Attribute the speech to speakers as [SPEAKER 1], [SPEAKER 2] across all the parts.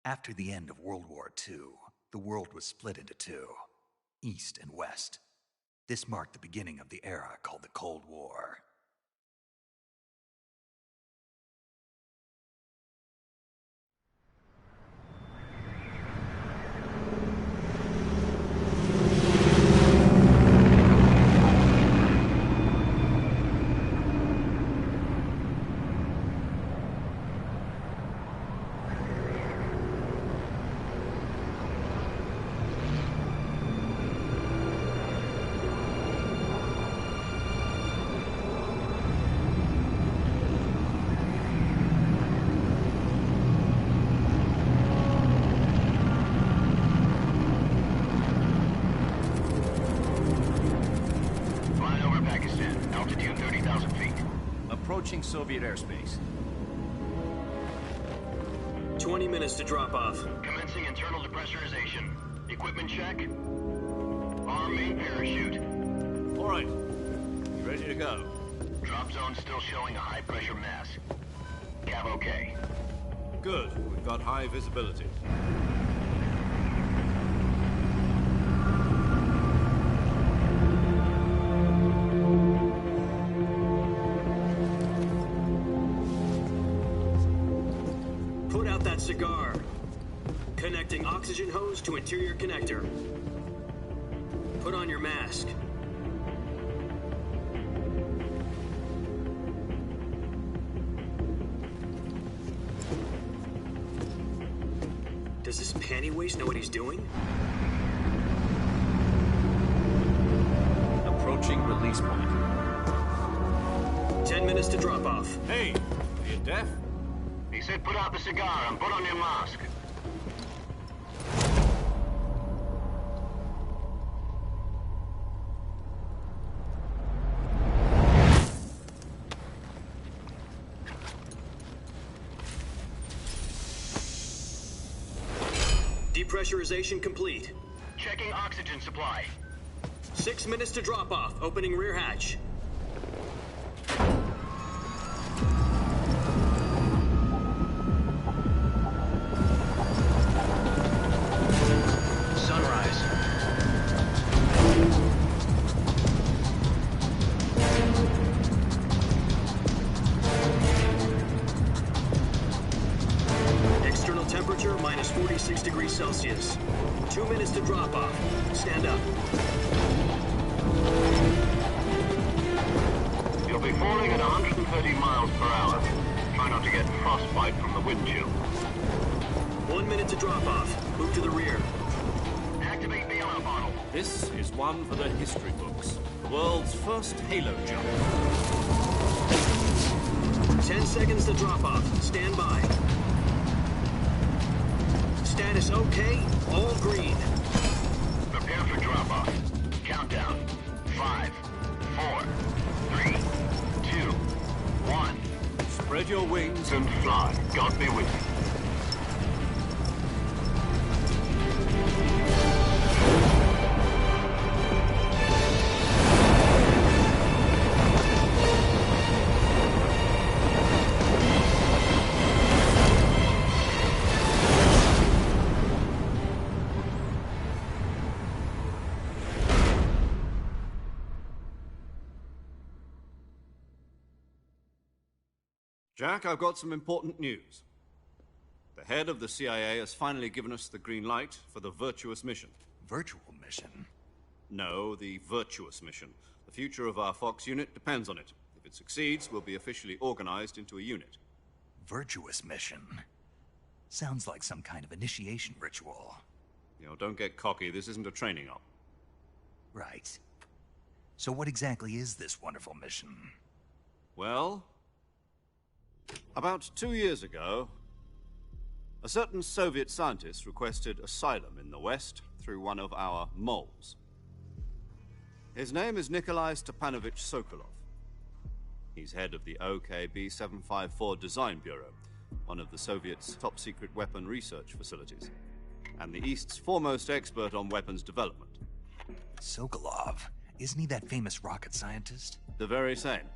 [SPEAKER 1] After the end of World War II, the world was split into two, East and West. This marked the beginning of the era called the Cold War.
[SPEAKER 2] Approaching Soviet airspace.
[SPEAKER 3] 20 minutes to drop off.
[SPEAKER 4] Commencing internal depressurization. Equipment check. Arm main parachute.
[SPEAKER 2] All right. Ready to go.
[SPEAKER 4] Drop zone still showing a high pressure mass. Cav okay.
[SPEAKER 2] Good. We've got high visibility.
[SPEAKER 3] Cigar. Connecting oxygen hose to interior connector. Put on your mask. Does this panty waste know what he's doing?
[SPEAKER 2] Approaching release point.
[SPEAKER 3] 10 minutes to drop off.
[SPEAKER 2] Hey, are you deaf?
[SPEAKER 4] He said put out the cigar and put on your mask.
[SPEAKER 3] Depressurization complete.
[SPEAKER 4] Checking oxygen supply.
[SPEAKER 3] 6 minutes to drop off. Opening rear hatch. Temperature minus 46 degrees Celsius. 2 minutes to drop off. Stand up.
[SPEAKER 4] You'll be falling at 130 miles per hour. Try not to get frostbite from the wind chill.
[SPEAKER 3] 1 minute to drop off. Move to the rear.
[SPEAKER 4] Activate bailout bottle.
[SPEAKER 2] This is one for the history books. The world's first halo jump.
[SPEAKER 3] 10 seconds to drop off. Stand by. Status okay, all green.
[SPEAKER 4] Prepare for drop-off. Countdown. 5, 4, 3, 2, 1.
[SPEAKER 2] Spread your wings
[SPEAKER 4] and fly. God be with
[SPEAKER 2] Jack, I've got some important news. The head of the CIA has finally given us the green light for the Virtuous mission.
[SPEAKER 1] Virtual mission?
[SPEAKER 2] No, the Virtuous mission. The future of our Fox unit depends on it. If it succeeds, we'll be officially organized into a unit.
[SPEAKER 1] Virtuous mission? Sounds like some kind of initiation ritual.
[SPEAKER 2] You know, don't get cocky. This isn't a training op.
[SPEAKER 1] Right. So what exactly is this wonderful mission?
[SPEAKER 2] Well, about 2 years ago, a certain Soviet scientist requested asylum in the West through one of our moles. His name is Nikolai Stepanovich Sokolov. He's head of the OKB-754 Design Bureau, one of the Soviets' top-secret weapon research facilities, and the East's foremost expert on weapons development.
[SPEAKER 1] Sokolov? Isn't he that famous rocket scientist?
[SPEAKER 2] The very same.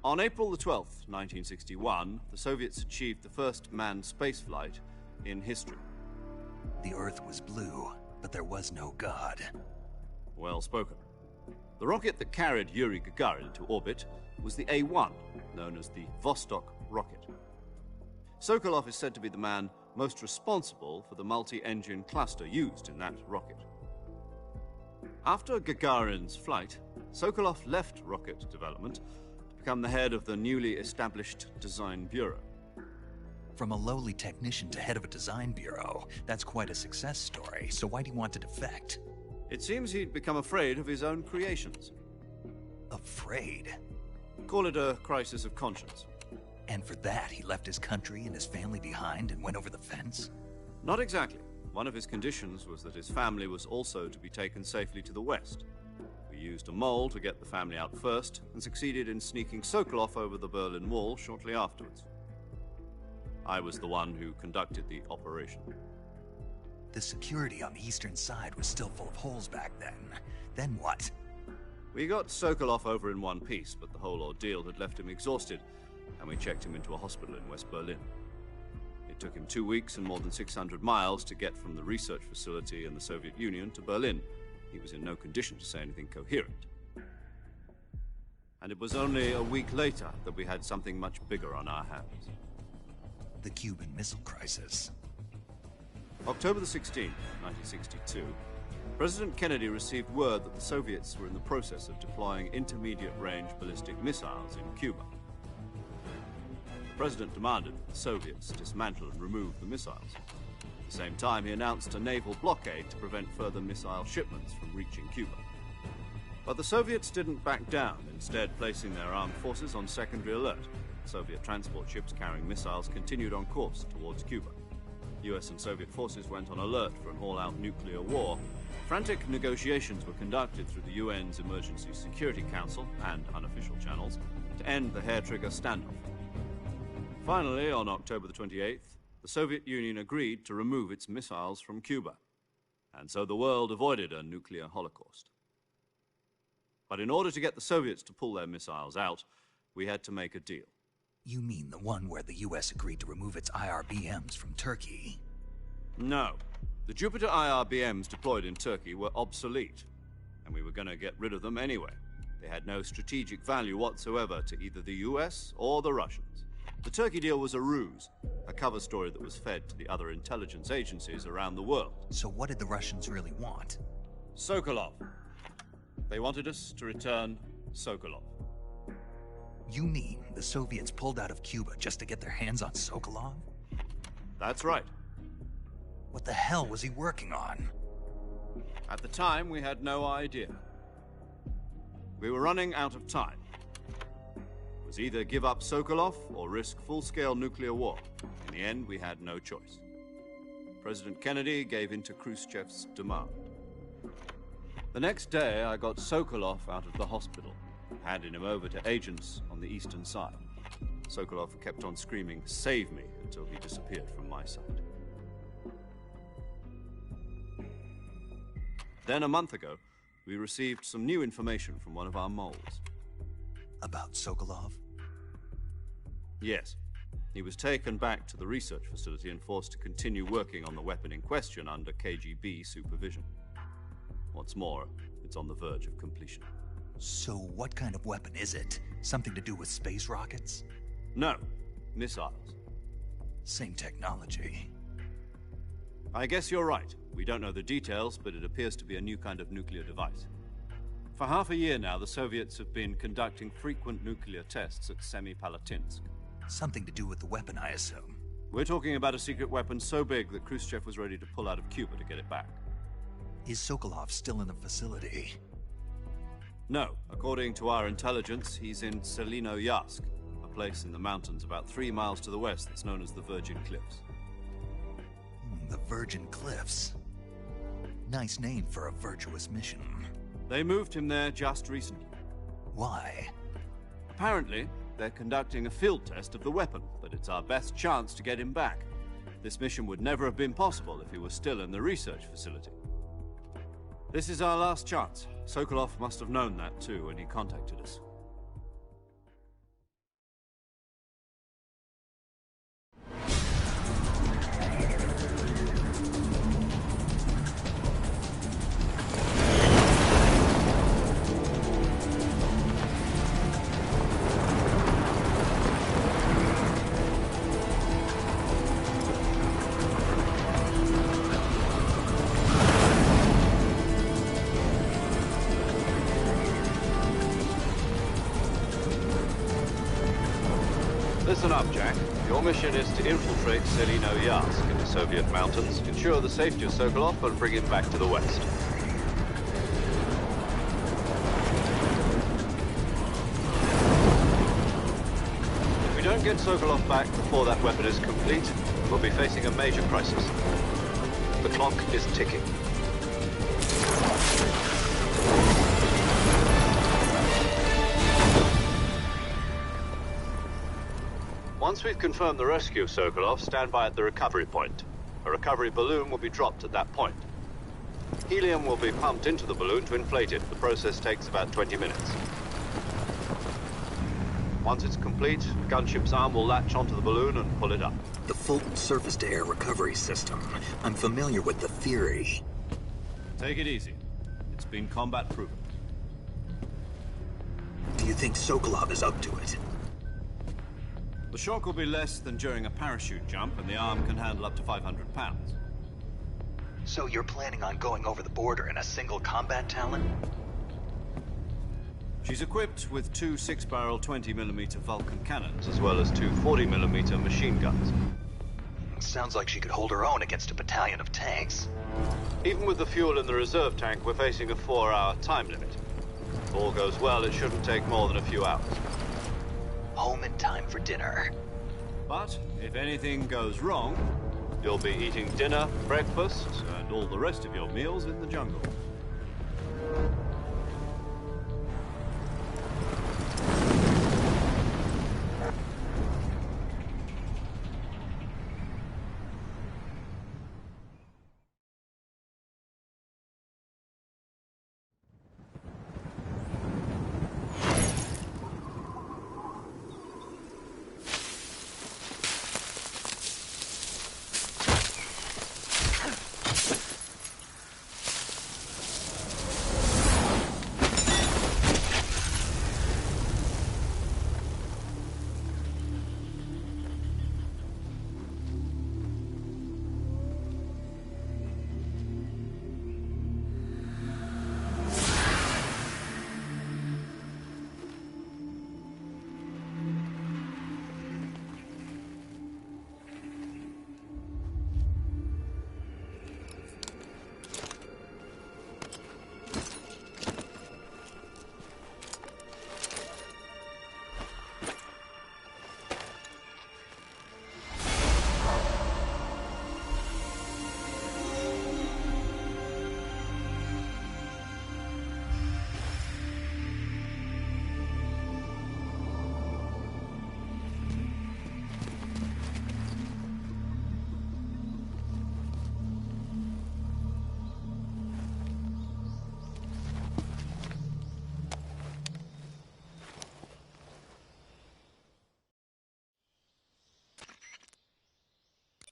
[SPEAKER 2] On April the 12th, 1961, the Soviets achieved the first manned spaceflight in history.
[SPEAKER 1] The Earth was blue, but there was no God.
[SPEAKER 2] Well spoken. The rocket that carried Yuri Gagarin into orbit was the A-1, known as the Vostok rocket. Sokolov is said to be the man most responsible for the multi-engine cluster used in that rocket. After Gagarin's flight, Sokolov left rocket development to become the head of the newly established Design Bureau.
[SPEAKER 1] From a lowly technician to head of a design bureau, that's quite a success story, so why do you want to defect?
[SPEAKER 2] It seems he'd become afraid of his own creations.
[SPEAKER 1] Afraid?
[SPEAKER 2] Call it a crisis of conscience.
[SPEAKER 1] And for that, he left his country and his family behind and went over the fence?
[SPEAKER 2] Not exactly. One of his conditions was that his family was also to be taken safely to the West. We used a mole to get the family out first, and succeeded in sneaking Sokolov over the Berlin Wall shortly afterwards. I was the one who conducted the operation.
[SPEAKER 1] The security on the eastern side was still full of holes back then. Then what?
[SPEAKER 2] We got Sokolov over in one piece, but the whole ordeal had left him exhausted, and we checked him into a hospital in West Berlin. It took him 2 weeks and more than 600 miles to get from the research facility in the Soviet Union to Berlin. He was in no condition to say anything coherent. And it was only a week later that we had something much bigger on our hands.
[SPEAKER 1] The Cuban Missile Crisis.
[SPEAKER 2] October the 16th, 1962, President Kennedy received word that the Soviets were in the process of deploying intermediate-range ballistic missiles in Cuba. The President demanded that the Soviets dismantle and remove the missiles. At the same time, he announced a naval blockade to prevent further missile shipments from reaching Cuba. But the Soviets didn't back down, instead placing their armed forces on secondary alert. Soviet transport ships carrying missiles continued on course towards Cuba. US and Soviet forces went on alert for an all-out nuclear war. Frantic negotiations were conducted through the UN's Emergency Security Council and unofficial channels to end the hair-trigger standoff. Finally, on October the 28th, the Soviet Union agreed to remove its missiles from Cuba, and so the world avoided a nuclear holocaust. But in order to get the Soviets to pull their missiles out, we had to make a deal.
[SPEAKER 1] You mean the one where the US agreed to remove its IRBMs from Turkey?
[SPEAKER 2] No. The Jupiter IRBMs deployed in Turkey were obsolete, and we were going to get rid of them anyway. They had no strategic value whatsoever to either the US or the Russians. The Turkey deal was a ruse, a cover story that was fed to the other intelligence agencies around the world.
[SPEAKER 1] So what did the Russians really want?
[SPEAKER 2] Sokolov. They wanted us to return Sokolov.
[SPEAKER 1] You mean the Soviets pulled out of Cuba just to get their hands on Sokolov?
[SPEAKER 2] That's right.
[SPEAKER 1] What the hell was he working on?
[SPEAKER 2] At the time, we had no idea. We were running out of time. It was either give up Sokolov or risk full-scale nuclear war. In the end, we had no choice. President Kennedy gave in to Khrushchev's demand. The next day, I got Sokolov out of the hospital, handing him over to agents on the eastern side. Sokolov kept on screaming, "Save me," until he disappeared from my sight. Then, a month ago, we received some new information from one of our moles.
[SPEAKER 1] About Sokolov?
[SPEAKER 2] Yes. He was taken back to the research facility and forced to continue working on the weapon in question under KGB supervision. What's more, it's on the verge of completion.
[SPEAKER 1] So what kind of weapon is it? Something to do with space rockets?
[SPEAKER 2] No, missiles.
[SPEAKER 1] Same technology.
[SPEAKER 2] I guess you're right. We don't know the details, but it appears to be a new kind of nuclear device. For half a year now, the Soviets have been conducting frequent nuclear tests at Semipalatinsk.
[SPEAKER 1] Something to do with the weapon, I assume.
[SPEAKER 2] We're talking about a secret weapon so big that Khrushchev was ready to pull out of Cuba to get it back.
[SPEAKER 1] Is Sokolov still in the facility?
[SPEAKER 2] No. According to our intelligence, he's in Selino-Yarsk, a place in the mountains about 3 miles to the west that's known as the Virgin Cliffs.
[SPEAKER 1] The Virgin Cliffs. Nice name for a virtuous mission.
[SPEAKER 2] They moved him there just recently.
[SPEAKER 1] Why?
[SPEAKER 2] Apparently, they're conducting a field test of the weapon, but it's our best chance to get him back. This mission would never have been possible if he was still in the research facility. This is our last chance. Sokolov must have known that too when he contacted us. Listen up, Jack. Your mission is to infiltrate Selino-Yarsk in the Soviet mountains, ensure the safety of Sokolov, and bring him back to the west. If we don't get Sokolov back before that weapon is complete, we'll be facing a major crisis. The clock is ticking. Once we've confirmed the rescue of Sokolov, stand by at the recovery point. A recovery balloon will be dropped at that point. Helium will be pumped into the balloon to inflate it. The process takes about 20 minutes. Once it's complete, the gunship's arm will latch onto the balloon and pull it up.
[SPEAKER 5] The Fulton surface-to-air recovery system. I'm familiar with the theory.
[SPEAKER 2] Take it easy. It's been combat-proven.
[SPEAKER 5] Do you think Sokolov is up to it?
[SPEAKER 2] The shock will be less than during a parachute jump, and the arm can handle up to 500 pounds.
[SPEAKER 5] So you're planning on going over the border in a single combat Talon?
[SPEAKER 2] She's equipped with 2 6-barrel 20mm Vulcan cannons, as well as 2 40mm machine guns.
[SPEAKER 5] Sounds like she could hold her own against a battalion of tanks.
[SPEAKER 2] Even with the fuel in the reserve tank, we're facing a 4-hour time limit. If all goes well, it shouldn't take more than a few hours.
[SPEAKER 5] Home in time for dinner.
[SPEAKER 2] But if anything goes wrong, you'll be eating dinner, breakfast, and all the rest of your meals in the jungle.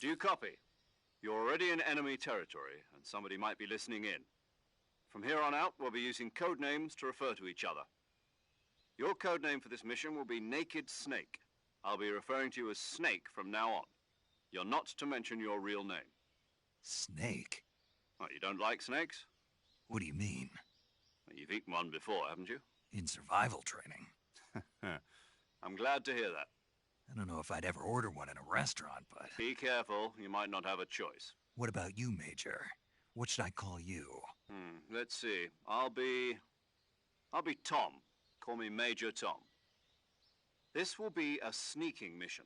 [SPEAKER 2] Do you copy? You're already in enemy territory, and somebody might be listening in. From here on out, we'll be using code names to refer to each other. Your code name for this mission will be Naked Snake. I'll be referring to you as Snake from now on. You're not to mention your real name.
[SPEAKER 1] Snake?
[SPEAKER 2] What, you don't like snakes?
[SPEAKER 1] What do you mean?
[SPEAKER 2] Well, you've eaten one before, haven't you?
[SPEAKER 1] In survival training?
[SPEAKER 2] I'm glad to hear that.
[SPEAKER 1] I don't know if I'd ever order one in a restaurant, but...
[SPEAKER 2] Be careful, you might not have a choice.
[SPEAKER 1] What about you, Major? What should I call you?
[SPEAKER 2] Let's see. I'll be Tom. Call me Major Tom. This will be a sneaking mission.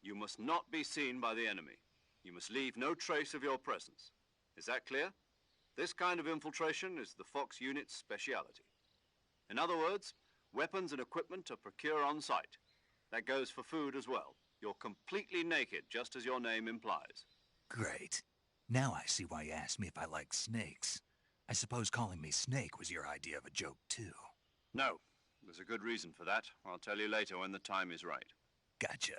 [SPEAKER 2] You must not be seen by the enemy. You must leave no trace of your presence. Is that clear? This kind of infiltration is the Fox unit's speciality. In other words, weapons and equipment are procured on site. That goes for food as well. You're completely naked, just as your name implies.
[SPEAKER 1] Great. Now I see why you asked me if I like snakes. I suppose calling me Snake was your idea of a joke, too.
[SPEAKER 2] No. There's a good reason for that. I'll tell you later when the time is right.
[SPEAKER 1] Gotcha.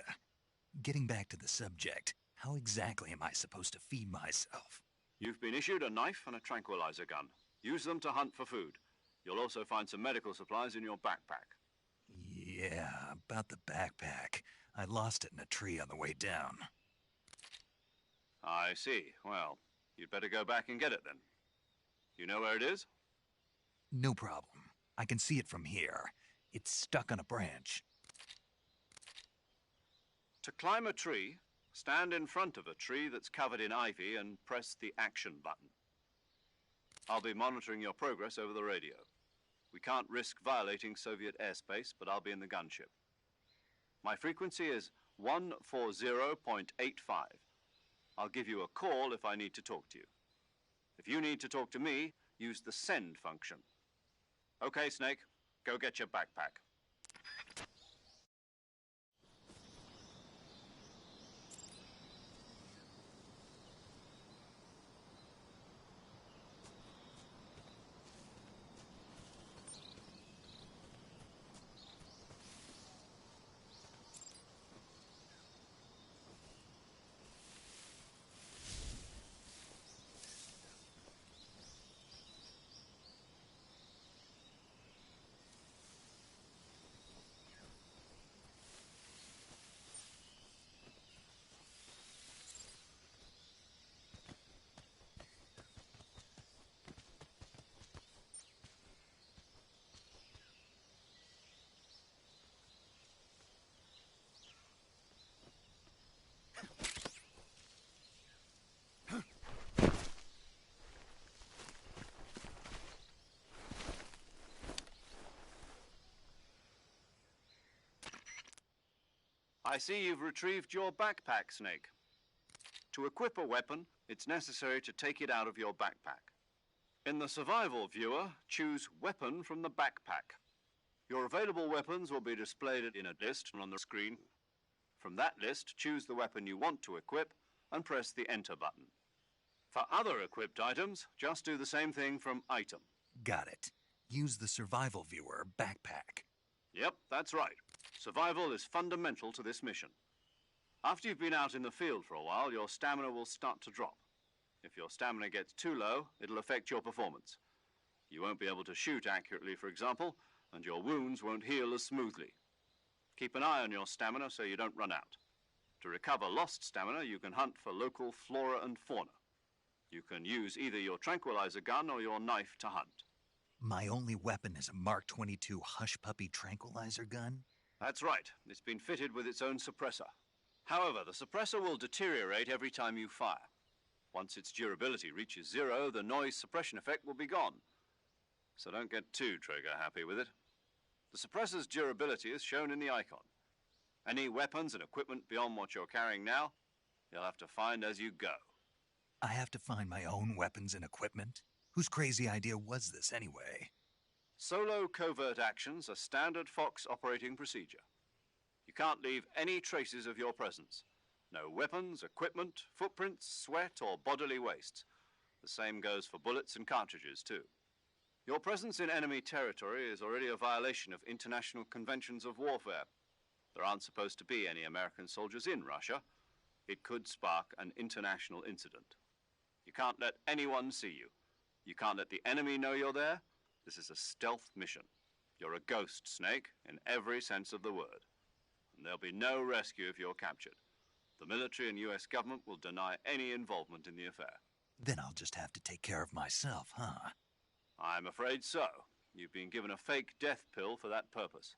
[SPEAKER 1] Getting back to the subject, how exactly am I supposed to feed myself?
[SPEAKER 2] You've been issued a knife and a tranquilizer gun. Use them to hunt for food. You'll also find some medical supplies in your backpack.
[SPEAKER 1] Yeah, about the backpack. I lost it in a tree on the way down.
[SPEAKER 2] I see. Well, you'd better go back and get it then. You know where it is?
[SPEAKER 1] No problem. I can see it from here. It's stuck on a branch.
[SPEAKER 2] To climb a tree, stand in front of a tree that's covered in ivy and press the action button. I'll be monitoring your progress over the radio. We can't risk violating Soviet airspace, but I'll be in the gunship. My frequency is 140.85. I'll give you a call if I need to talk to you. If you need to talk to me, use the send function. Okay, Snake, go get your backpack. I see you've retrieved your backpack, Snake. To equip a weapon, it's necessary to take it out of your backpack. In the survival viewer, choose Weapon from the backpack. Your available weapons will be displayed in a list on the screen. From that list, choose the weapon you want to equip and press the Enter button. For other equipped items, just do the same thing from Item.
[SPEAKER 1] Got it. Use the survival viewer backpack.
[SPEAKER 2] Yep, that's right. Survival is fundamental to this mission. After you've been out in the field for a while, your stamina will start to drop. If your stamina gets too low, it'll affect your performance. You won't be able to shoot accurately, for example, and your wounds won't heal as smoothly. Keep an eye on your stamina so you don't run out. To recover lost stamina, you can hunt for local flora and fauna. You can use either your tranquilizer gun or your knife to hunt.
[SPEAKER 1] My only weapon is a Mark 22 Hush Puppy tranquilizer gun?
[SPEAKER 2] That's right. It's been fitted with its own suppressor. However, the suppressor will deteriorate every time you fire. Once its durability reaches 0, the noise suppression effect will be gone. So don't get too trigger-happy with it. The suppressor's durability is shown in the icon. Any weapons and equipment beyond what you're carrying now, you'll have to find as you go.
[SPEAKER 1] I have to find my own weapons and equipment? Whose crazy idea was this, anyway?
[SPEAKER 2] Solo covert actions are standard Fox operating procedure. You can't leave any traces of your presence. No weapons, equipment, footprints, sweat, or bodily waste. The same goes for bullets and cartridges, too. Your presence in enemy territory is already a violation of international conventions of warfare. There aren't supposed to be any American soldiers in Russia. It could spark an international incident. You can't let anyone see you. You can't let the enemy know you're there. This is a stealth mission. You're a ghost, Snake, in every sense of the word. and there'll be no rescue if you're captured. The military and US government will deny any involvement in the affair.
[SPEAKER 1] Then I'll just have to take care of myself, huh?
[SPEAKER 2] I'm afraid so. You've been given a fake death pill for that purpose.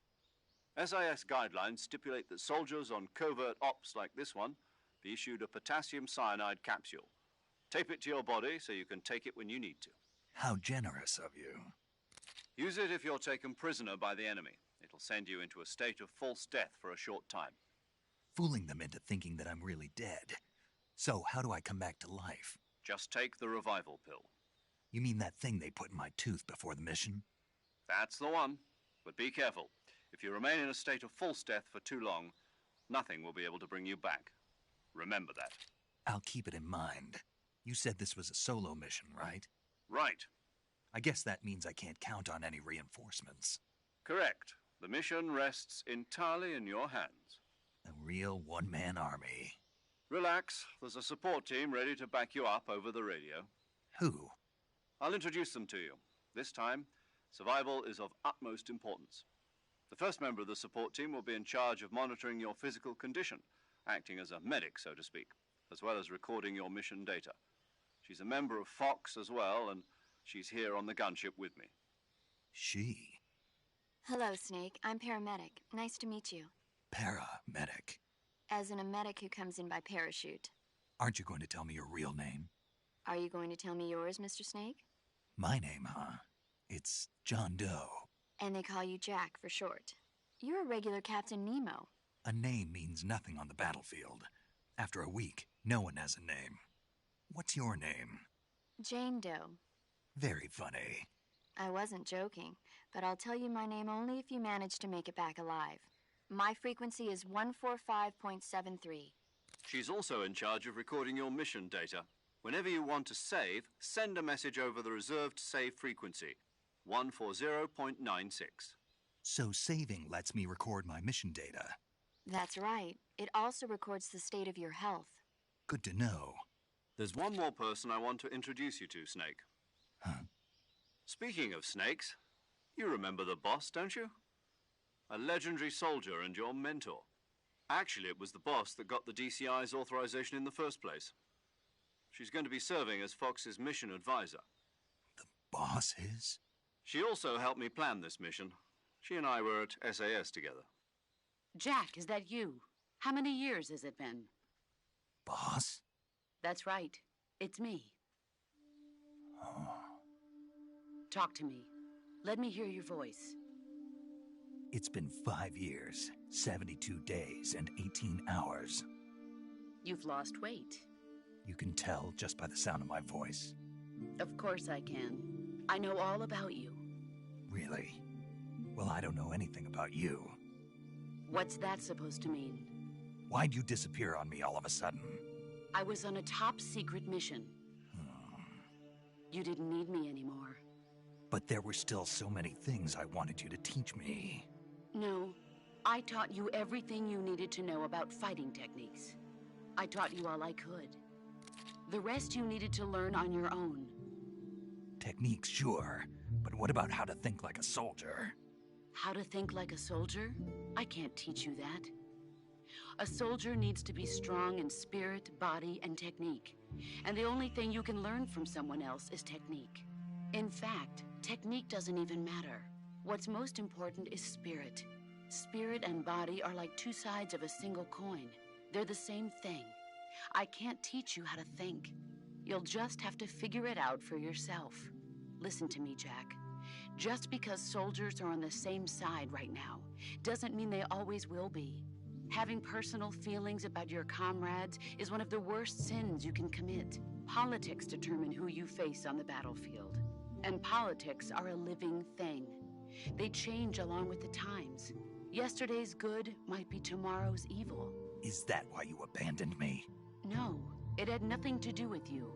[SPEAKER 2] SIS guidelines stipulate that soldiers on covert ops like this one be issued a potassium cyanide capsule. Tape it to your body so you can take it when you need to.
[SPEAKER 1] How generous of you.
[SPEAKER 2] Use it if you're taken prisoner by the enemy. It'll send you into a state of false death for a short time.
[SPEAKER 1] Fooling them into thinking that I'm really dead. So, how do I come back to life?
[SPEAKER 2] Just take the revival pill.
[SPEAKER 1] You mean that thing they put in my tooth before the mission?
[SPEAKER 2] That's the one. But be careful. If you remain in a state of false death for too long, nothing will be able to bring you back. Remember that.
[SPEAKER 1] I'll keep it in mind. You said this was a solo mission, right?
[SPEAKER 2] Right.
[SPEAKER 1] I guess that means I can't count on any reinforcements.
[SPEAKER 2] Correct. The mission rests entirely in your hands.
[SPEAKER 1] A real one-man army.
[SPEAKER 2] Relax. There's a support team ready to back you up over the radio.
[SPEAKER 1] Who?
[SPEAKER 2] I'll introduce them to you. This time, survival is of utmost importance. The first member of the support team will be in charge of monitoring your physical condition, acting as a medic, so to speak, as well as recording your mission data. She's a member of Fox as well, and she's here on the gunship with me.
[SPEAKER 1] She?
[SPEAKER 6] Hello, Snake. I'm paramedic. Nice to meet you.
[SPEAKER 1] Paramedic.
[SPEAKER 6] As in a medic who comes in by parachute.
[SPEAKER 1] Aren't you going to tell me your real name?
[SPEAKER 6] Are you going to tell me yours, Mr. Snake?
[SPEAKER 1] My name, huh? It's John Doe.
[SPEAKER 6] And they call you Jack for short. You're a regular Captain Nemo.
[SPEAKER 1] A name means nothing on the battlefield. After a week, no one has a name. What's your name?
[SPEAKER 6] Jane Doe.
[SPEAKER 1] Very funny.
[SPEAKER 6] I wasn't joking, but I'll tell you my name only if you manage to make it back alive. My frequency is 145.73.
[SPEAKER 2] She's also in charge of recording your mission data. Whenever you want to save, send a message over the reserved save frequency, 140.96.
[SPEAKER 1] So saving lets me record my mission data.
[SPEAKER 6] That's right. It also records the state of your health.
[SPEAKER 1] Good to know.
[SPEAKER 2] There's one more person I want to introduce you to, Snake.
[SPEAKER 1] Huh?
[SPEAKER 2] Speaking of snakes, you remember the boss, don't you? A legendary soldier and your mentor. Actually, it was the boss that got the DCI's authorization in the first place. She's going to be serving as Fox's mission advisor.
[SPEAKER 1] The boss is?
[SPEAKER 2] She also helped me plan this mission. She and I were at SAS together.
[SPEAKER 7] Jack, is that you? How many years has it been?
[SPEAKER 1] Boss?
[SPEAKER 7] That's right. It's me.
[SPEAKER 1] Oh.
[SPEAKER 7] Talk to me. Let me hear your voice.
[SPEAKER 1] It's been 5 years, 72 days, and 18 hours.
[SPEAKER 7] You've lost weight.
[SPEAKER 1] You can tell just by the sound of my voice.
[SPEAKER 7] Of course I can. I know all about you.
[SPEAKER 1] Really? Well, I don't know anything about you.
[SPEAKER 7] What's that supposed to mean?
[SPEAKER 1] Why'd you disappear on me all of a sudden?
[SPEAKER 7] I was on a top-secret mission. You didn't need me anymore.
[SPEAKER 1] But there were still so many things I wanted you to teach me.
[SPEAKER 7] No, I taught you everything you needed to know about fighting techniques. I taught you all I could. The rest you needed to learn on your own.
[SPEAKER 1] Techniques, sure. But what about how to think like a soldier?
[SPEAKER 7] How to think like a soldier? I can't teach you that. A soldier needs to be strong in spirit, body, and technique. And the only thing you can learn from someone else is technique. In fact, technique doesn't even matter. What's most important is spirit. Spirit and body are like two sides of a single coin. They're the same thing. I can't teach you how to think. You'll just have to figure it out for yourself. Listen to me, Jack. Just because soldiers are on the same side right now doesn't mean they always will be. Having personal feelings about your comrades is one of the worst sins you can commit. Politics determine who you face on the battlefield. And politics are a living thing. They change along with the times. Yesterday's good might be tomorrow's evil.
[SPEAKER 1] Is that why you abandoned me?
[SPEAKER 7] No, it had nothing to do with you.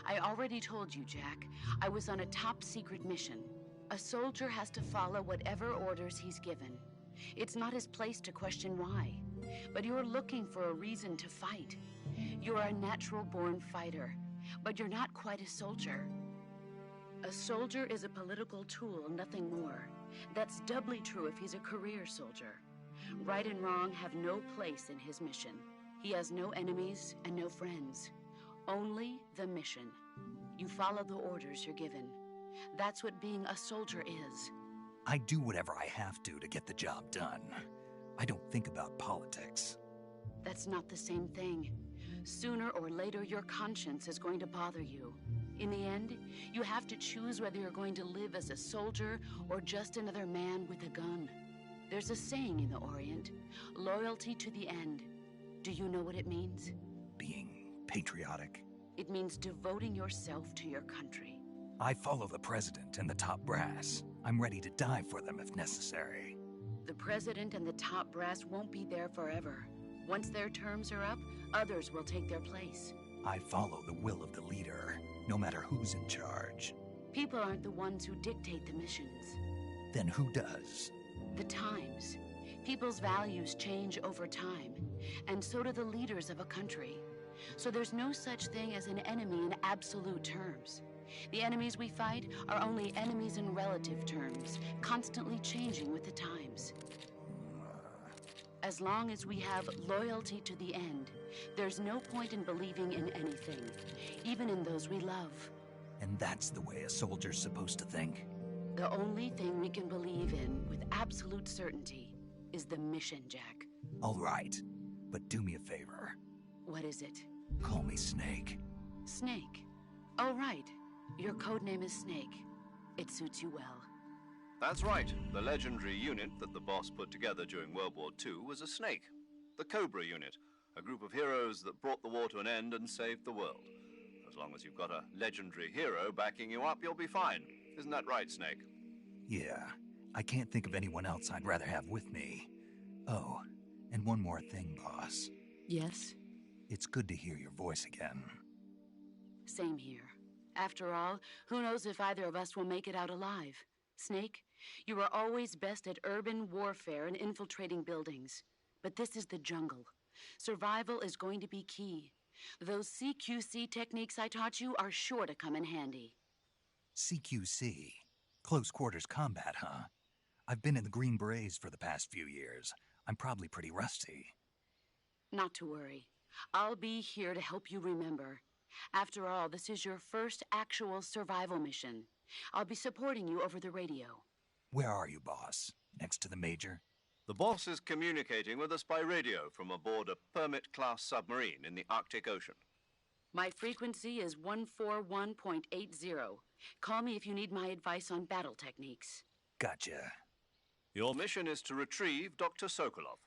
[SPEAKER 7] I already told you, Jack. I was on a top-secret mission. A soldier has to follow whatever orders he's given. It's not his place to question why. But you're looking for a reason to fight. You're a natural-born fighter, but you're not quite a soldier. A soldier is a political tool, nothing more. That's doubly true if he's a career soldier. Right and wrong have no place in his mission. He has no enemies and no friends. Only the mission. You follow the orders you're given. That's what being a soldier is.
[SPEAKER 1] I do whatever I have to get the job done. I don't think about politics.
[SPEAKER 7] That's not the same thing. Sooner or later, your conscience is going to bother you. In the end, you have to choose whether you're going to live as a soldier or just another man with a gun. There's a saying in the Orient, loyalty to the end. Do you know what it means?
[SPEAKER 1] Being patriotic.
[SPEAKER 7] It means devoting yourself to your country.
[SPEAKER 1] I follow the president and the top brass. I'm ready to die for them if necessary.
[SPEAKER 7] The president and the top brass won't be there forever. Once their terms are up, others will take their place.
[SPEAKER 1] I follow the will of the leader, no matter who's in charge.
[SPEAKER 7] People aren't the ones who dictate the missions.
[SPEAKER 1] Then who does?
[SPEAKER 7] The times. People's values change over time, and so do the leaders of a country. So there's no such thing as an enemy in absolute terms. The enemies we fight are only enemies in relative terms, constantly changing with the times. As long as we have loyalty to the end, there's no point in believing in anything, even in those we love.
[SPEAKER 1] And that's the way a soldier's supposed to think?
[SPEAKER 7] The only thing we can believe in with absolute certainty is the mission, Jack.
[SPEAKER 1] All right, but do me a favor.
[SPEAKER 7] What is it?
[SPEAKER 1] Call me Snake.
[SPEAKER 7] Snake. Oh, right. Your code name is Snake. It suits you well.
[SPEAKER 2] That's right. The legendary unit that the boss put together during World War II was a snake. The Cobra unit, a group of heroes that brought the war to an end and saved the world. As long as you've got a legendary hero backing you up, you'll be fine. Isn't that right, Snake?
[SPEAKER 1] Yeah, I can't think of anyone else I'd rather have with me. Oh, and one more thing, boss.
[SPEAKER 7] Yes?
[SPEAKER 1] It's good to hear your voice again.
[SPEAKER 7] Same here. After all, who knows if either of us will make it out alive? Snake, you are always best at urban warfare and infiltrating buildings. But this is the jungle. Survival is going to be key. Those CQC techniques I taught you are sure to come in handy.
[SPEAKER 1] CQC? Close quarters combat, huh? I've been in the Green Berets for the past few years. I'm probably pretty rusty.
[SPEAKER 7] Not to worry. I'll be here to help you remember. After all, this is your first actual survival mission. I'll be supporting you over the radio.
[SPEAKER 1] Where are you, boss? Next to the Major?
[SPEAKER 2] The boss is communicating with us by radio from aboard a Permit-class submarine in the Arctic Ocean.
[SPEAKER 7] My frequency is 141.80. Call me if you need my advice on battle techniques.
[SPEAKER 1] Gotcha.
[SPEAKER 2] Your mission is to retrieve Dr. Sokolov.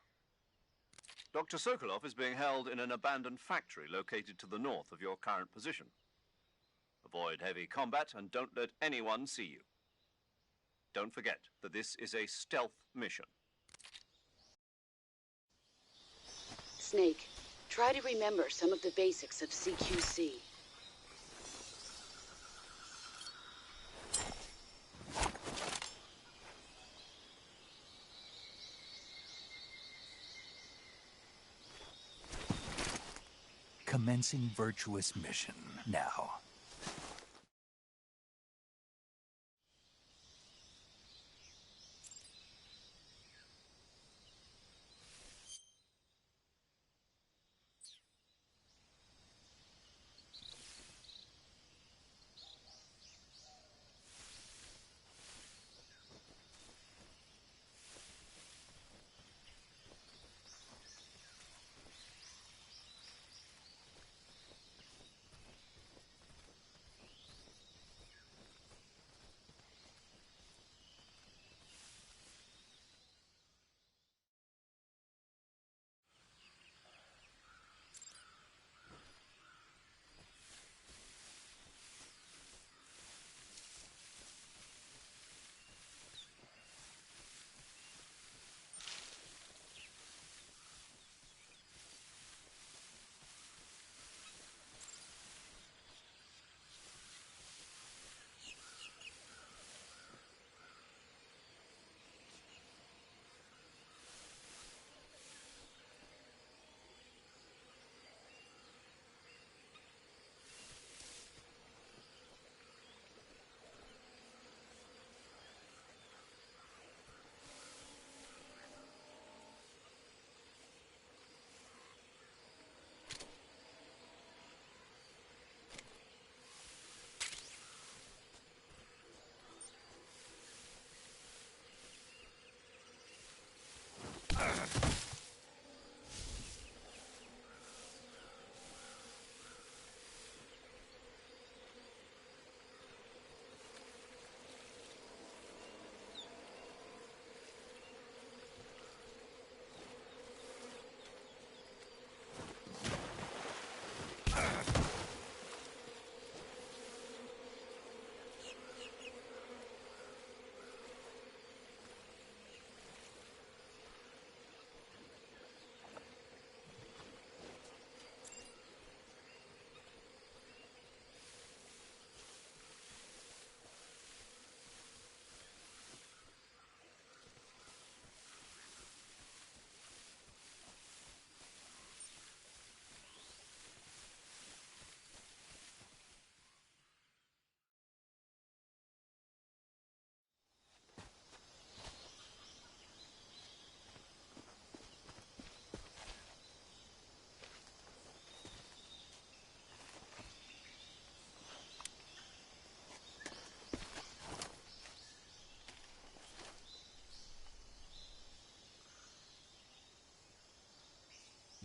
[SPEAKER 2] Dr. Sokolov is being held in an abandoned factory located to the north of your current position. Avoid heavy combat and don't let anyone see you. Don't forget that this is a stealth mission.
[SPEAKER 7] Snake, try to remember some of the basics of CQC.
[SPEAKER 1] Commencing virtuous mission now.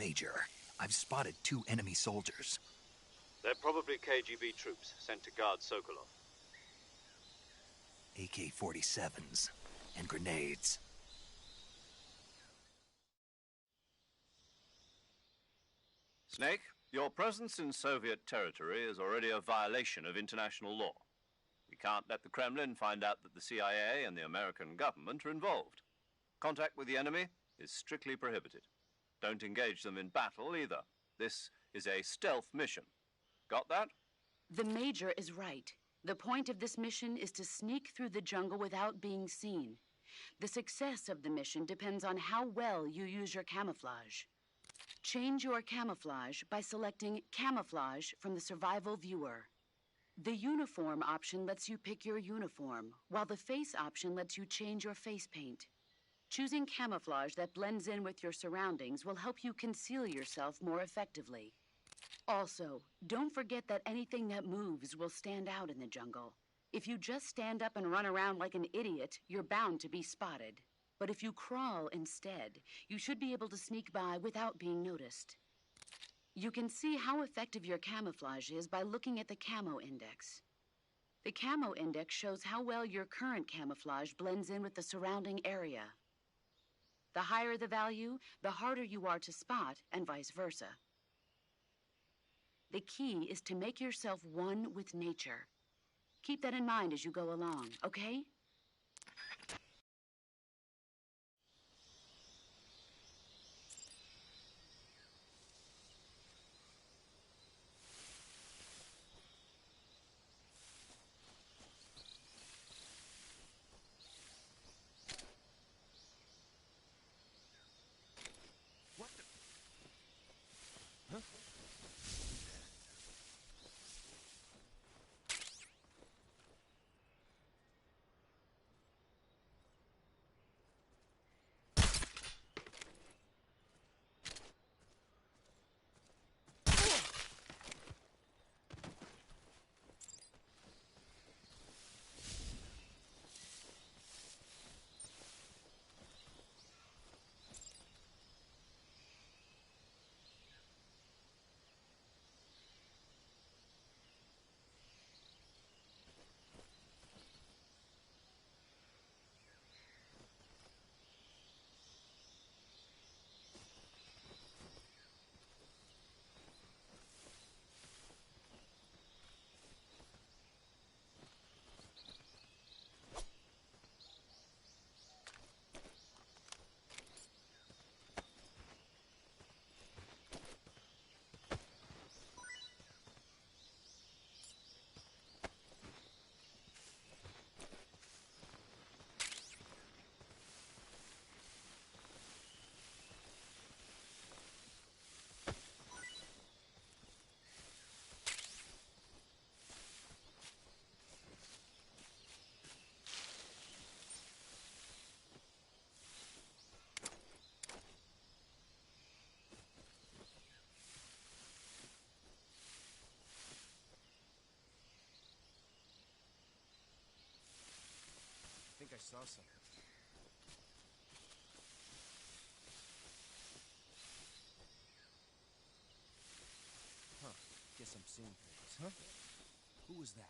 [SPEAKER 1] Major, I've spotted 2 enemy soldiers.
[SPEAKER 2] They're probably KGB troops sent to guard Sokolov.
[SPEAKER 1] AK-47s and grenades.
[SPEAKER 2] Snake, your presence in Soviet territory is already a violation of international law. We can't let the Kremlin find out that the CIA and the American government are involved. Contact with the enemy is strictly prohibited. Don't engage them in battle either. This is a stealth mission. Got that?
[SPEAKER 7] The Major is right. The point of this mission is to sneak through the jungle without being seen. The success of the mission depends on how well you use your camouflage. Change your camouflage by selecting Camouflage from the Survival Viewer. The Uniform option lets you pick your uniform, while the Face option lets you change your face paint. Choosing camouflage that blends in with your surroundings will help you conceal yourself more effectively. Also, don't forget that anything that moves will stand out in the jungle. If you just stand up and run around like an idiot, you're bound to be spotted. But if you crawl instead, you should be able to sneak by without being noticed. You can see how effective your camouflage is by looking at the Camo Index. The Camo Index shows how well your current camouflage blends in with the surrounding area. The higher the value, the harder you are to spot, and vice versa. The key is to make yourself one with nature. Keep that in mind as you go along, okay?
[SPEAKER 8] I think I saw something. Huh. Guess I'm seeing things, huh? Who was that?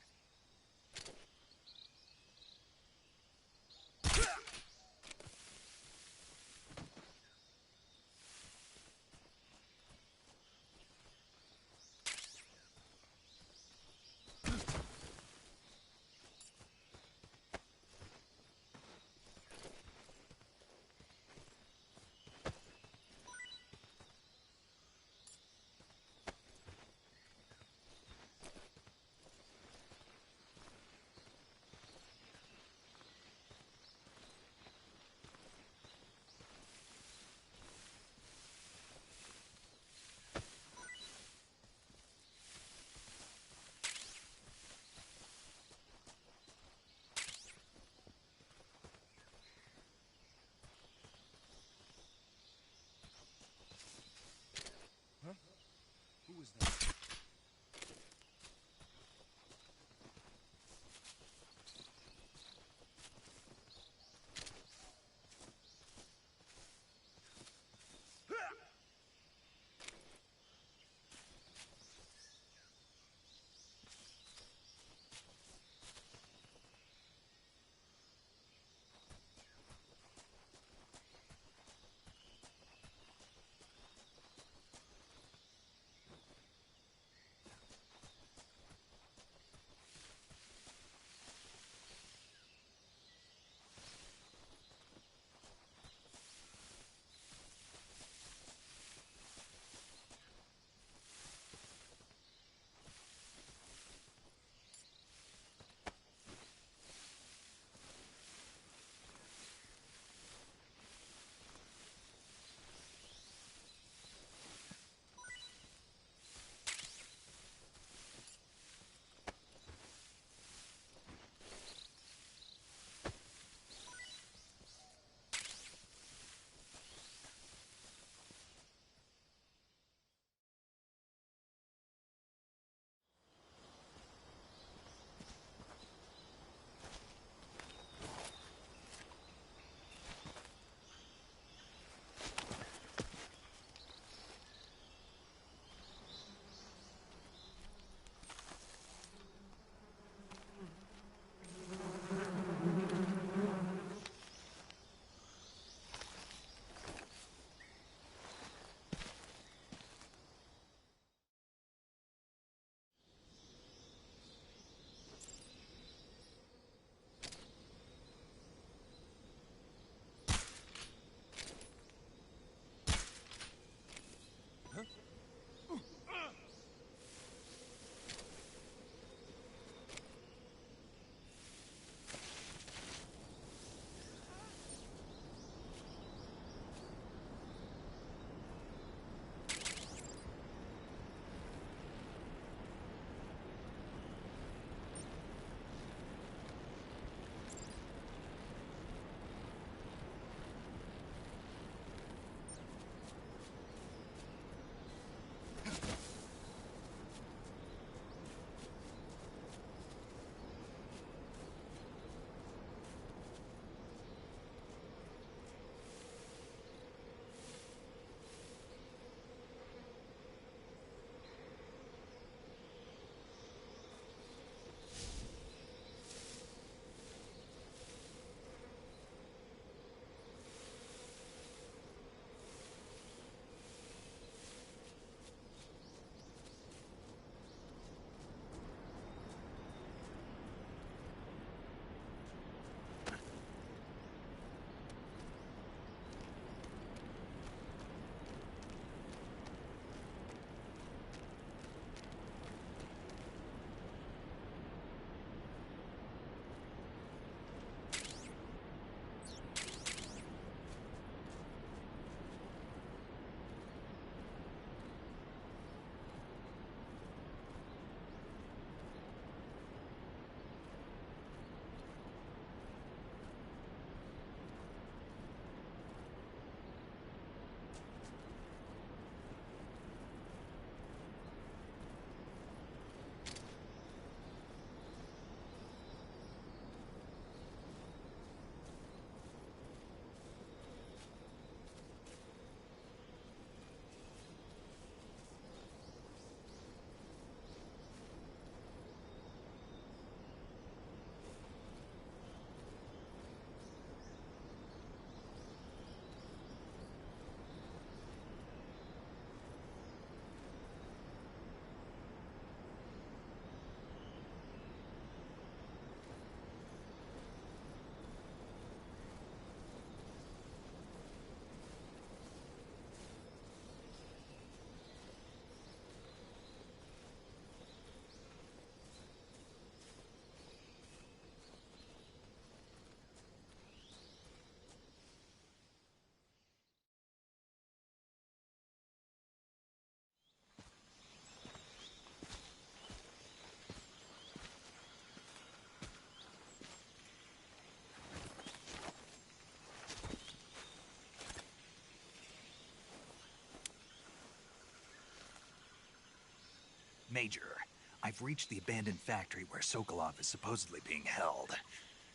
[SPEAKER 1] Major, I've reached the abandoned factory where Sokolov is supposedly being held.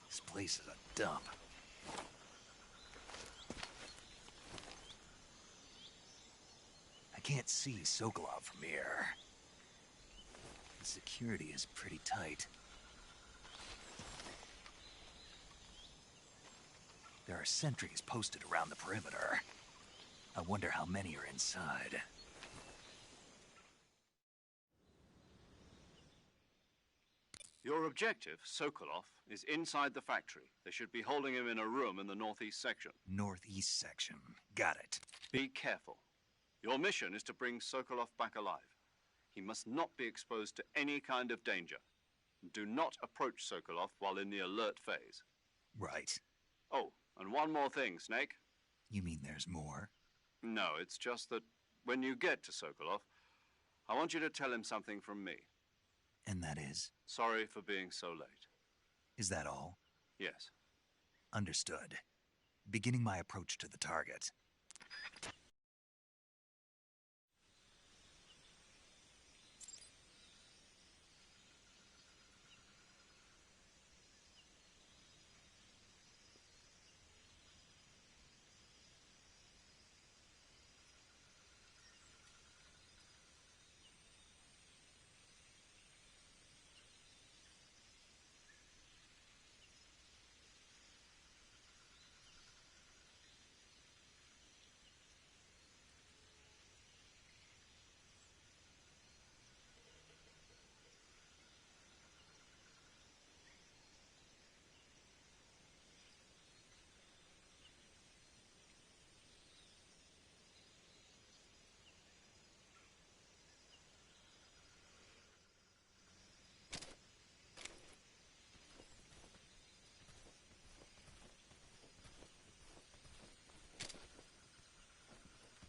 [SPEAKER 1] This place is a dump. I can't see Sokolov from here. The security is pretty tight. There are sentries posted around the perimeter. I wonder how many are inside.
[SPEAKER 2] Your objective, Sokolov, is inside the factory. They should be holding him in a room in the northeast section.
[SPEAKER 1] Northeast section. Got it.
[SPEAKER 2] Be careful. Your mission is to bring Sokolov back alive. He must not be exposed to any kind of danger. Do not approach Sokolov while in the alert phase.
[SPEAKER 1] Right.
[SPEAKER 2] Oh, and one more thing, Snake.
[SPEAKER 1] You mean there's more?
[SPEAKER 2] No, it's just that when you get to Sokolov, I want you to tell him something from me.
[SPEAKER 1] And that is?
[SPEAKER 2] Sorry for being so late.
[SPEAKER 1] Is that all?
[SPEAKER 2] Yes.
[SPEAKER 1] Understood. Beginning my approach to the target.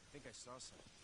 [SPEAKER 8] I think I saw something.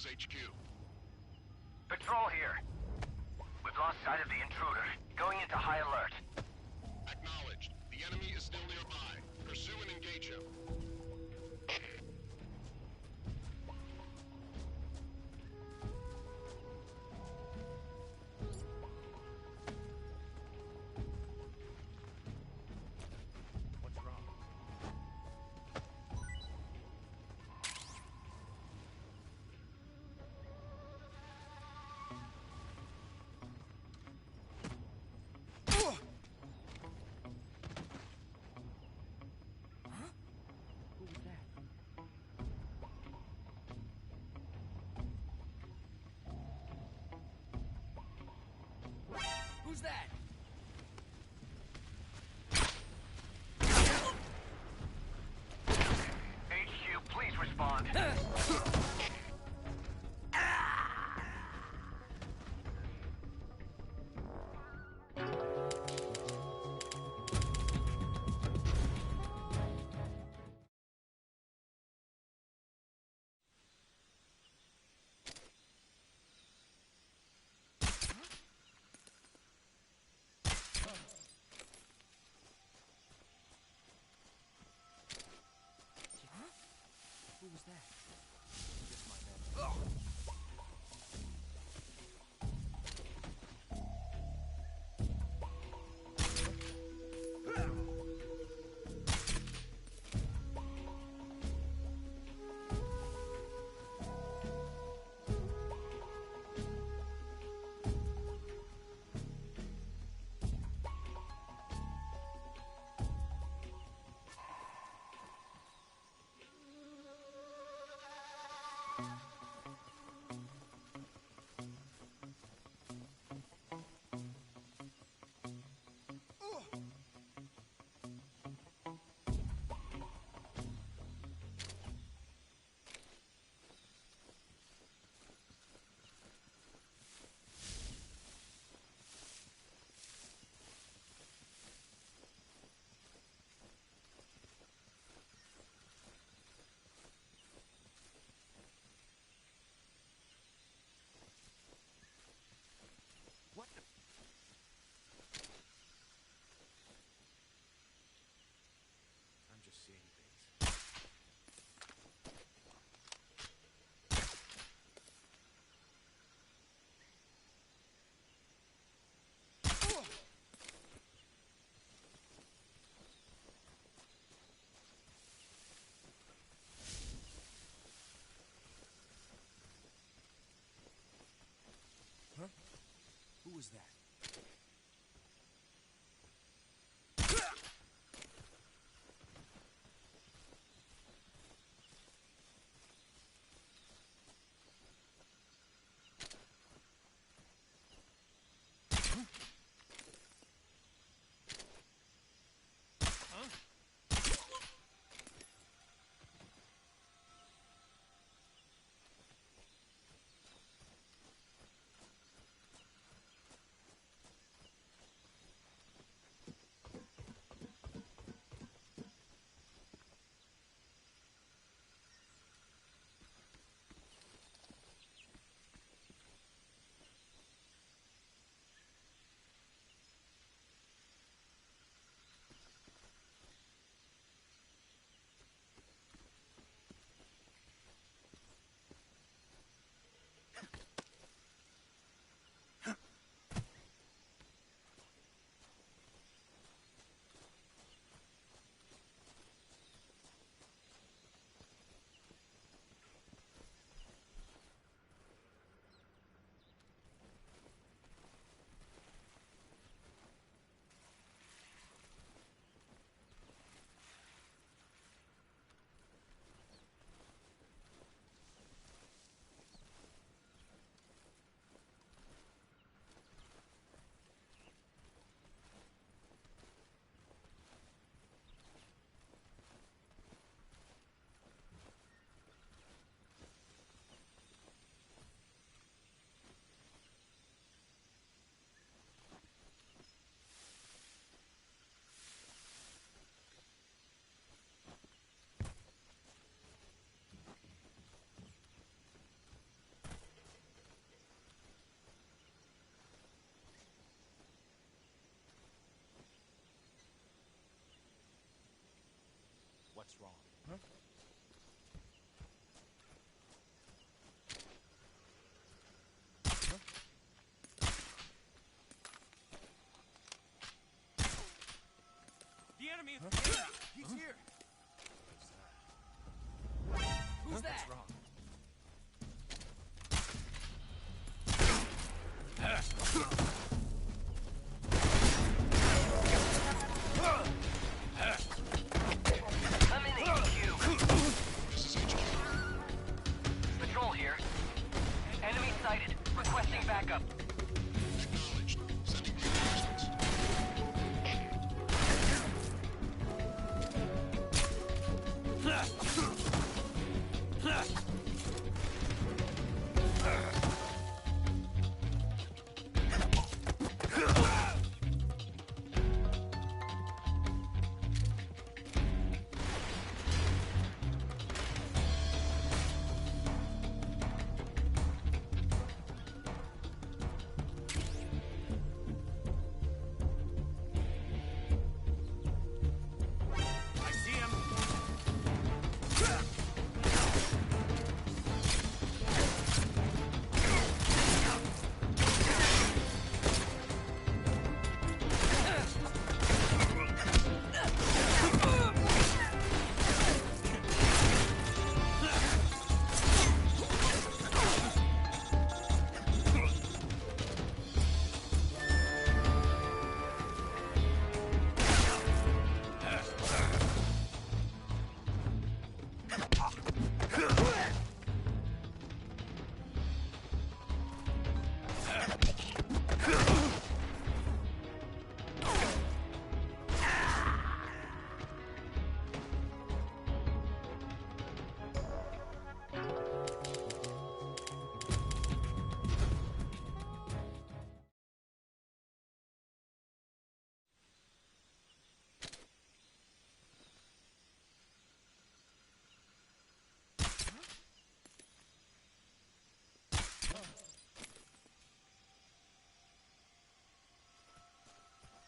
[SPEAKER 9] HQ.
[SPEAKER 10] Patrol here. We've lost sight of the intruder. Going into high alert.
[SPEAKER 9] Acknowledged. The enemy is still nearby. Pursue and engage him.
[SPEAKER 8] What's wrong? Who was that? Who's that?
[SPEAKER 10] HQ, please respond.
[SPEAKER 8] Who was that? Just my man. What the? I'm just seeing things. Huh? Who was that? What's wrong? Huh?
[SPEAKER 10] The enemy is here! He's here! Who's that?
[SPEAKER 8] What's wrong?
[SPEAKER 10] I'm in HQ.
[SPEAKER 9] This is HQ.
[SPEAKER 10] Patrol here. Enemy sighted. Requesting backup.
[SPEAKER 9] Acknowledged. Sending reinforcements.
[SPEAKER 10] I see him.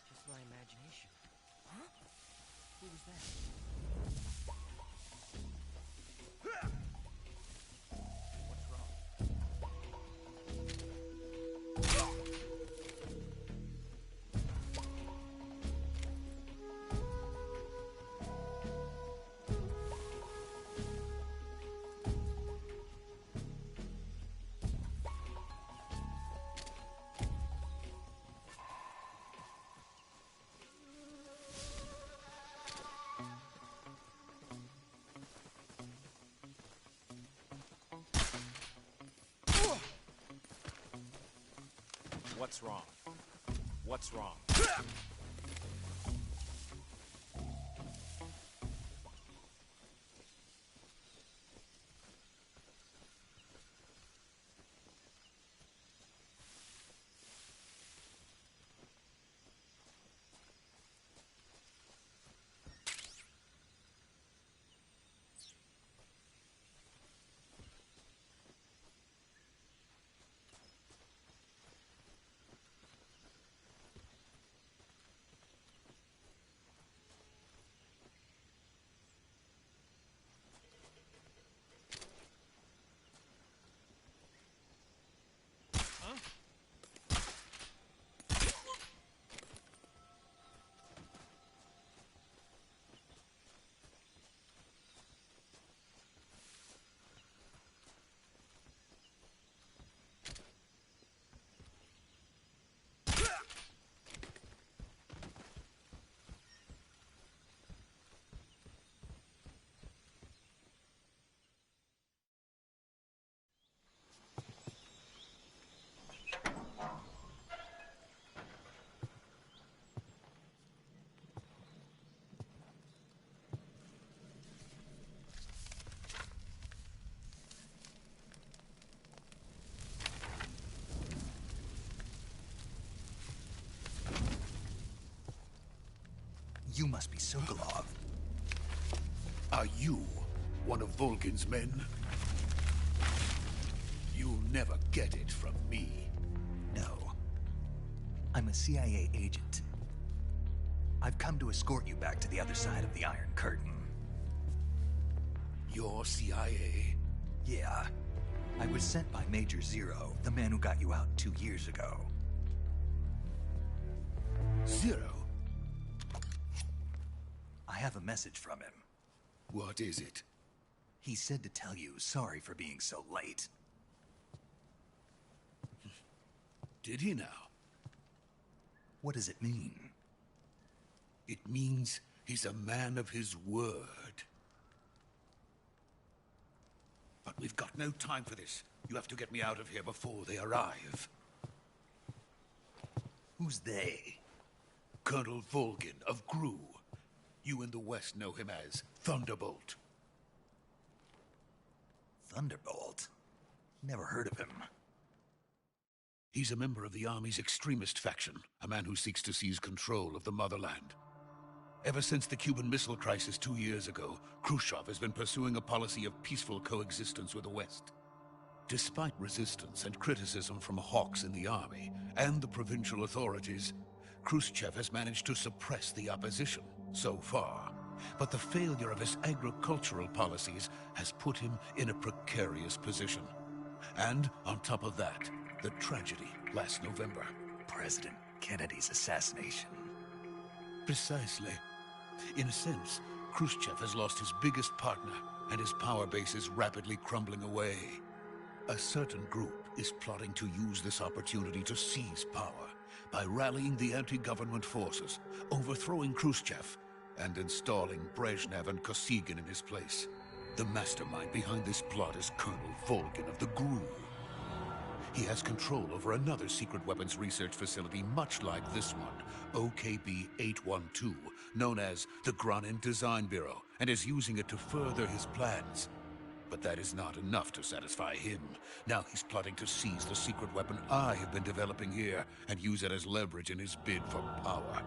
[SPEAKER 8] Just my imagination. Huh? Who was that? What's wrong?
[SPEAKER 11] What's wrong? What's wrong?
[SPEAKER 1] You must be Sokolov.
[SPEAKER 12] Are you one of Volgin's men? You'll never get it from me.
[SPEAKER 1] No. I'm a CIA agent. I've come to escort you back to the other side of the Iron Curtain.
[SPEAKER 12] You're CIA?
[SPEAKER 1] Yeah. I was sent by Major Zero, the man who got you out 2 years ago.
[SPEAKER 12] Zero?
[SPEAKER 1] I have a message from him.
[SPEAKER 12] What is it?
[SPEAKER 1] He said to tell you sorry for being so late.
[SPEAKER 12] Did he now?
[SPEAKER 1] What does it mean?
[SPEAKER 12] It means he's a man of his word. But we've got no time for this. You have to get me out of here before they arrive.
[SPEAKER 1] Who's they?
[SPEAKER 12] Colonel Volgin of GRU. You in the West know him as Thunderbolt.
[SPEAKER 1] Thunderbolt? Never heard of him.
[SPEAKER 12] He's a member of the Army's extremist faction, a man who seeks to seize control of the motherland. Ever since the Cuban Missile Crisis 2 years ago, Khrushchev has been pursuing a policy of peaceful coexistence with the West. Despite resistance and criticism from hawks in the Army and the provincial authorities, Khrushchev has managed to suppress the opposition, so far. But the failure of his agricultural policies has put him in a precarious position. And on top of that, the tragedy last November.
[SPEAKER 1] President Kennedy's assassination.
[SPEAKER 12] Precisely. In a sense, Khrushchev has lost his biggest partner, and his power base is rapidly crumbling away. A certain group is plotting to use this opportunity to seize power by rallying the anti-government forces, overthrowing Khrushchev, and installing Brezhnev and Kosygin in his place. The mastermind behind this plot is Colonel Volgin of the GRU. He has control over another secret weapons research facility much like this one, OKB-812, known as the Granin Design Bureau, and is using it to further his plans. But that is not enough to satisfy him. Now he's plotting to seize the secret weapon I have been developing here and use it as leverage in his bid for power.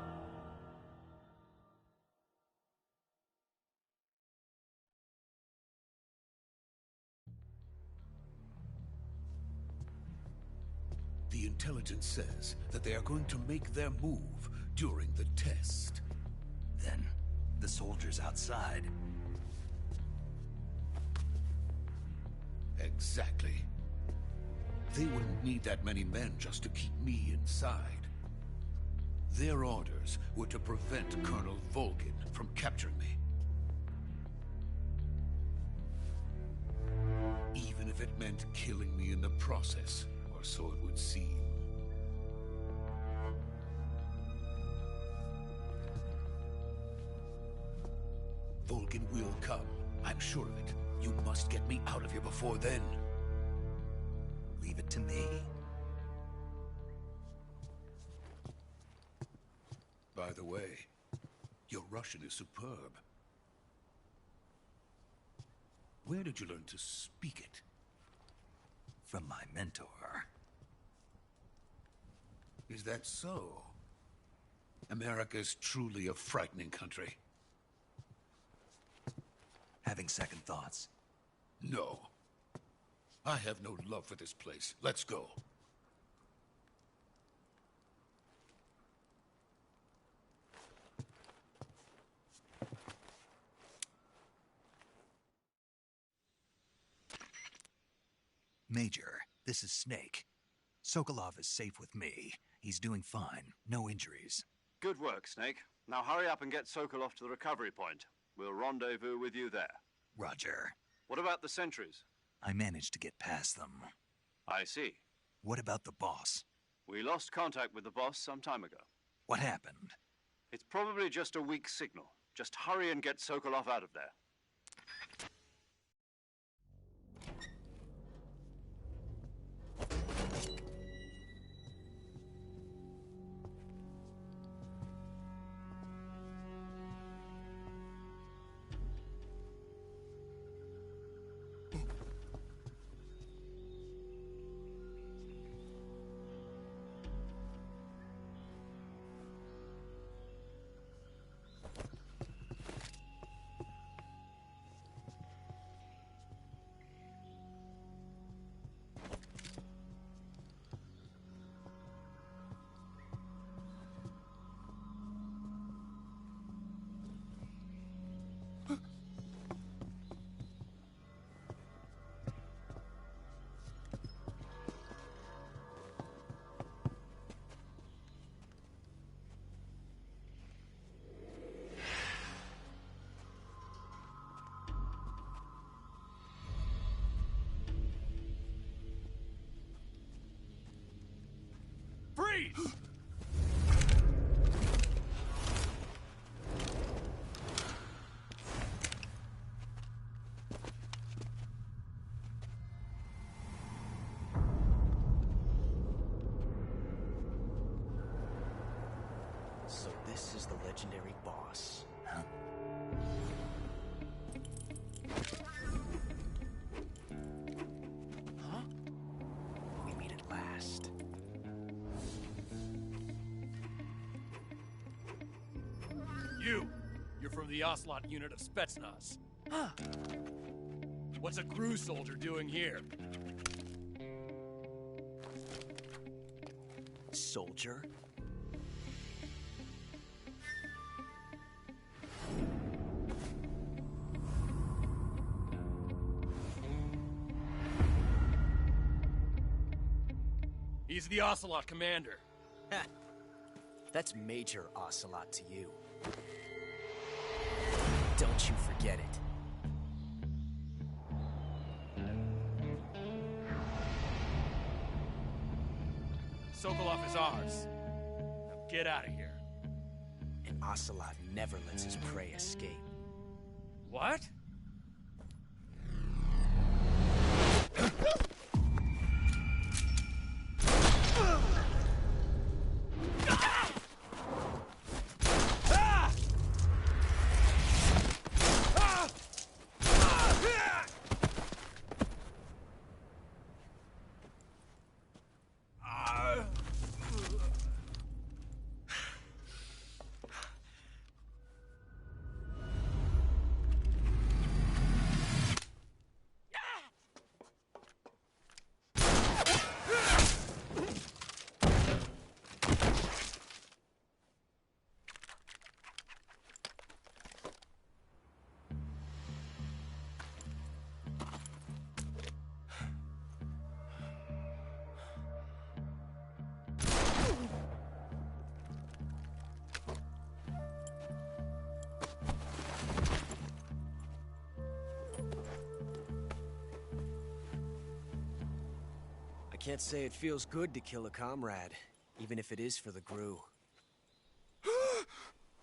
[SPEAKER 12] The intelligence says that they are going to make their move during the test.
[SPEAKER 1] Then, the soldiers outside.
[SPEAKER 12] Exactly. They wouldn't need that many men just to keep me inside. Their orders were to prevent Colonel Volgin from capturing me. Even if it meant killing me in the process, or so it would seem. Volgin will come. I'm sure of it. You must get me out of here before then.
[SPEAKER 1] Leave it to me.
[SPEAKER 12] By the way, your Russian is superb. Where did you learn to speak it?
[SPEAKER 1] From my mentor.
[SPEAKER 12] Is that so? America's truly a frightening country.
[SPEAKER 1] Having second thoughts?
[SPEAKER 12] No. I have no love for this place. Let's go.
[SPEAKER 1] Major, this is Snake. Sokolov is safe with me. He's doing fine. No injuries.
[SPEAKER 2] Good work, Snake. Now hurry up and get Sokolov to the recovery point. We'll rendezvous with you there.
[SPEAKER 1] Roger.
[SPEAKER 2] What about the sentries?
[SPEAKER 1] I managed to get past them.
[SPEAKER 2] I see.
[SPEAKER 1] What about the boss?
[SPEAKER 2] We lost contact with the boss some time ago.
[SPEAKER 1] What happened?
[SPEAKER 2] It's probably just a weak signal. Just hurry and get Sokolov out of there.
[SPEAKER 13] Freeze!
[SPEAKER 8] So this is the legendary boss.
[SPEAKER 1] Huh?
[SPEAKER 8] Huh? We meet at last.
[SPEAKER 13] You're from the Ocelot unit of Spetsnaz. What's a crew soldier doing here?
[SPEAKER 8] Soldier?
[SPEAKER 13] He's the Ocelot commander.
[SPEAKER 8] That's Major Ocelot to you. Don't you forget it.
[SPEAKER 13] Sokolov is ours. Now get out of here.
[SPEAKER 8] And Ocelot never lets his prey escape.
[SPEAKER 13] What?
[SPEAKER 8] I can't say it feels good to kill a comrade, even if it is for the GRU.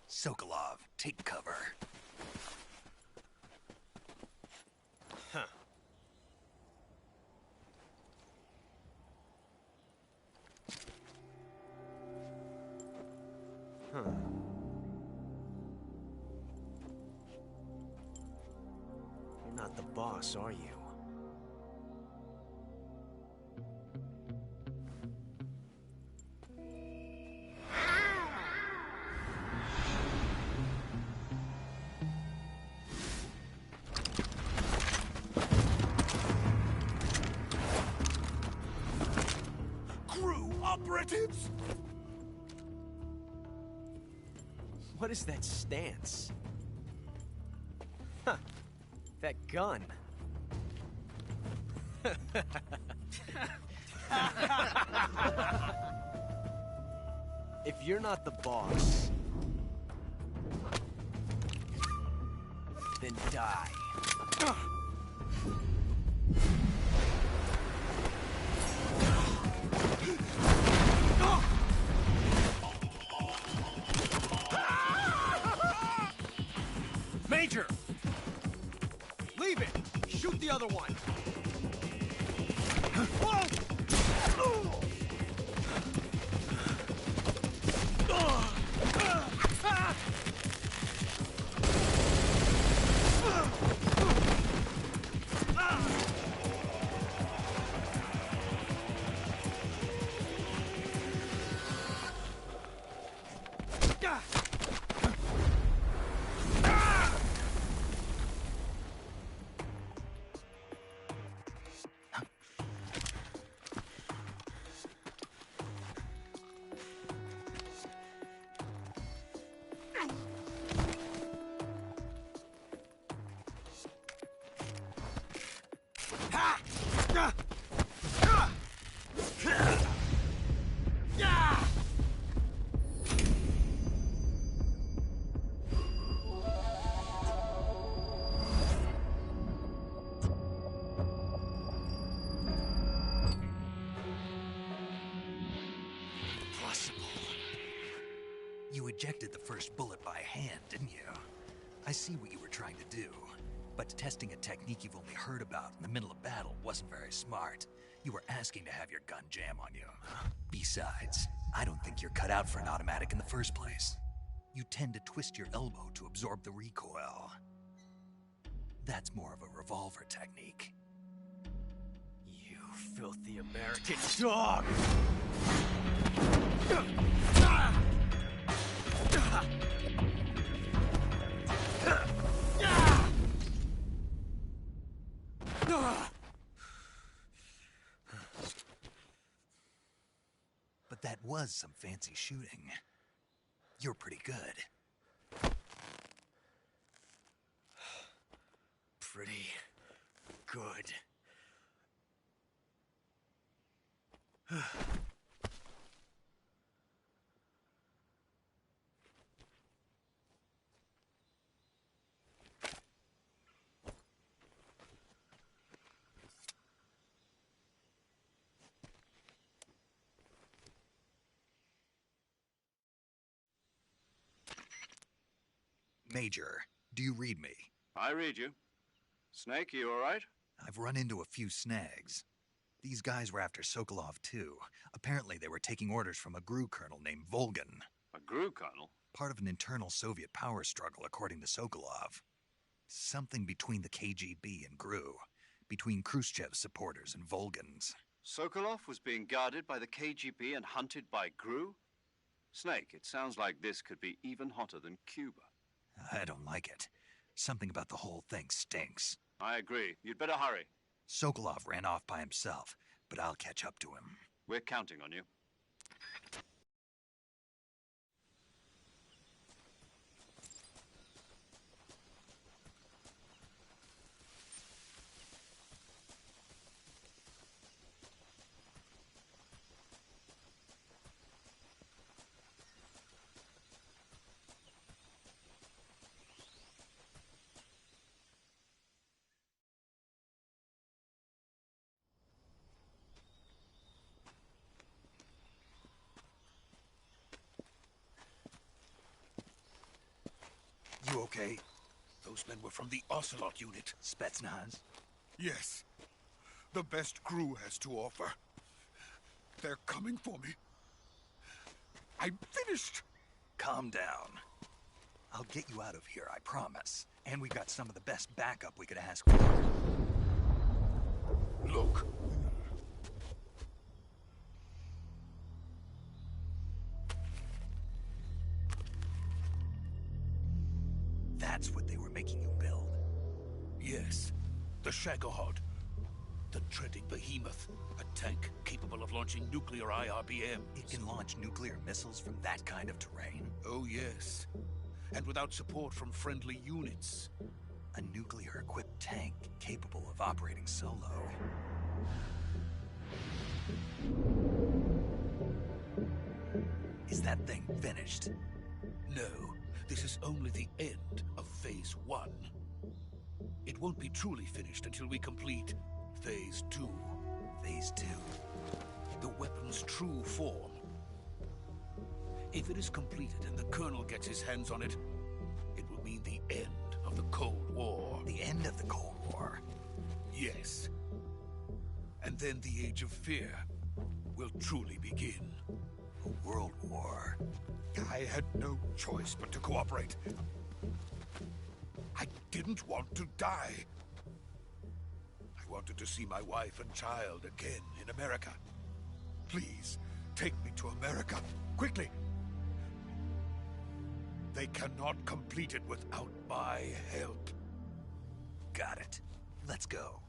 [SPEAKER 1] Sokolov, take cover.
[SPEAKER 8] Huh. Huh. You're not the boss, are you?
[SPEAKER 1] Operatives?
[SPEAKER 8] What is that stance? Huh. That gun. If you're not the boss, then die.
[SPEAKER 14] Major! Leave it! Shoot the other one! Whoa!
[SPEAKER 1] ejected the first bullet by hand, didn't you? I see what you were trying to do, but testing a technique you've only heard about in the middle of battle wasn't very smart. You were asking to have your gun jam on you. Besides, I don't think you're cut out for an automatic in the first place. You tend to twist your elbow to absorb the recoil. That's more of a revolver technique.
[SPEAKER 14] You filthy American dog!
[SPEAKER 1] But that was some fancy shooting. You're pretty good.
[SPEAKER 14] Pretty good.
[SPEAKER 1] Major, do you read me?
[SPEAKER 2] I read you. Snake, you all right?
[SPEAKER 1] I've run into a few snags. These guys were after Sokolov, too. Apparently they were taking orders from a GRU colonel named Volgin.
[SPEAKER 2] A GRU colonel?
[SPEAKER 1] Part of an internal Soviet power struggle, according to Sokolov. Something between the KGB and GRU. Between Khrushchev's supporters and Volgin's.
[SPEAKER 2] Sokolov was being guarded by the KGB and hunted by GRU? Snake, it sounds like this could be even hotter than Cuba.
[SPEAKER 1] I don't like it. Something about the whole thing stinks.
[SPEAKER 2] I agree. You'd better hurry.
[SPEAKER 1] Sokolov ran off by himself, but I'll catch up to him.
[SPEAKER 2] We're counting on you.
[SPEAKER 1] You okay?
[SPEAKER 12] Those men were from the Ocelot unit.
[SPEAKER 1] Spetsnaz?
[SPEAKER 12] Yes. The best GRU has to offer. They're coming for me. I'm finished.
[SPEAKER 1] Calm down. I'll get you out of here, I promise. And we've got some of the best backup we could ask for.
[SPEAKER 12] Look.
[SPEAKER 1] That's what they were making you build?
[SPEAKER 12] Yes. The Shagohod. The treading behemoth. A tank capable of launching nuclear IRBMs.
[SPEAKER 1] It can launch nuclear missiles from that kind of terrain?
[SPEAKER 12] Oh, yes. And without support from friendly units.
[SPEAKER 1] A nuclear-equipped tank capable of operating solo. Is that thing finished?
[SPEAKER 12] No. This is only the end of Phase 1. It won't be truly finished until we complete Phase 2.
[SPEAKER 1] Phase 2?
[SPEAKER 12] The weapon's true form. If it is completed and the Colonel gets his hands on it, it will mean the end of the Cold War.
[SPEAKER 1] The end of the Cold War?
[SPEAKER 12] Yes. And then the Age of Fear will truly begin.
[SPEAKER 1] A world war?
[SPEAKER 12] I had no choice but to cooperate. I didn't want to die. I wanted to see my wife and child again in America. Please, take me to America, quickly. They cannot complete it without my help.
[SPEAKER 1] Got it. Let's go.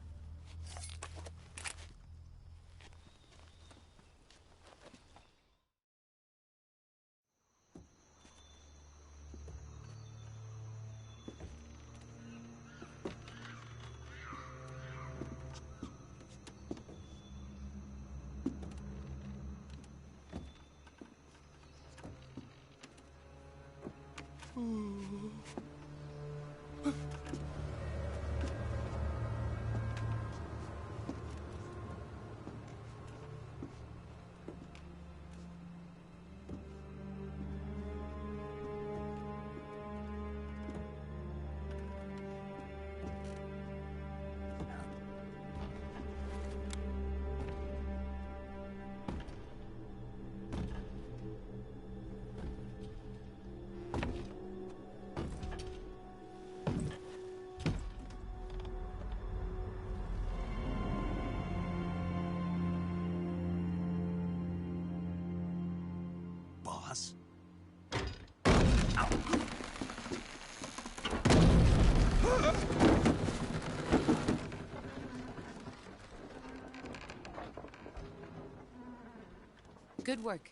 [SPEAKER 7] Good work,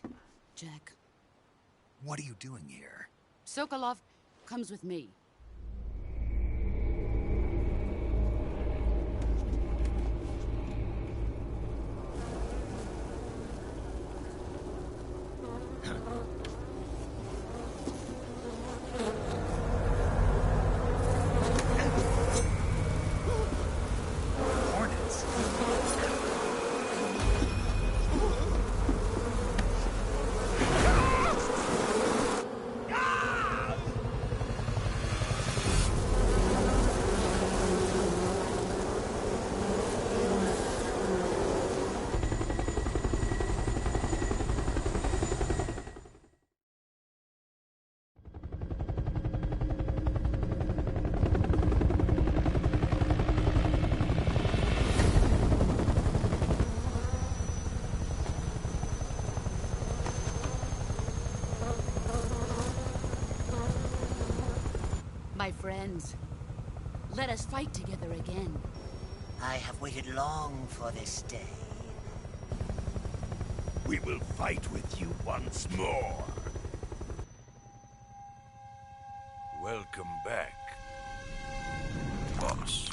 [SPEAKER 7] Jack.
[SPEAKER 1] What are you doing here?
[SPEAKER 7] Sokolov comes with me. My friends, let us fight together again.
[SPEAKER 15] I have waited long for this day.
[SPEAKER 12] We will fight with you once more. Welcome back, boss.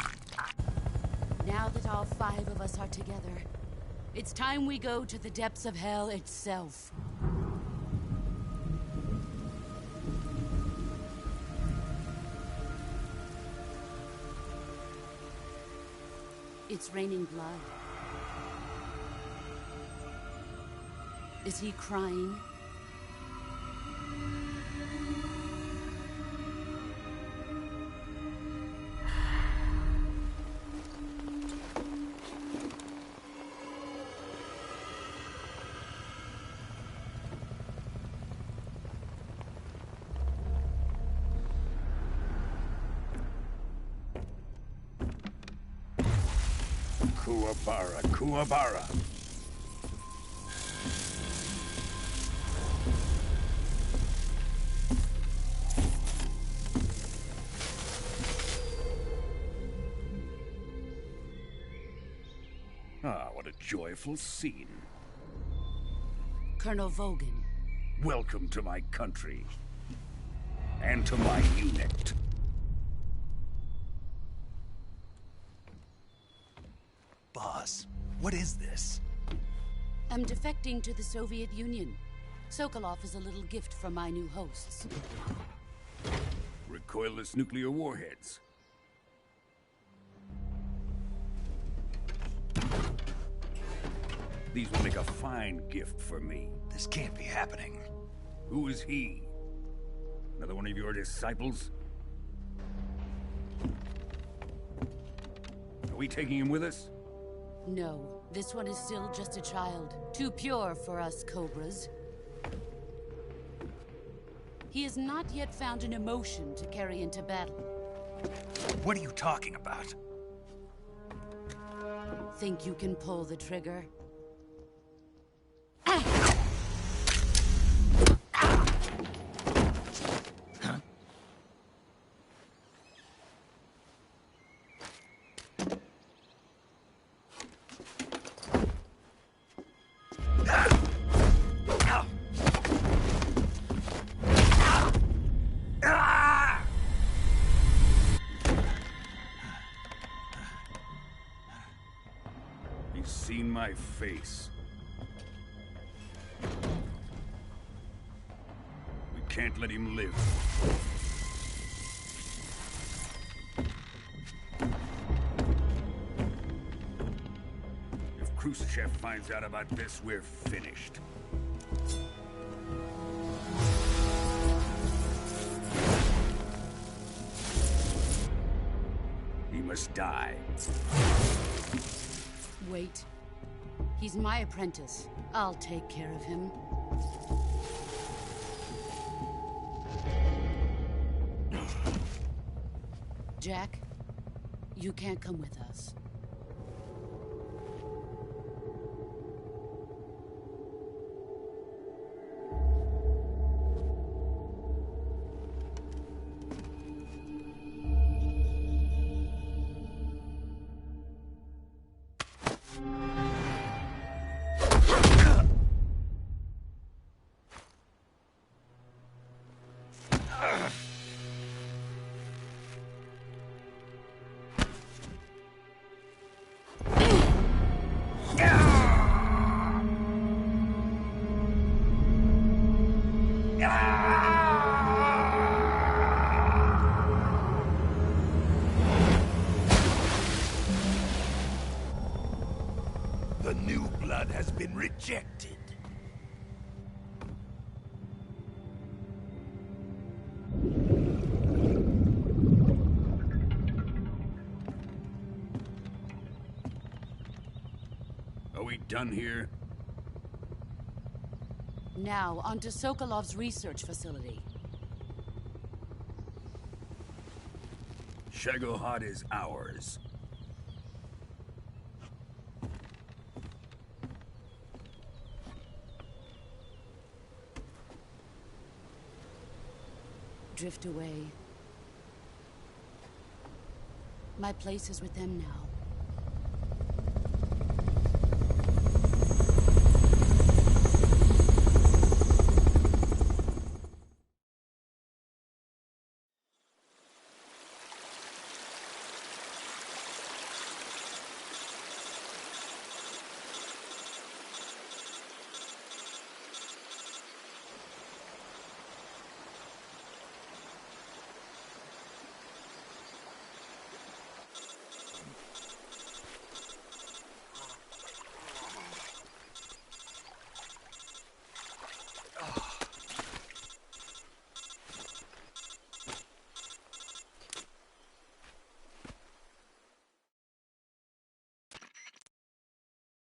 [SPEAKER 7] Now that all 5 of us are together, it's time we go to the depths of hell itself. It's raining blood. Is he crying?
[SPEAKER 12] Kuwabara, Kuwabara. Ah, what a joyful scene.
[SPEAKER 7] Colonel Vogan.
[SPEAKER 12] Welcome to my country. And to my unit.
[SPEAKER 1] Boss, what is this?
[SPEAKER 7] I'm defecting to the Soviet Union. Sokolov is a little gift from my new hosts.
[SPEAKER 12] Recoilless nuclear warheads. These will make a fine gift for me.
[SPEAKER 1] This can't be happening.
[SPEAKER 12] Who is he? Another one of your disciples? Are we taking him with us?
[SPEAKER 7] No, this one is still just a child. Too pure for us Cobras. He has not yet found an emotion to carry into battle.
[SPEAKER 1] What are you talking about?
[SPEAKER 7] Think you can pull the trigger?
[SPEAKER 12] He's seen my face. We can't let him live. If Khrushchev finds out about this, we're finished. He must die.
[SPEAKER 7] Wait. He's my apprentice. I'll take care of him. Jack, you can't come with us.
[SPEAKER 16] The new blood has been rejected.
[SPEAKER 12] Are we done here?
[SPEAKER 7] Now, on to Sokolov's research facility.
[SPEAKER 12] Shagohod is ours.
[SPEAKER 7] Drift away. My place is with them now.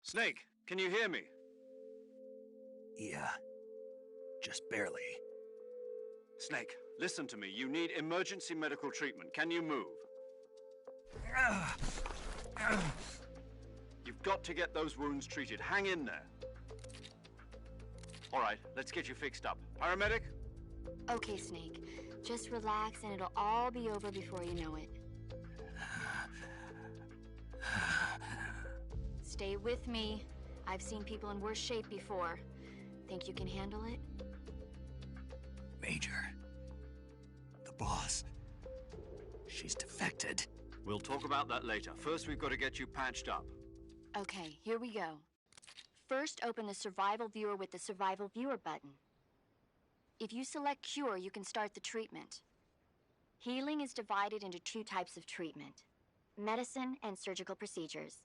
[SPEAKER 2] Snake, can you hear me?
[SPEAKER 1] Yeah. Just barely.
[SPEAKER 2] Snake, listen to me. You need emergency medical treatment. Can you move? You've got to get those wounds treated. Hang in there. All right, let's get you fixed up. Paramedic?
[SPEAKER 6] Okay, Snake. Just relax and it'll all be over before you know it. Stay with me. I've seen people in worse shape before. Think you can handle it?
[SPEAKER 1] Major. The boss. She's defected.
[SPEAKER 2] We'll talk about that later. First, we've got to get you patched up.
[SPEAKER 6] Okay, here we go. First, open the Survival Viewer with the Survival Viewer button. If you select Cure, you can start the treatment. Healing is divided into two types of treatment: medicine and surgical procedures.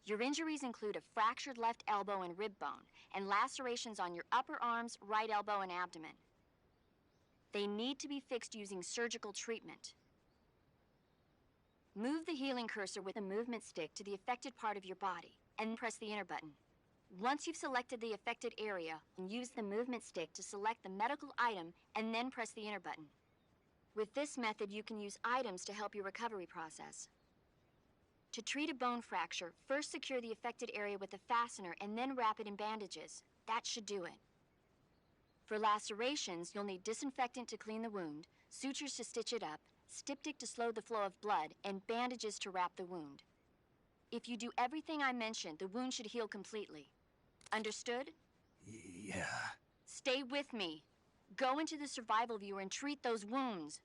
[SPEAKER 6] Your injuries include a fractured left elbow and rib bone, and lacerations on your upper arms, right elbow, and abdomen. They need to be fixed using surgical treatment. Move the healing cursor with a movement stick to the affected part of your body, and press the enter button. Once you've selected the affected area, use the movement stick to select the medical item, and then press the enter button. With this method, you can use items to help your recovery process. To treat a bone fracture, first secure the affected area with a fastener and then wrap it in bandages. That should do it. For lacerations, you'll need disinfectant to clean the wound, sutures to stitch it up, styptic to slow the flow of blood, and bandages to wrap the wound. If you do everything I mentioned, the wound should heal completely. Understood?
[SPEAKER 1] Yeah.
[SPEAKER 6] Stay with me. Go into the Survival Viewer and treat those wounds.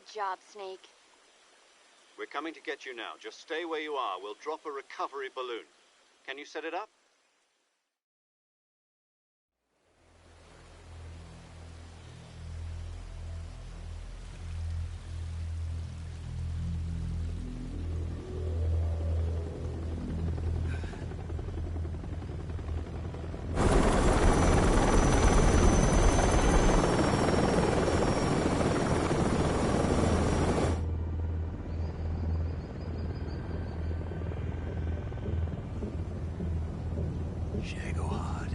[SPEAKER 6] Good job, Snake.
[SPEAKER 2] We're coming to get you now. Just stay where you are. We'll drop a recovery balloon. Can you set it up?
[SPEAKER 1] Shagohod.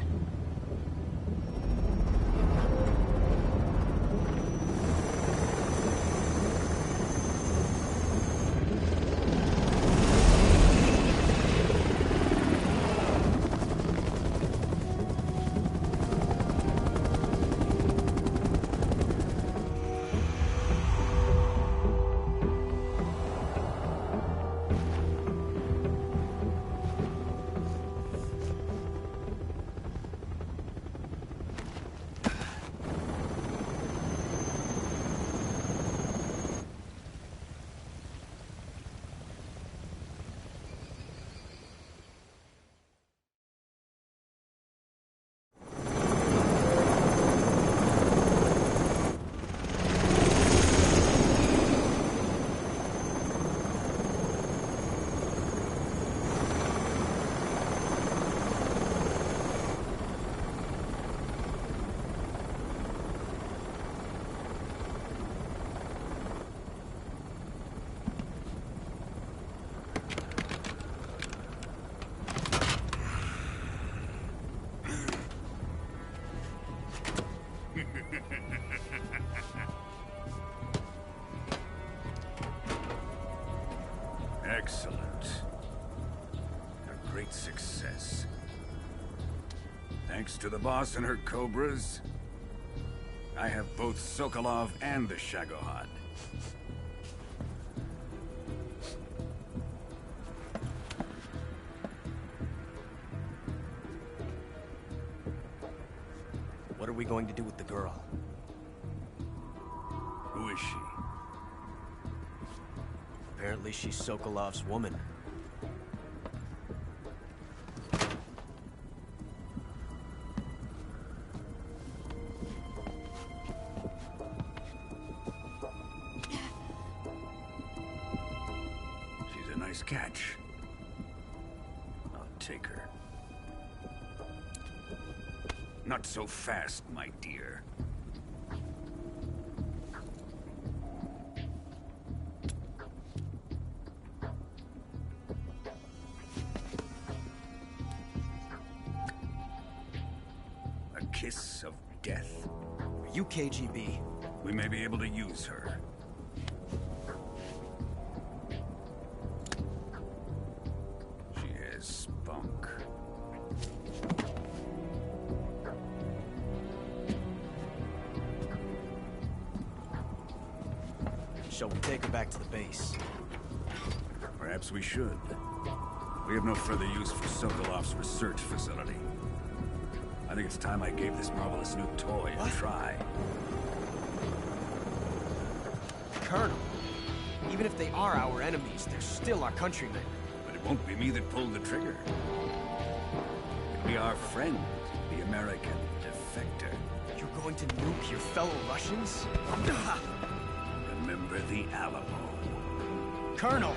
[SPEAKER 17] Excellent. A great success. Thanks to the boss and her Cobras, I have both Sokolov and the Shagohod.
[SPEAKER 8] What are we going to do with the girl?
[SPEAKER 17] Who is she?
[SPEAKER 8] Apparently she's Sokolov's woman.
[SPEAKER 17] She's a nice catch. I'll take her. Not so fast, my dear. A kiss of death.
[SPEAKER 8] Are you KGB?
[SPEAKER 17] We may be able to use her. She has spunk.
[SPEAKER 8] Shall we take her back to the base?
[SPEAKER 17] Perhaps we should. We have no further use for Sokolov's research facility. I think it's time I gave this marvelous new toy a try.
[SPEAKER 8] Colonel, even if they are our enemies, they're still our countrymen.
[SPEAKER 17] But it won't be me that pulled the trigger. It'll be our friend, the American defector.
[SPEAKER 8] You're going to nuke your fellow Russians?
[SPEAKER 17] Remember the Alamo.
[SPEAKER 8] Colonel!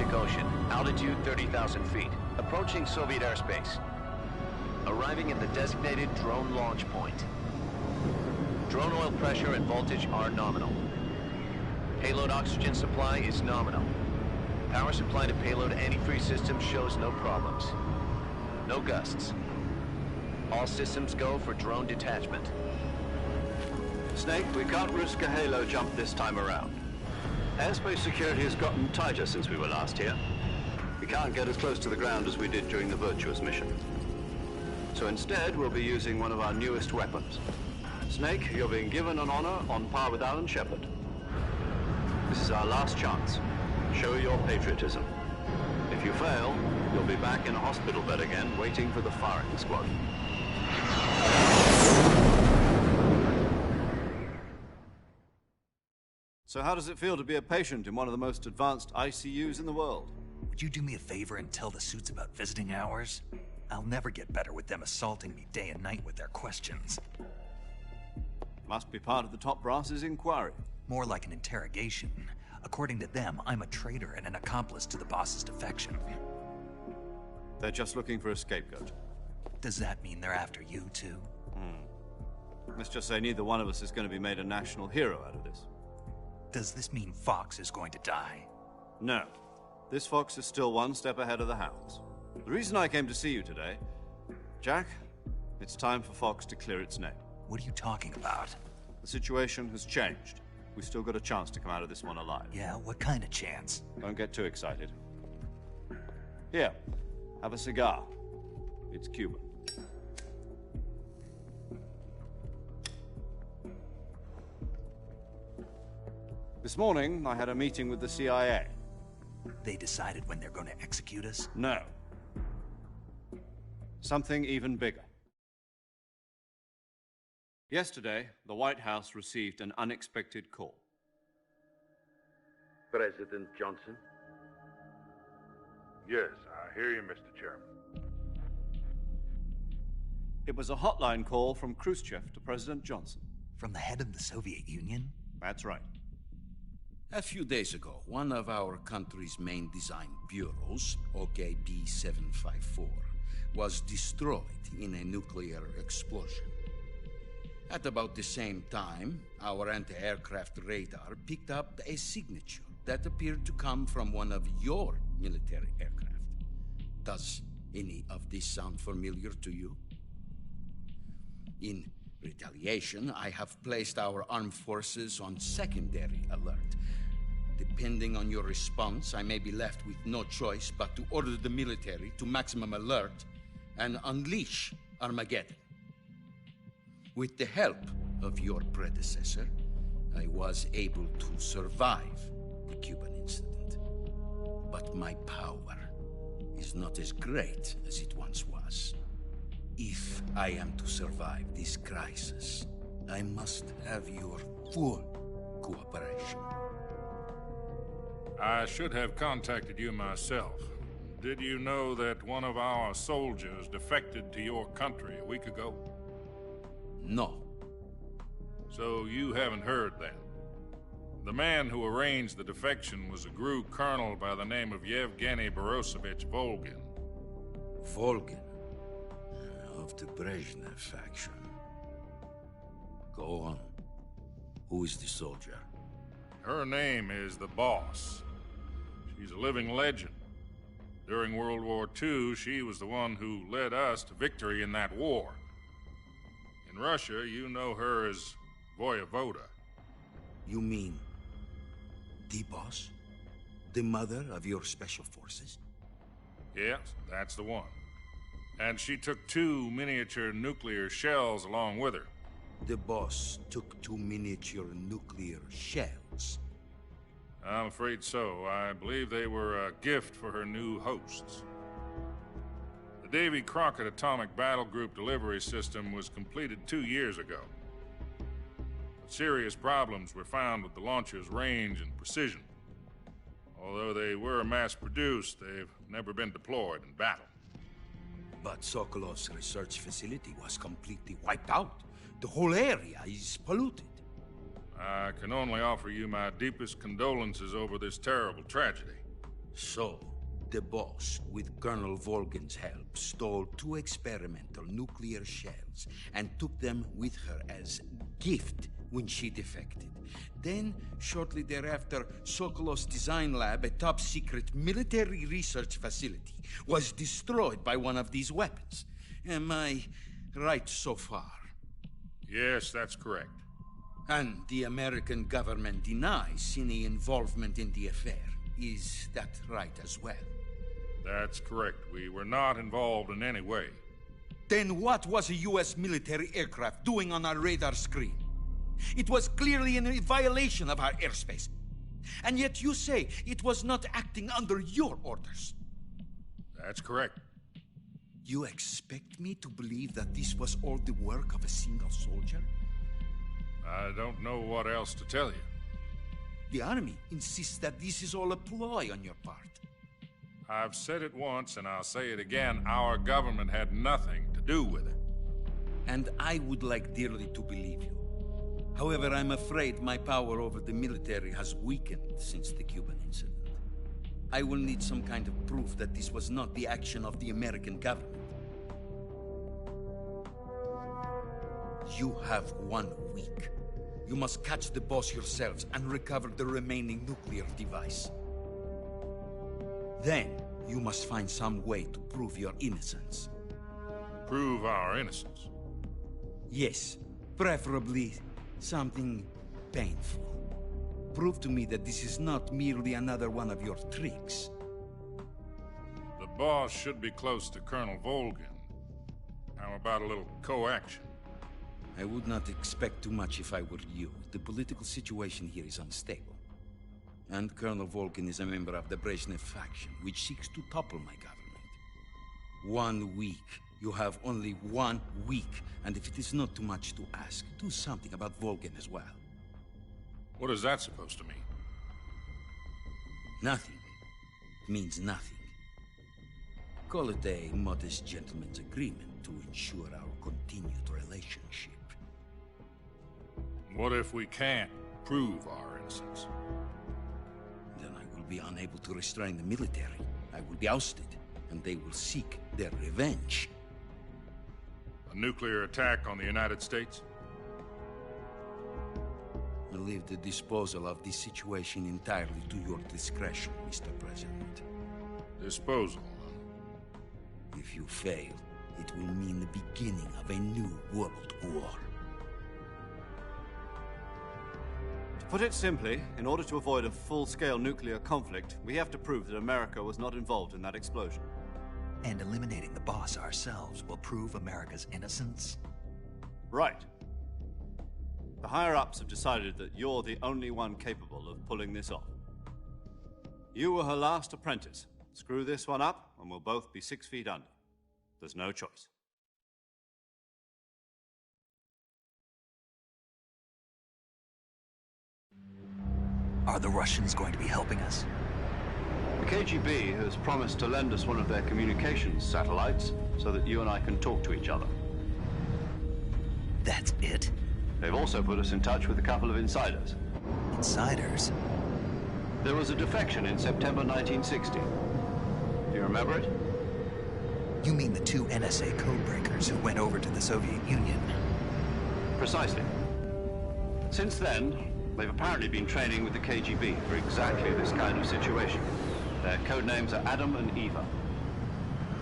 [SPEAKER 18] Arctic Ocean. Altitude 30,000 feet. Approaching Soviet airspace. Arriving at the designated drone launch point. Drone oil pressure and voltage are nominal. Payload oxygen supply is nominal. Power supply to payload antifreeze system shows no problems. No gusts. All systems go for drone detachment.
[SPEAKER 2] Snake, we can't risk a halo jump this time around. Airspace security has gotten tighter since we were last here. We can't get as close to the ground as we did during the Virtuous mission. So instead, we'll be using one of our newest weapons. Snake, you're being given an honor on par with Alan Shepard. This is our last chance. Show your patriotism. If you fail, you'll be back in a hospital bed again, waiting for the firing squad. So how does it feel to be a patient in one of the most advanced ICUs in the world?
[SPEAKER 1] Would you do me a favor and tell the suits about visiting hours? I'll never get better with them assaulting me day and night with their questions.
[SPEAKER 2] Must be part of the top brass's inquiry.
[SPEAKER 1] More like an interrogation. According to them, I'm a traitor and an accomplice to the boss's defection.
[SPEAKER 2] They're just looking for a scapegoat.
[SPEAKER 1] Does that mean they're after you, too?
[SPEAKER 2] Let's just say neither one of us is going to be made a national hero out of this.
[SPEAKER 1] Does this mean Fox is going to die?
[SPEAKER 2] No. This Fox is still one step ahead of the Hounds. The reason I came to see you today... Jack, it's time for Fox to clear its name.
[SPEAKER 1] What are you talking about?
[SPEAKER 2] The situation has changed. We've still got a chance to come out of this one alive.
[SPEAKER 1] Yeah, what kind of chance?
[SPEAKER 2] Don't get too excited. Here, have a cigar. It's Cuban. This morning, I had a meeting with the CIA.
[SPEAKER 1] They decided when they're going to execute us?
[SPEAKER 2] No. Something even bigger. Yesterday, the White House received an unexpected call.
[SPEAKER 19] President Johnson?
[SPEAKER 9] Yes, I hear you, Mr. Chairman.
[SPEAKER 2] It was a hotline call from Khrushchev to President Johnson.
[SPEAKER 1] From the head of the Soviet Union?
[SPEAKER 2] That's right.
[SPEAKER 20] A few days ago, one of our country's main design bureaus, OKB 754, was destroyed in a nuclear explosion. At about the same time, our anti-aircraft radar picked up a signature that appeared to come from one of your military aircraft. Does any of this sound familiar to you? In retaliation, I have placed our armed forces on secondary alert. Depending on your response, I may be left with no choice but to order the military to maximum alert and unleash Armageddon. With the help of your predecessor, I was able to survive the Cuban incident. But my power is not as great as it once was. If I am to survive this crisis, I must have your full cooperation.
[SPEAKER 9] I should have contacted you myself. Did you know that one of our soldiers defected to your country a week ago?
[SPEAKER 20] No.
[SPEAKER 9] So you haven't heard then? The man who arranged the defection was a GRU colonel by the name of Yevgeny Borosovich Volgin.
[SPEAKER 20] Volgin? Of the Brezhnev faction. Go on. Who is the soldier?
[SPEAKER 9] Her name is the Boss. She's a living legend. During World War II, she was the one who led us to victory in that war. In Russia, you know her as Voyevoda.
[SPEAKER 20] You mean the Boss? The mother of your special forces?
[SPEAKER 9] Yes, that's the one. And she took 2 miniature nuclear shells along with her.
[SPEAKER 20] The Boss took 2 miniature nuclear shells?
[SPEAKER 9] I'm afraid so. I believe they were a gift for her new hosts. The Davy Crockett Atomic Battle Group delivery system was completed 2 years ago. But serious problems were found with the launcher's range and precision. Although they were mass-produced, they've never been deployed in battle.
[SPEAKER 20] But Sokolov's research facility was completely wiped out. The whole area is polluted.
[SPEAKER 9] I can only offer you my deepest condolences over this terrible tragedy.
[SPEAKER 20] So, the boss, with Colonel Volgin's help, stole 2 experimental nuclear shells and took them with her as gift when she defected. Then, shortly thereafter, Sokolov's design lab, a top-secret military research facility, was destroyed by one of these weapons. Am I right so far?
[SPEAKER 9] Yes, that's correct.
[SPEAKER 20] And the American government denies any involvement in the affair. Is that right as well?
[SPEAKER 9] That's correct. We were not involved in any way.
[SPEAKER 20] Then what was a U.S. military aircraft doing on our radar screen? It was clearly in violation of our airspace. And yet you say it was not acting under your orders.
[SPEAKER 9] That's correct.
[SPEAKER 20] You expect me to believe that this was all the work of a single soldier?
[SPEAKER 9] I don't know what else to tell you.
[SPEAKER 20] The army insists that this is all a ploy on your part.
[SPEAKER 9] I've said it once, and I'll say it again. Our government had nothing to do with it.
[SPEAKER 20] And I would like dearly to believe you. However, I'm afraid my power over the military has weakened since the Cuban incident. I will need some kind of proof that this was not the action of the American government. You have 1 week. You must catch the boss yourselves and recover the remaining nuclear device. Then, you must find some way to prove your innocence.
[SPEAKER 9] Prove our innocence?
[SPEAKER 20] Yes, preferably something painful. Prove to me that this is not merely another one of your tricks.
[SPEAKER 9] The boss should be close to Colonel Volgin. How about a little coaction?
[SPEAKER 20] I would not expect too much if I were you. The political situation here is unstable. And Colonel Volgin is a member of the Brezhnev faction, which seeks to topple my government. 1 week. You have only 1 week, and if it is not too much to ask, do something about Volgin as well.
[SPEAKER 9] What is that supposed to mean?
[SPEAKER 20] Nothing. It means nothing. Call it a modest gentleman's agreement to ensure our continued relationship.
[SPEAKER 9] What if we can't prove our innocence?
[SPEAKER 20] Then I will be unable to restrain the military. I will be ousted, and they will seek their revenge.
[SPEAKER 9] A nuclear attack on the United States?
[SPEAKER 20] I leave the disposal of this situation entirely to your discretion, Mr. President.
[SPEAKER 9] Disposal?
[SPEAKER 20] If you fail, it will mean the beginning of a new world war.
[SPEAKER 2] To put it simply, in order to avoid a full-scale nuclear conflict, we have to prove that America was not involved in that explosion.
[SPEAKER 1] And eliminating the boss ourselves will prove America's innocence?
[SPEAKER 2] Right. The higher-ups have decided that you're the only one capable of pulling this off. You were her last apprentice. Screw this one up, and we'll both be 6 feet under. There's no choice.
[SPEAKER 1] Are the Russians going to be helping us?
[SPEAKER 2] The KGB has promised to lend us one of their communications satellites so that you and I can talk to each other.
[SPEAKER 1] That's it?
[SPEAKER 2] They've also put us in touch with a couple of insiders.
[SPEAKER 1] Insiders?
[SPEAKER 2] There was a defection in September 1960. Do you remember it?
[SPEAKER 1] You mean the 2 NSA codebreakers who went over to the Soviet Union?
[SPEAKER 2] Precisely. Since then, they've apparently been training with the KGB for exactly this kind of situation. Their code names are Adam and Eva.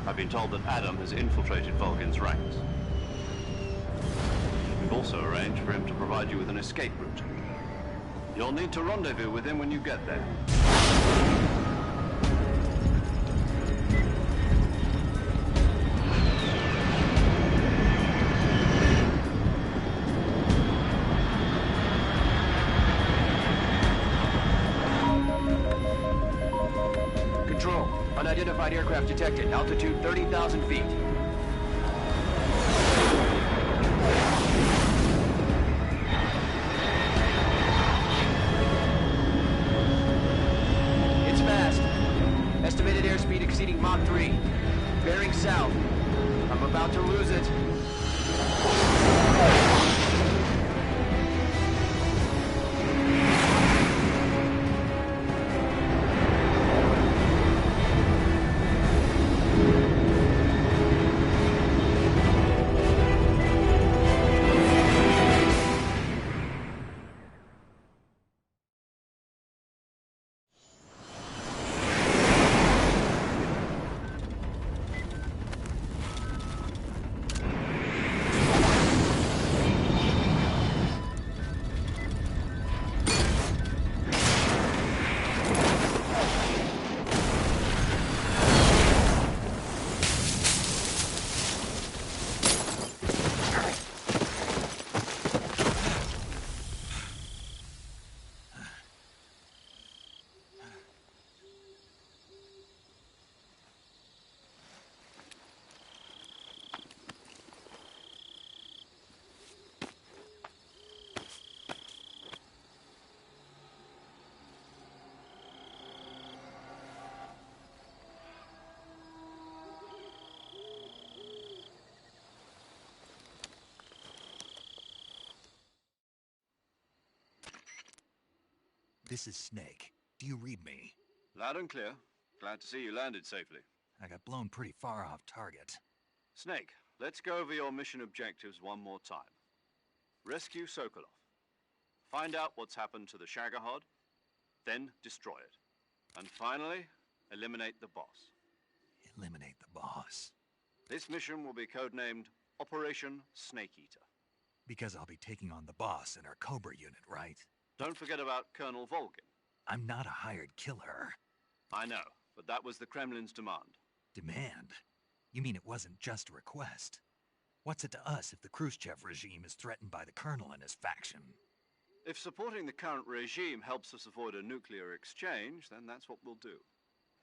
[SPEAKER 2] I've been told that Adam has infiltrated Volgin's ranks. We've also arranged for him to provide you with an escape route. You'll need to rendezvous with him when you get there.
[SPEAKER 3] Control, unidentified aircraft detected. Altitude 30,000 feet. It's fast. Estimated airspeed exceeding Mach 3. Bearing south. I'm about to lose it.
[SPEAKER 1] This is Snake. Do you read me?
[SPEAKER 2] Loud and clear. Glad to see you landed safely.
[SPEAKER 1] I got blown pretty far off target.
[SPEAKER 2] Snake, let's go over your mission objectives one more time. Rescue Sokolov. Find out what's happened to the Shagohod, then destroy it. And finally, eliminate the boss.
[SPEAKER 1] Eliminate the boss?
[SPEAKER 2] This mission will be codenamed Operation Snake Eater.
[SPEAKER 1] Because I'll be taking on the boss in our Cobra unit, right?
[SPEAKER 2] Don't forget about Colonel Volgin.
[SPEAKER 1] I'm not a hired killer.
[SPEAKER 2] I know, but that was the Kremlin's demand.
[SPEAKER 1] Demand? You mean it wasn't just a request? What's it to us if the Khrushchev regime is threatened by the Colonel and his faction?
[SPEAKER 2] If supporting the current regime helps us avoid a nuclear exchange, then that's what we'll do.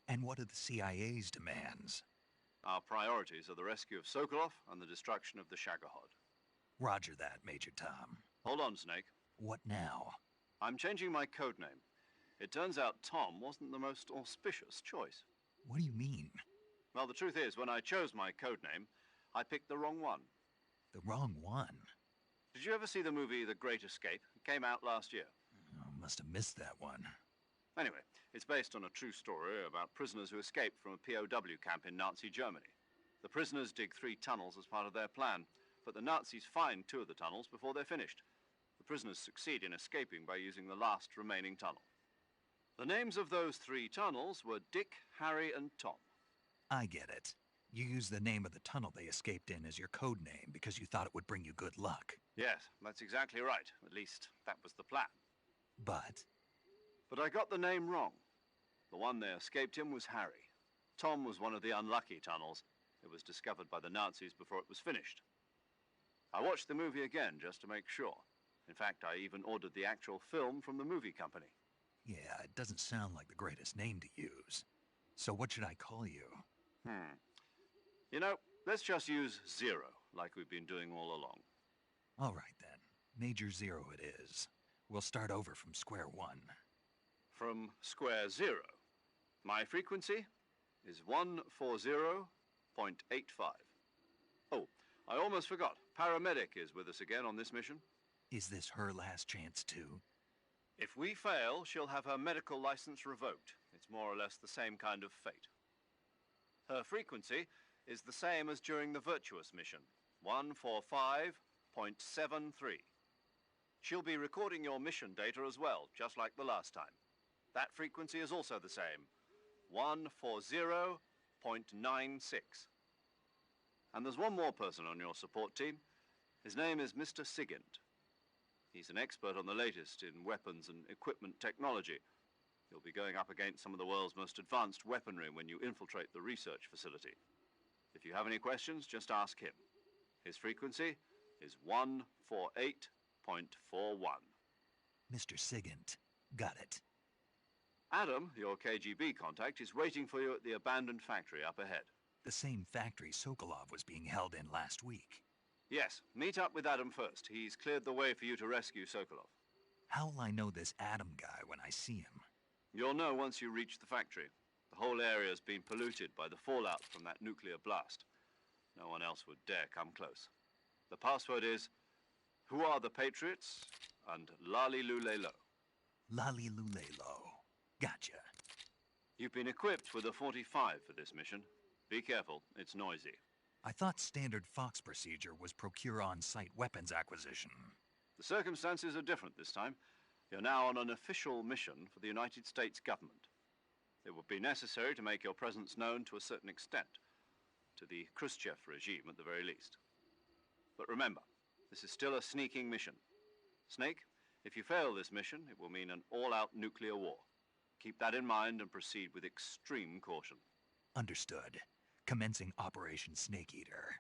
[SPEAKER 1] And what are the CIA's demands?
[SPEAKER 2] Our priorities are the rescue of Sokolov and the destruction of the Shagohod.
[SPEAKER 1] Roger that, Major Tom.
[SPEAKER 2] Hold on, Snake.
[SPEAKER 1] What now?
[SPEAKER 2] I'm changing my codename. It turns out Tom wasn't the most auspicious choice.
[SPEAKER 1] What do you mean?
[SPEAKER 2] Well, the truth is, when I chose my codename, I picked the wrong one.
[SPEAKER 1] The wrong one?
[SPEAKER 2] Did you ever see the movie The Great Escape? It came out last year.
[SPEAKER 1] Oh, must have missed that one.
[SPEAKER 2] Anyway, it's based on a true story about prisoners who escaped from a POW camp in Nazi Germany. The prisoners dig 3 tunnels as part of their plan, but the Nazis find 2 of the tunnels before they're finished. The prisoners succeed in escaping by using the last remaining tunnel. The names of those 3 tunnels were Dick, Harry, and Tom.
[SPEAKER 1] I get it. You used the name of the tunnel they escaped in as your code name because you thought it would bring you good luck.
[SPEAKER 2] Yes, that's exactly right. At least, that was the plan.
[SPEAKER 1] But
[SPEAKER 2] I got the name wrong. The one they escaped in was Harry. Tom was one of the unlucky tunnels. It was discovered by the Nazis before it was finished. I watched the movie again just to make sure. In fact, I even ordered the actual film from the movie company.
[SPEAKER 1] Yeah, it doesn't sound like the greatest name to use. So what should I call you?
[SPEAKER 2] You know, let's just use Zero, like we've been doing all along.
[SPEAKER 1] All right, then. Major Zero it is. We'll start over from square one.
[SPEAKER 2] From square 0. My frequency is 140.85. Oh, I almost forgot. Paramedic is with us again on this mission.
[SPEAKER 1] Is this her last chance, too?
[SPEAKER 2] If we fail, she'll have her medical license revoked. It's more or less the same kind of fate. Her frequency is the same as during the Virtuous mission, 145.73. She'll be recording your mission data as well, just like the last time. That frequency is also the same, 140.96. And there's one more person on your support team. His name is Mr. Sigint. He's an expert on the latest in weapons and equipment technology. You'll be going up against some of the world's most advanced weaponry when you infiltrate the research facility. If you have any questions, just ask him. His frequency is 148.41.
[SPEAKER 1] Mr. Sigint. Got it.
[SPEAKER 2] Adam, your KGB contact, is waiting for you at the abandoned factory up ahead.
[SPEAKER 1] The same factory Sokolov was being held in last week.
[SPEAKER 2] Yes, meet up with Adam first. He's cleared the way for you to rescue Sokolov.
[SPEAKER 1] How will I know this Adam guy when I see him?
[SPEAKER 2] You'll know once you reach the factory. The whole area's been polluted by the fallout from that nuclear blast. No one else would dare come close. The password is, "Who are the Patriots?" and Lali Lulelo.
[SPEAKER 1] Lali Lulelo. Gotcha.
[SPEAKER 2] You've been equipped with a 45 for this mission. Be careful, it's noisy.
[SPEAKER 1] I thought standard Fox procedure was procure on-site weapons acquisition.
[SPEAKER 2] The circumstances are different this time. You're now on an official mission for the United States government. It would be necessary to make your presence known to a certain extent, to the Khrushchev regime at the very least. But remember, this is still a sneaking mission. Snake, if you fail this mission, it will mean an all-out nuclear war. Keep that in mind and proceed with extreme caution.
[SPEAKER 1] Understood. Commencing Operation Snake Eater.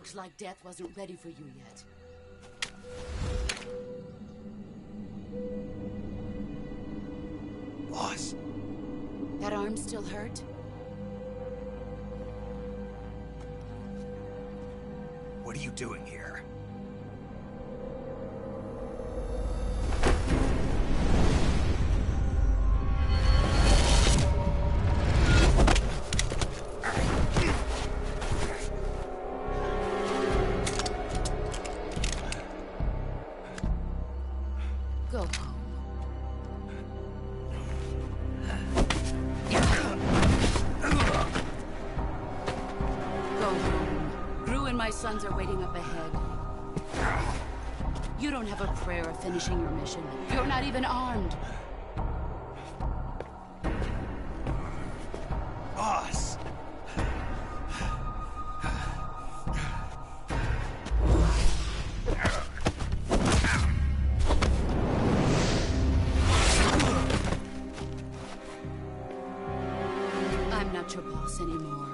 [SPEAKER 7] Looks like death wasn't ready for you yet.
[SPEAKER 1] Boss.
[SPEAKER 7] That arm still hurt?
[SPEAKER 1] What are you doing here?
[SPEAKER 7] Go home. Go home. Gru and my sons are waiting up ahead. You don't have a prayer of finishing your mission. You're not even armed.
[SPEAKER 1] Boss!
[SPEAKER 7] I'm not your boss anymore.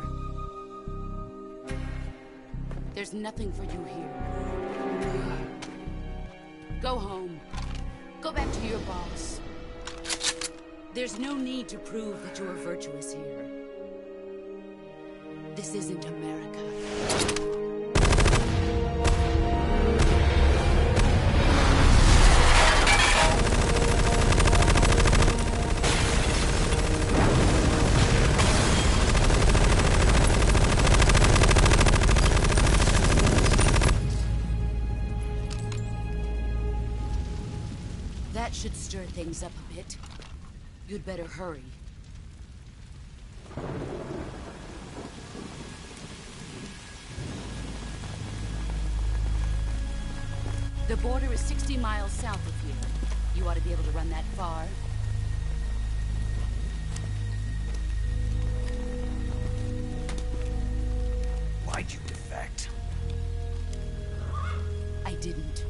[SPEAKER 7] There's nothing for you here. Go home. Go back to your boss. There's no need to prove that you are virtuous here. This isn't America. That should stir things up a bit. You'd better hurry. The border is 60 miles south of here. You ought to be able to run that far.
[SPEAKER 1] Why'd you defect?
[SPEAKER 7] I didn't.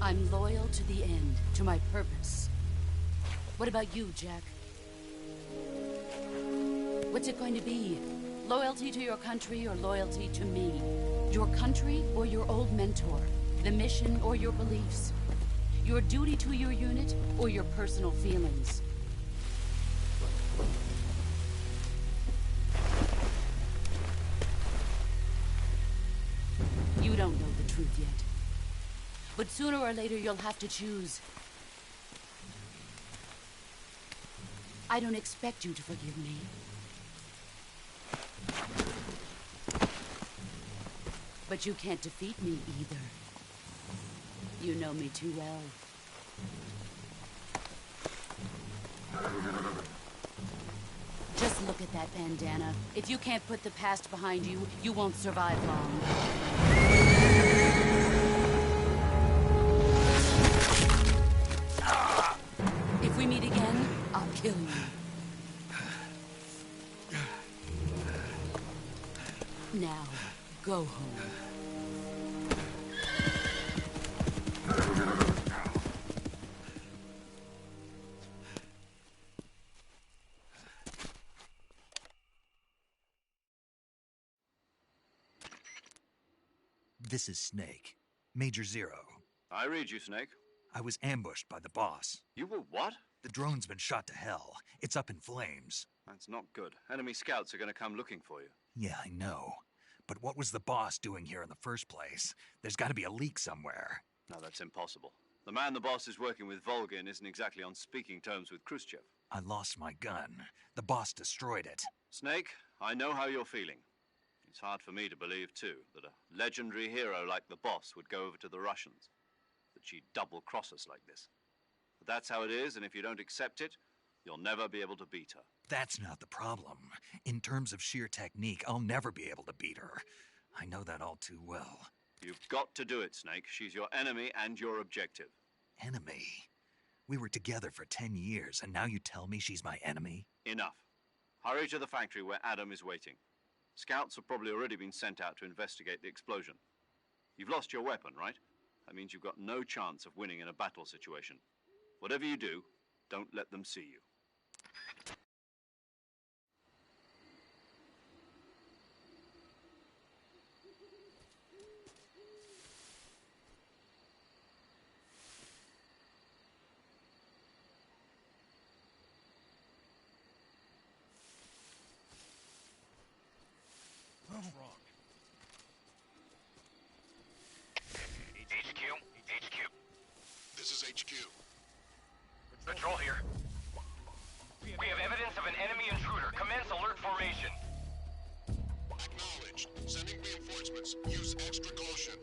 [SPEAKER 7] I'm loyal to the end, to my purpose. What about you, Jack? What's it going to be? Loyalty to your country or loyalty to me? Your country or your old mentor? The mission or your beliefs? Your duty to your unit or your personal feelings? You don't know the truth yet. But sooner or later, you'll have to choose. I don't expect you to forgive me. But you can't defeat me either. You know me too well. Just look at that bandana. If you can't put the past behind you, you won't survive long. If we meet again, I'll kill you. Now, go home.
[SPEAKER 1] This is Snake. Major Zero.
[SPEAKER 2] I read you, Snake.
[SPEAKER 1] I was ambushed by the boss.
[SPEAKER 2] You were what?
[SPEAKER 1] The drone's been shot to hell. It's up in flames.
[SPEAKER 2] That's not good. Enemy scouts are going to come looking for you.
[SPEAKER 1] Yeah, I know. But what was the boss doing here in the first place? There's got to be a leak somewhere.
[SPEAKER 2] No, that's impossible. The man the boss is working with, Volgin, isn't exactly on speaking terms with Khrushchev.
[SPEAKER 1] I lost my gun. The boss destroyed it.
[SPEAKER 2] Snake, I know how you're feeling. It's hard for me to believe, too, that a legendary hero like the boss would go over to the Russians. That she'd double-cross us like this. But that's how it is, and if you don't accept it, you'll never be able to beat her.
[SPEAKER 1] That's not the problem. In terms of sheer technique, I'll never be able to beat her. I know that all too well.
[SPEAKER 2] You've got to do it, Snake. She's your enemy and your objective.
[SPEAKER 1] Enemy? We were together for 10 years, and now you tell me she's my enemy?
[SPEAKER 2] Enough. Hurry to the factory where Adam is waiting. Scouts have probably already been sent out to investigate the explosion. You've lost your weapon, right? That means you've got no chance of winning in a battle situation. Whatever you do, don't let them see you.
[SPEAKER 19] engaged. Sending reinforcements. Use extra caution.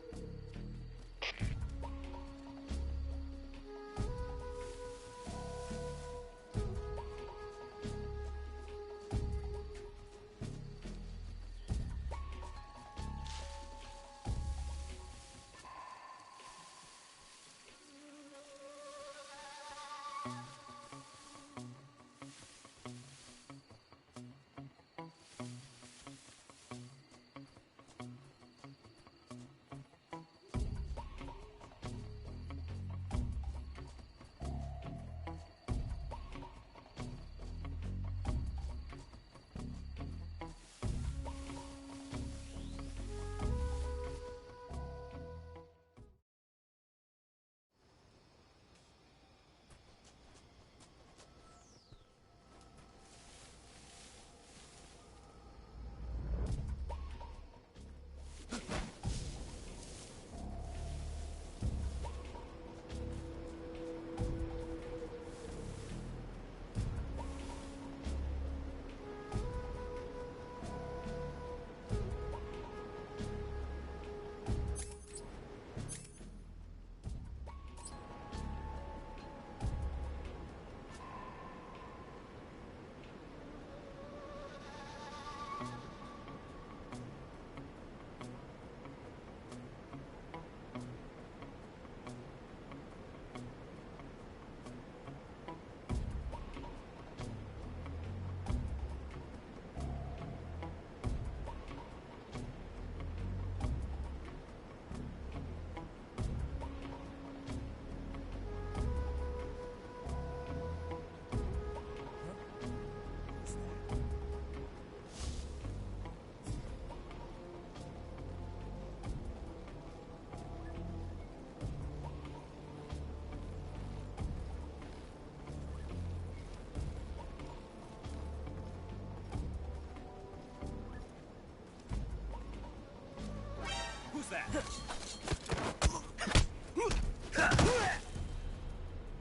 [SPEAKER 13] Who's that?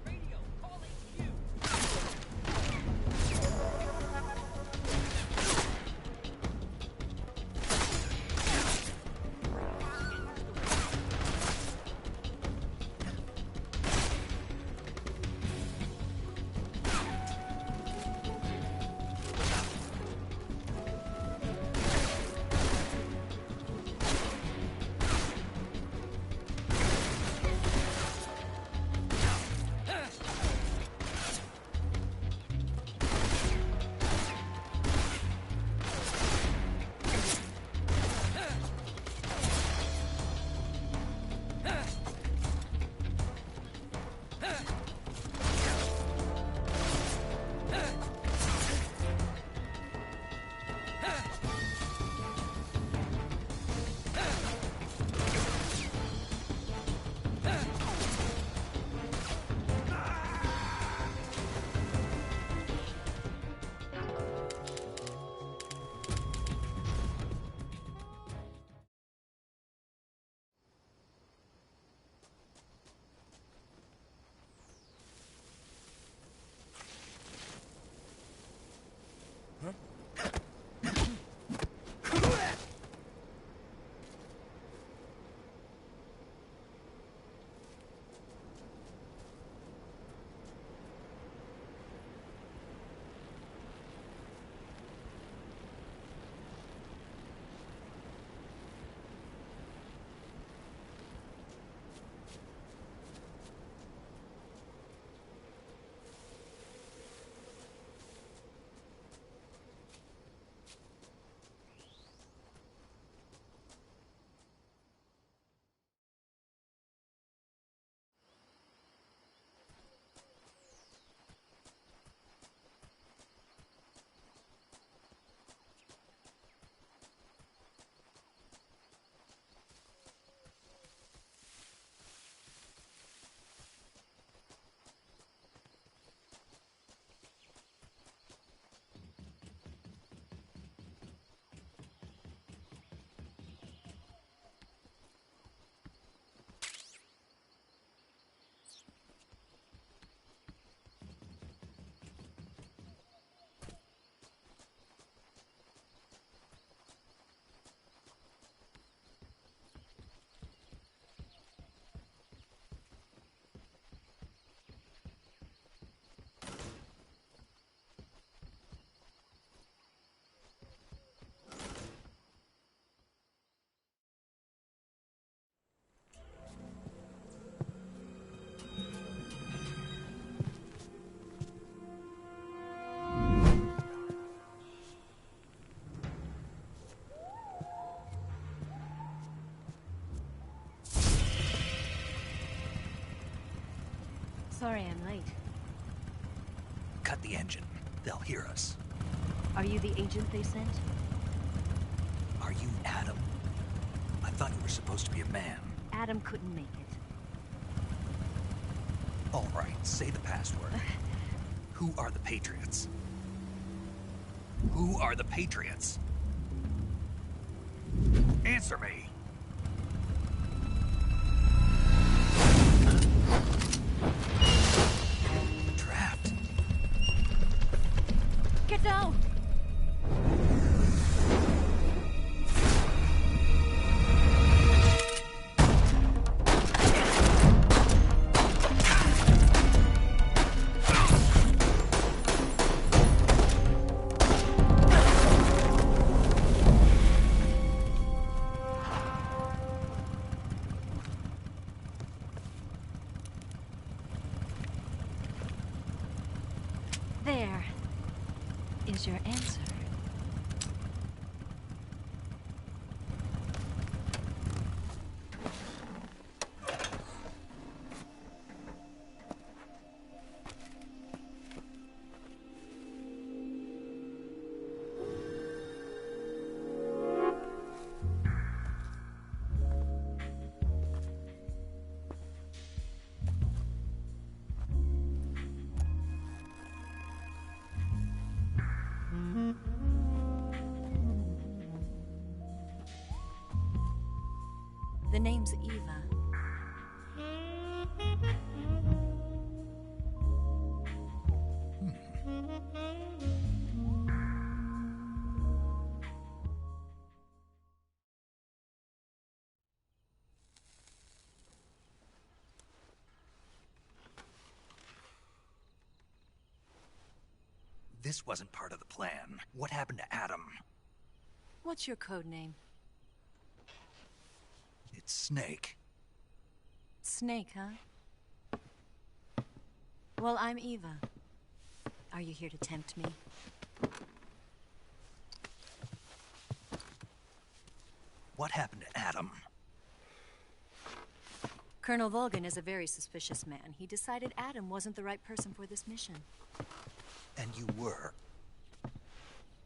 [SPEAKER 13] Radio, call HQ.
[SPEAKER 1] cut the engine. They'll hear us.
[SPEAKER 21] Are you the agent they sent?
[SPEAKER 1] Are you Adam? I thought you were supposed to be a man.
[SPEAKER 21] Adam couldn't make it.
[SPEAKER 1] All right, say the password. Who are the Patriots? Who are the Patriots? Answer me! Trapped.
[SPEAKER 21] Get down! There is your answer. The name's Eva.
[SPEAKER 1] This wasn't part of the plan. What happened to Adam?
[SPEAKER 21] What's your code name?
[SPEAKER 1] It's Snake.
[SPEAKER 21] Snake, huh? Well, I'm Eva. Are you here to tempt me?
[SPEAKER 1] What happened to Adam?
[SPEAKER 21] Colonel Volgin is a very suspicious man. He decided Adam wasn't the right person for this mission.
[SPEAKER 1] And you were?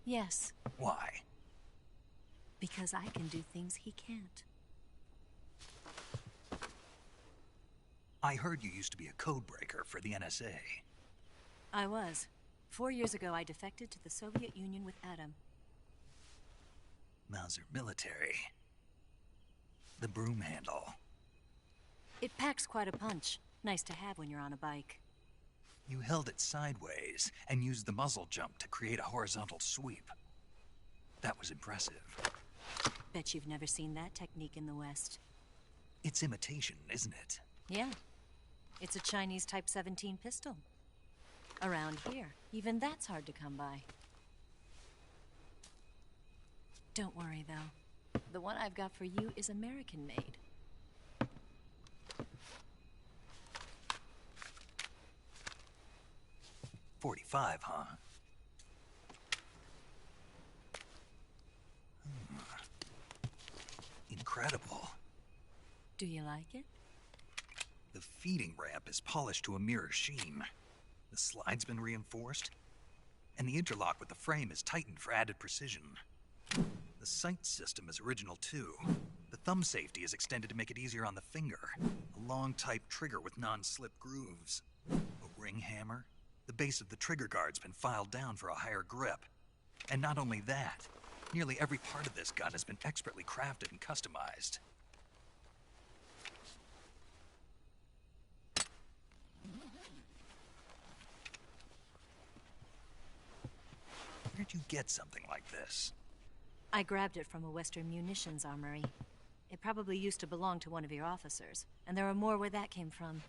[SPEAKER 21] Yes.
[SPEAKER 1] Why?
[SPEAKER 21] Because I can do things he can't.
[SPEAKER 1] I heard you used to be a codebreaker for the NSA.
[SPEAKER 21] I was. 4 years ago, I defected to the Soviet Union with Adam.
[SPEAKER 1] Mauser military. The broom handle.
[SPEAKER 21] It packs quite a punch. Nice to have when you're on a bike.
[SPEAKER 1] You held it sideways and used the muzzle jump to create a horizontal sweep. That was impressive.
[SPEAKER 21] Bet you've never seen that technique in the West.
[SPEAKER 1] It's imitation, isn't it?
[SPEAKER 21] Yeah. It's a Chinese Type 17 pistol. Around here, even that's hard to come by. Don't worry, though. The one I've got for you is American-made.
[SPEAKER 1] .45, huh? Incredible.
[SPEAKER 21] Do you like it?
[SPEAKER 1] The feeding ramp is polished to a mirror sheen. The slide's been reinforced, and the interlock with the frame is tightened for added precision. The sight system is original too. The thumb safety is extended to make it easier on the finger. A long type trigger with non-slip grooves. A ring hammer. The base of the trigger guard's been filed down for a higher grip. And not only that, nearly every part of this gun has been expertly crafted and customized. Where'd you get something like this?
[SPEAKER 21] I grabbed it from a Western munitions armory. It probably used to belong to one of your officers, and there are more where that came from.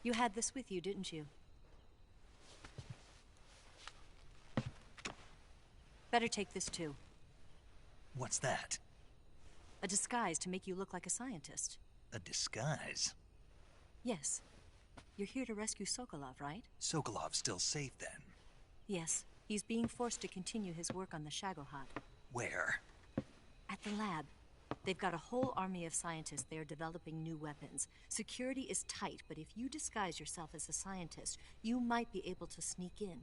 [SPEAKER 21] You had this with you, didn't you? Better take this too.
[SPEAKER 1] What's that?
[SPEAKER 21] A disguise to make you look like a scientist.
[SPEAKER 1] A disguise?
[SPEAKER 21] Yes. You're here to rescue Sokolov, right?
[SPEAKER 1] Sokolov's still safe then?
[SPEAKER 21] Yes. He's being forced to continue his work on the Shagohod.
[SPEAKER 1] Where?
[SPEAKER 21] At the lab. They've got a whole army of scientists there developing new weapons. Security is tight, but if you disguise yourself as a scientist, you might be able to sneak in.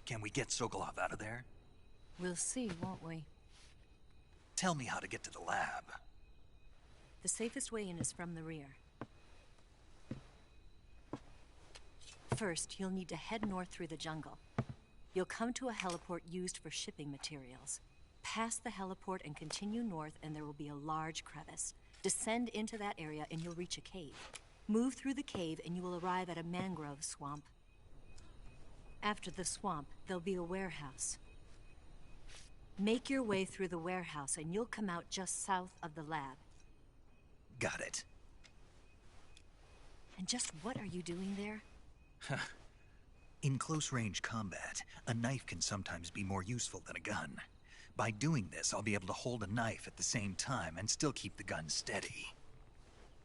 [SPEAKER 1] Can we get Sokolov out of there?
[SPEAKER 21] We'll see, won't we?
[SPEAKER 1] Tell me how to get to the lab.
[SPEAKER 21] The safest way in is from the rear. First, you'll need to head north through the jungle. You'll come to a heliport used for shipping materials. Pass the heliport and continue north, and there will be a large crevice. Descend into that area and you'll reach a cave. Move through the cave and you will arrive at a mangrove swamp. After the swamp, there'll be a warehouse. Make your way through the warehouse and you'll come out just south of the lab.
[SPEAKER 1] Got it.
[SPEAKER 21] And just what are you doing there?
[SPEAKER 1] In close-range combat, a knife can sometimes be more useful than a gun. By doing this, I'll be able to hold a knife at the same time and still keep the gun steady.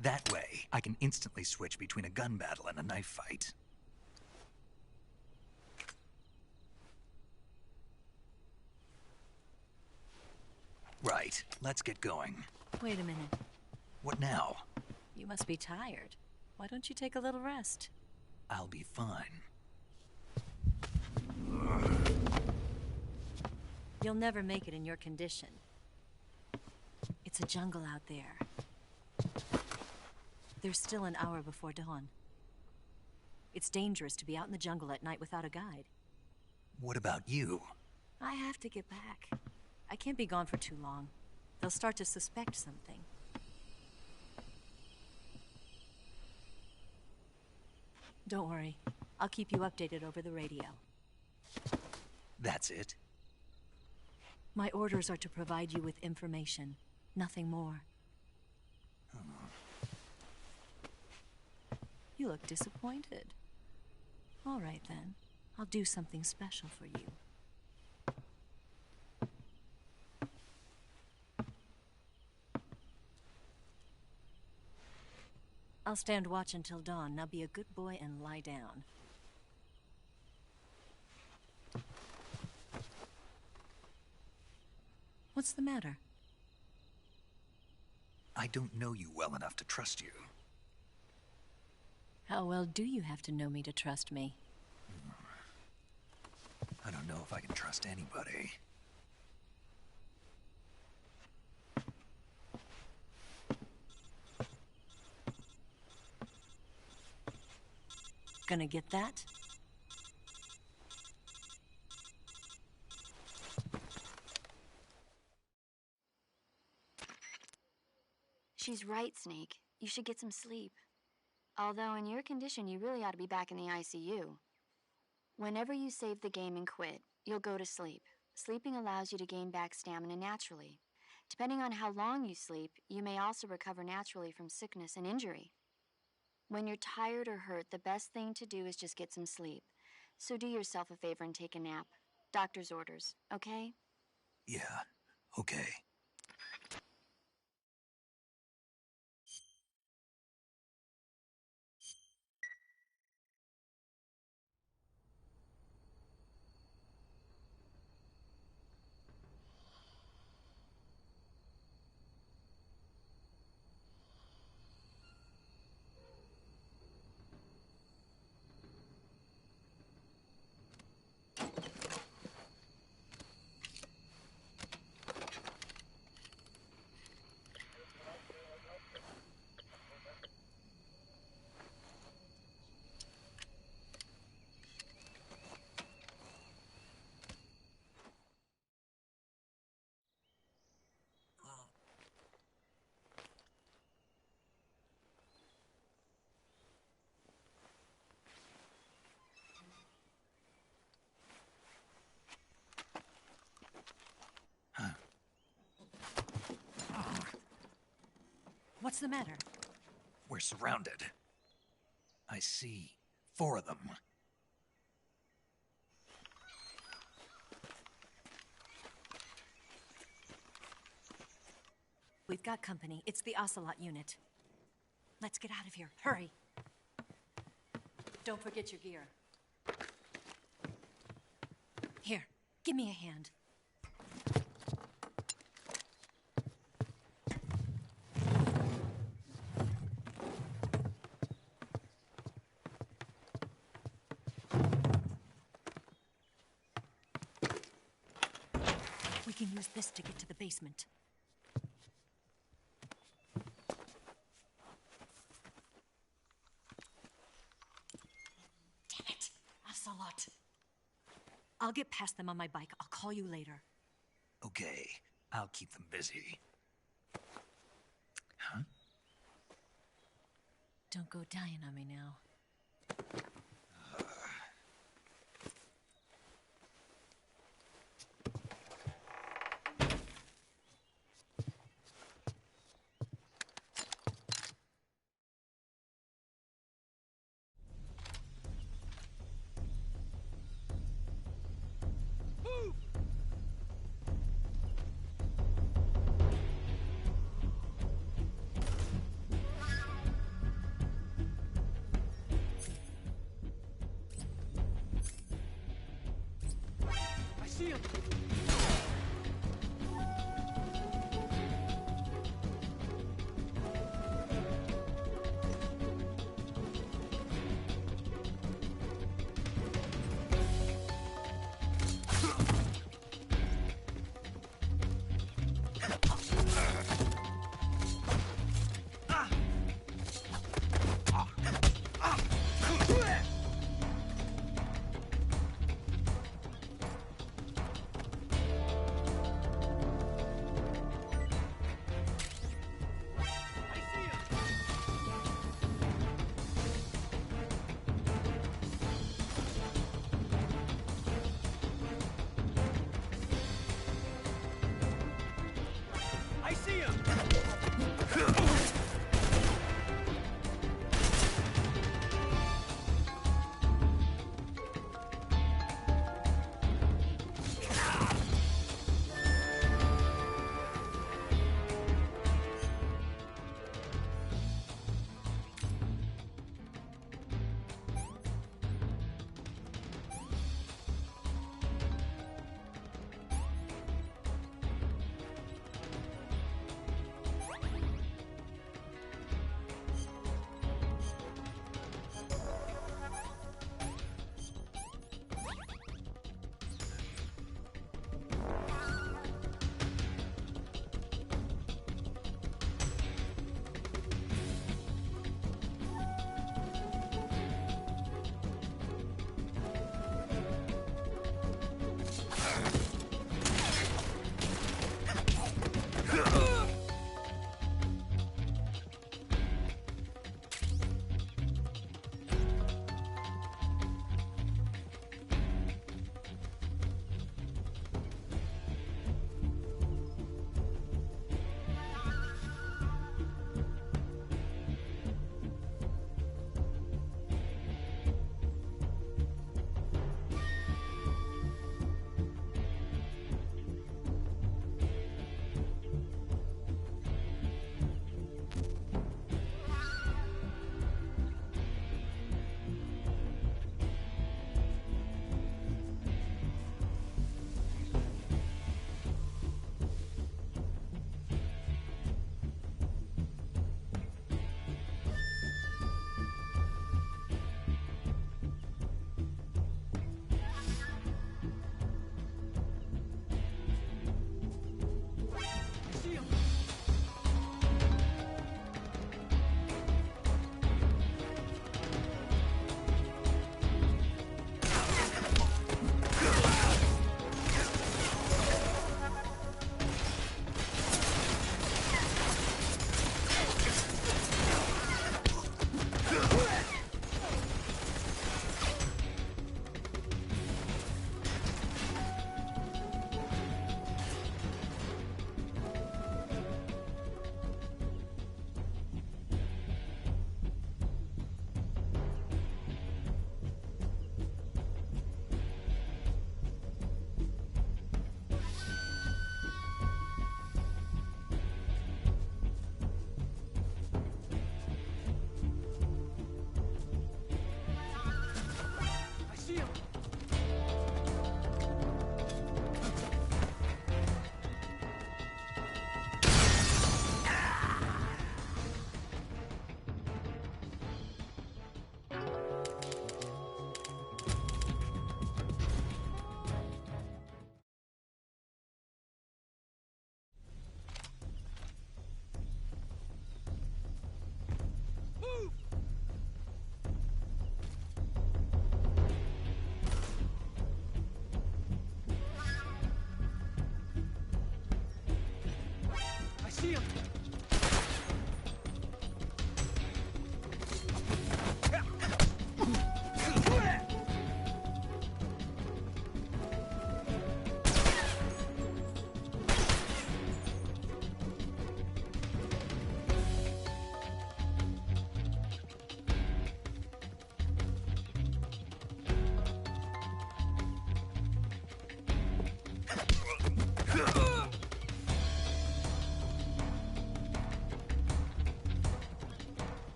[SPEAKER 1] That way, I can instantly switch between a gun battle and a knife fight. Right, let's get going.
[SPEAKER 21] Wait a minute.
[SPEAKER 1] What now?
[SPEAKER 21] You must be tired. Why don't you take a little rest?
[SPEAKER 1] I'll be fine.
[SPEAKER 21] You'll never make it in your condition. It's a jungle out there. There's still an hour before dawn. It's dangerous to be out in the jungle at night without a guide.
[SPEAKER 1] What about you?
[SPEAKER 21] I have to get back. I can't be gone for too long. They'll start to suspect something. Don't worry. I'll keep you updated over the radio.
[SPEAKER 1] That's it?
[SPEAKER 21] My orders are to provide you with information. Nothing more. You look disappointed. All right, then. I'll do something special for you. I'll stand watch until dawn. Now be a good boy and lie down. What's the matter?
[SPEAKER 1] I don't know you well enough to trust you.
[SPEAKER 21] How well do you have to know me to trust me?
[SPEAKER 1] I don't know if I can trust anybody.
[SPEAKER 21] Gonna get that?
[SPEAKER 6] She's right, Snake. You should get some sleep. Although in your condition, you really ought to be back in the ICU. Whenever you save the game and quit, you'll go to sleep. Sleeping allows you to gain back stamina naturally. Depending on how long you sleep, you may also recover naturally from sickness and injury. When you're tired or hurt, the best thing to do is just get some sleep. So do yourself a favor and take a nap. Doctor's orders, okay?
[SPEAKER 1] Yeah, okay.
[SPEAKER 21] What's the matter?
[SPEAKER 1] We're surrounded. I see 4 of them.
[SPEAKER 21] We've got company. It's the Ocelot unit. Let's get out of here. Hurry. Don't forget your gear. Here, give me a hand. can use this to get to the basement. Damn it! Ocelot! I'll get past them on my bike. I'll call you later.
[SPEAKER 1] Okay, I'll keep them busy. Huh?
[SPEAKER 21] Don't go dying on me now.
[SPEAKER 14] See him!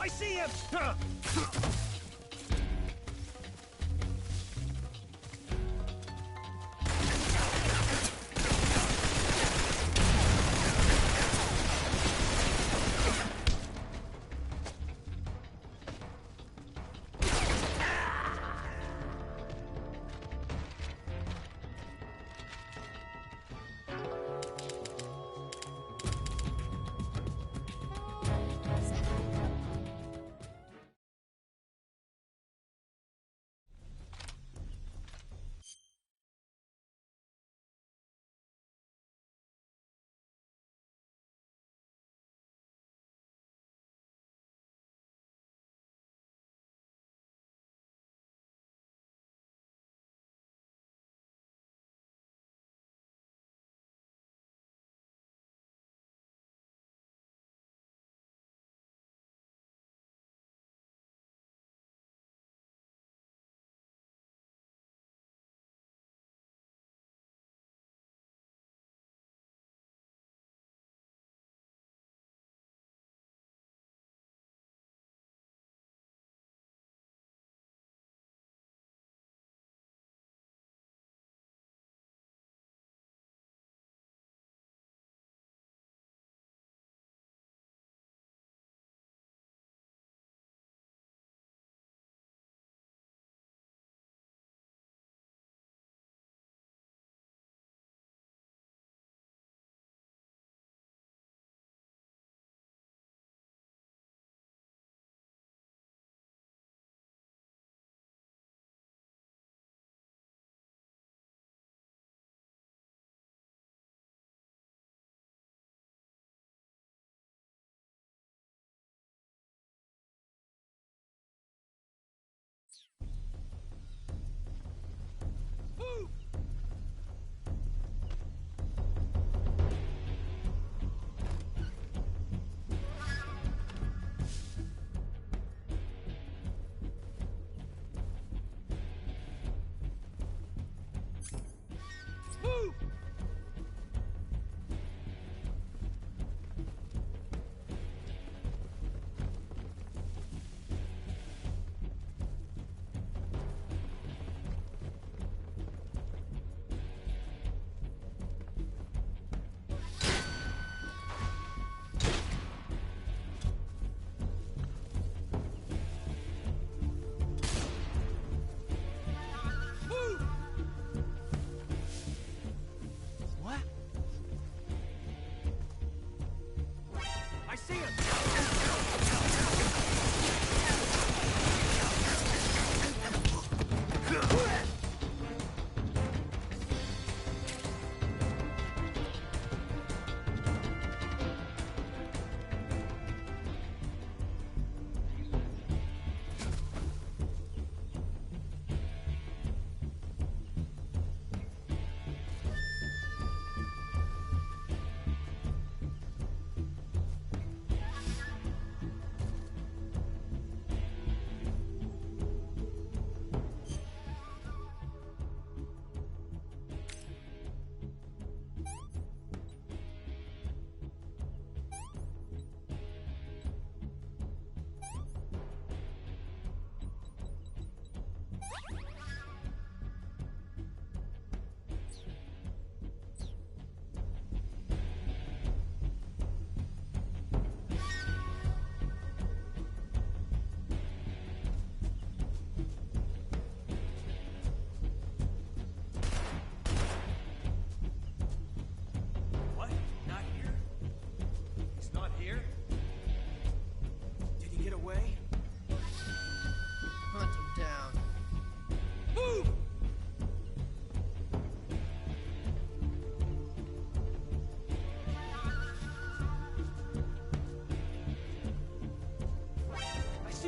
[SPEAKER 16] I see him!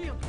[SPEAKER 14] see him!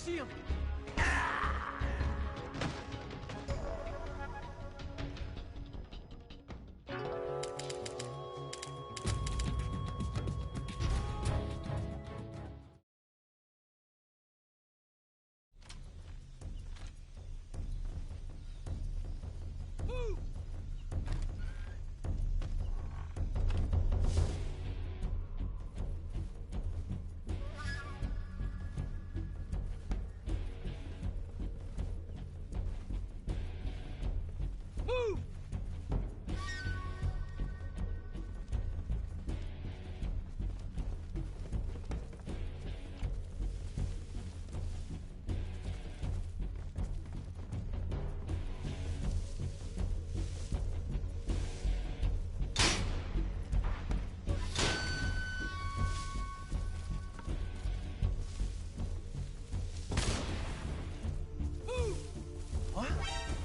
[SPEAKER 14] See him!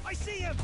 [SPEAKER 14] I see him!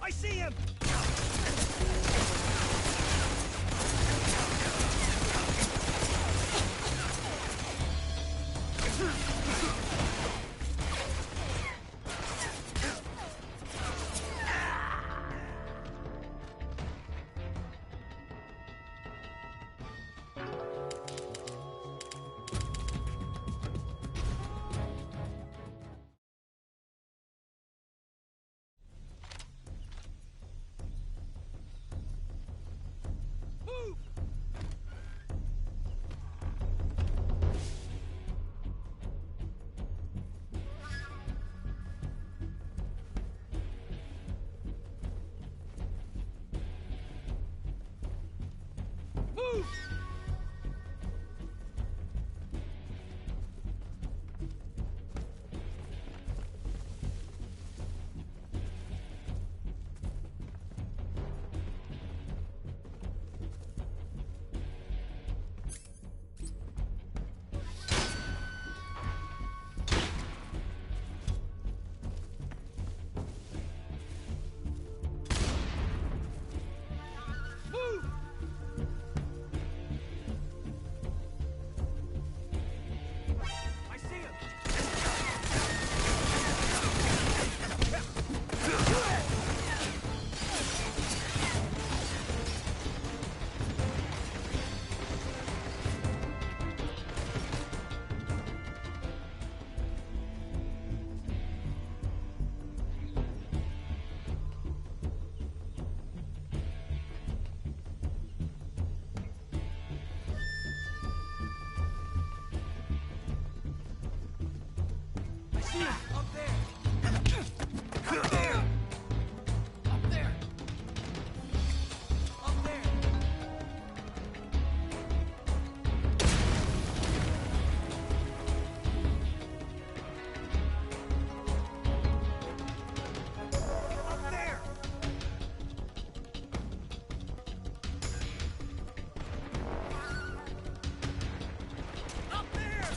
[SPEAKER 14] I see him! see him! Up there! Up there! Up there! Up there! Up there! Up there!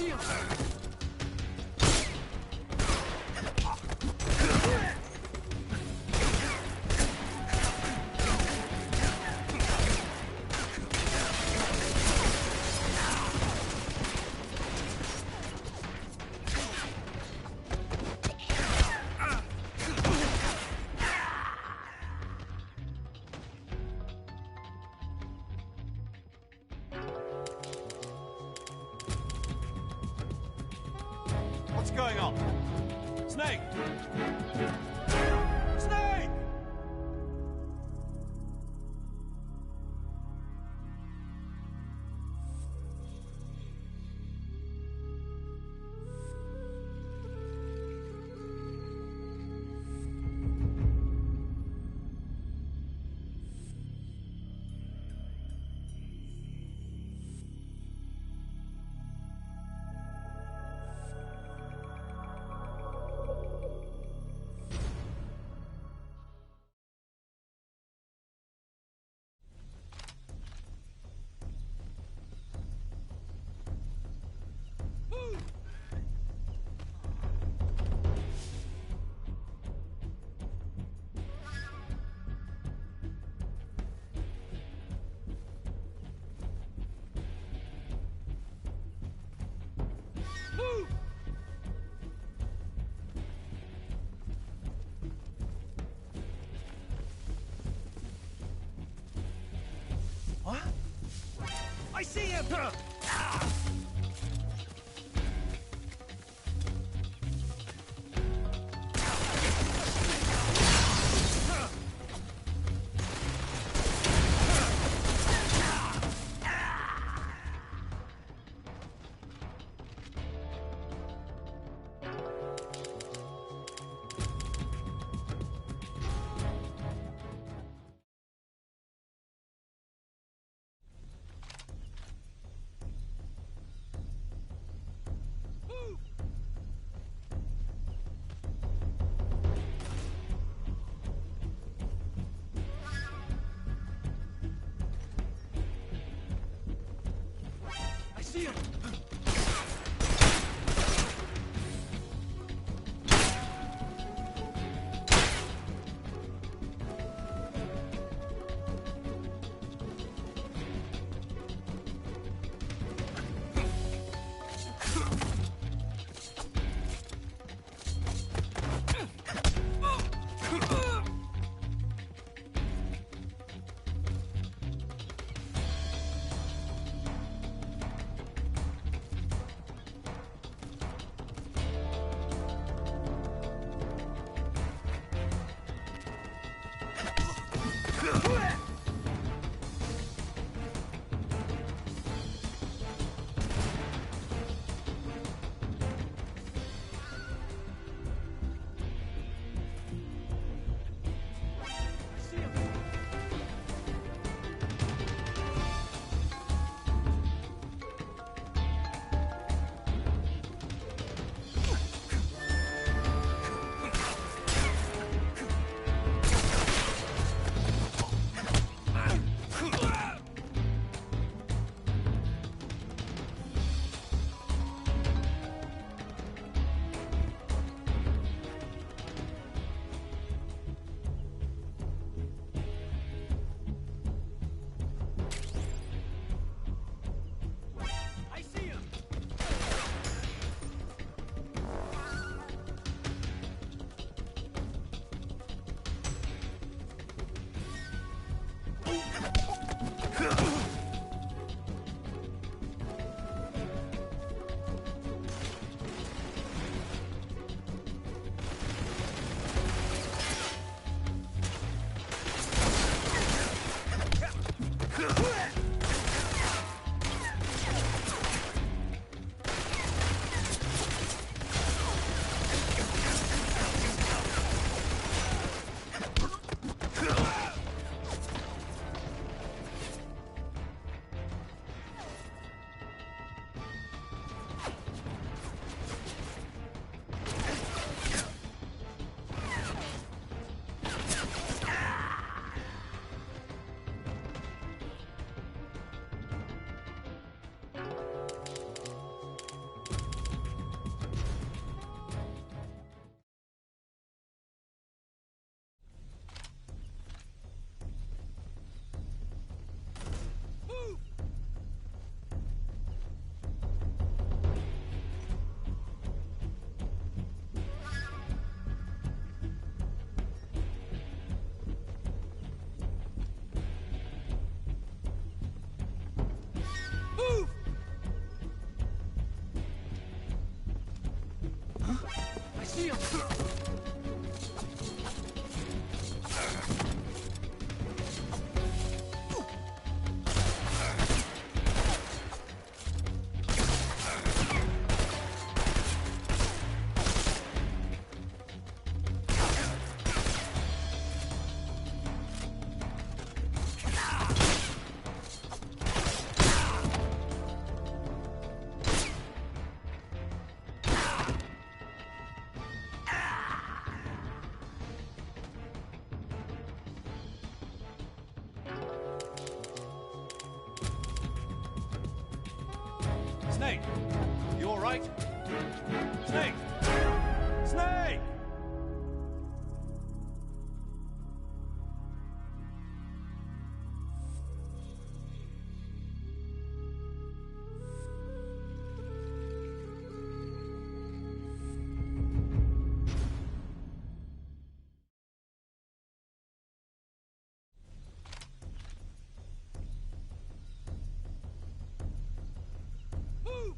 [SPEAKER 16] see him!
[SPEAKER 13] What's going on? Snake! Snake!
[SPEAKER 16] What? I see him! I see him! Move! I see him! Snake! You alright? Snake! Snake! Move!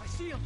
[SPEAKER 16] I see him!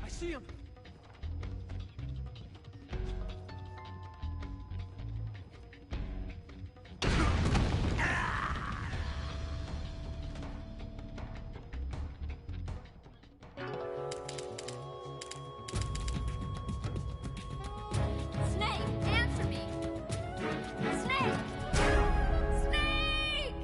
[SPEAKER 16] I see him!
[SPEAKER 6] Snake, answer me! Snake! Snake!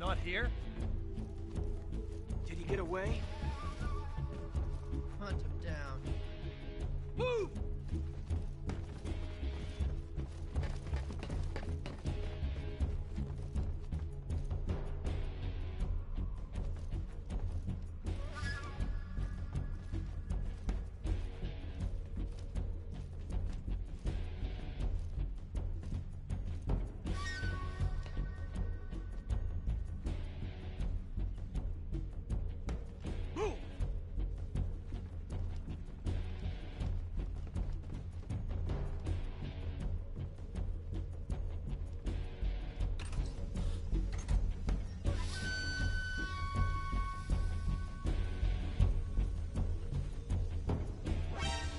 [SPEAKER 16] not here?
[SPEAKER 8] Did he get away?
[SPEAKER 16] Hunt him down. Move!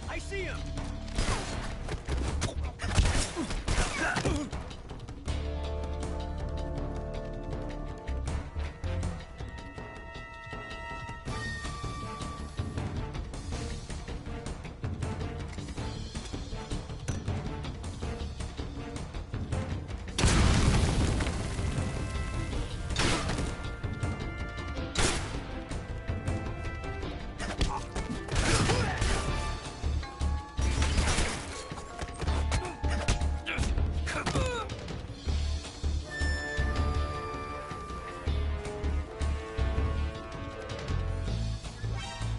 [SPEAKER 16] I see him!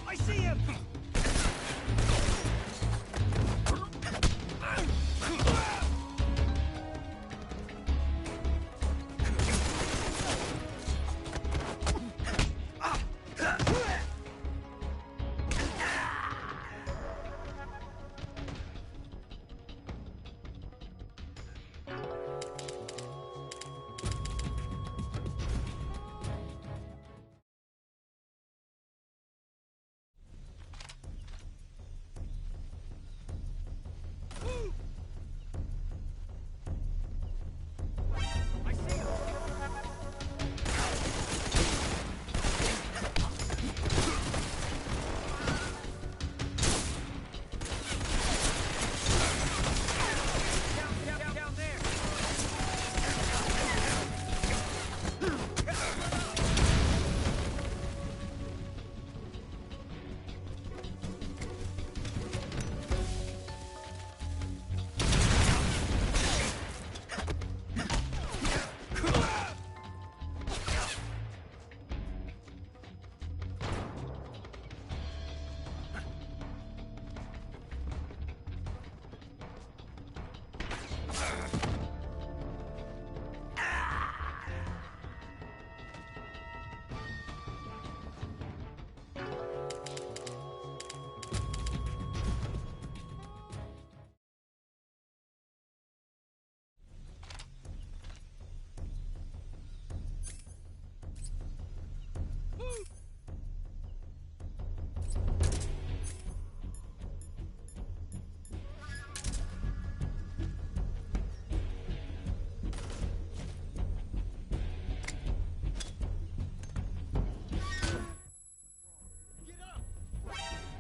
[SPEAKER 16] I see him!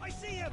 [SPEAKER 16] I see him!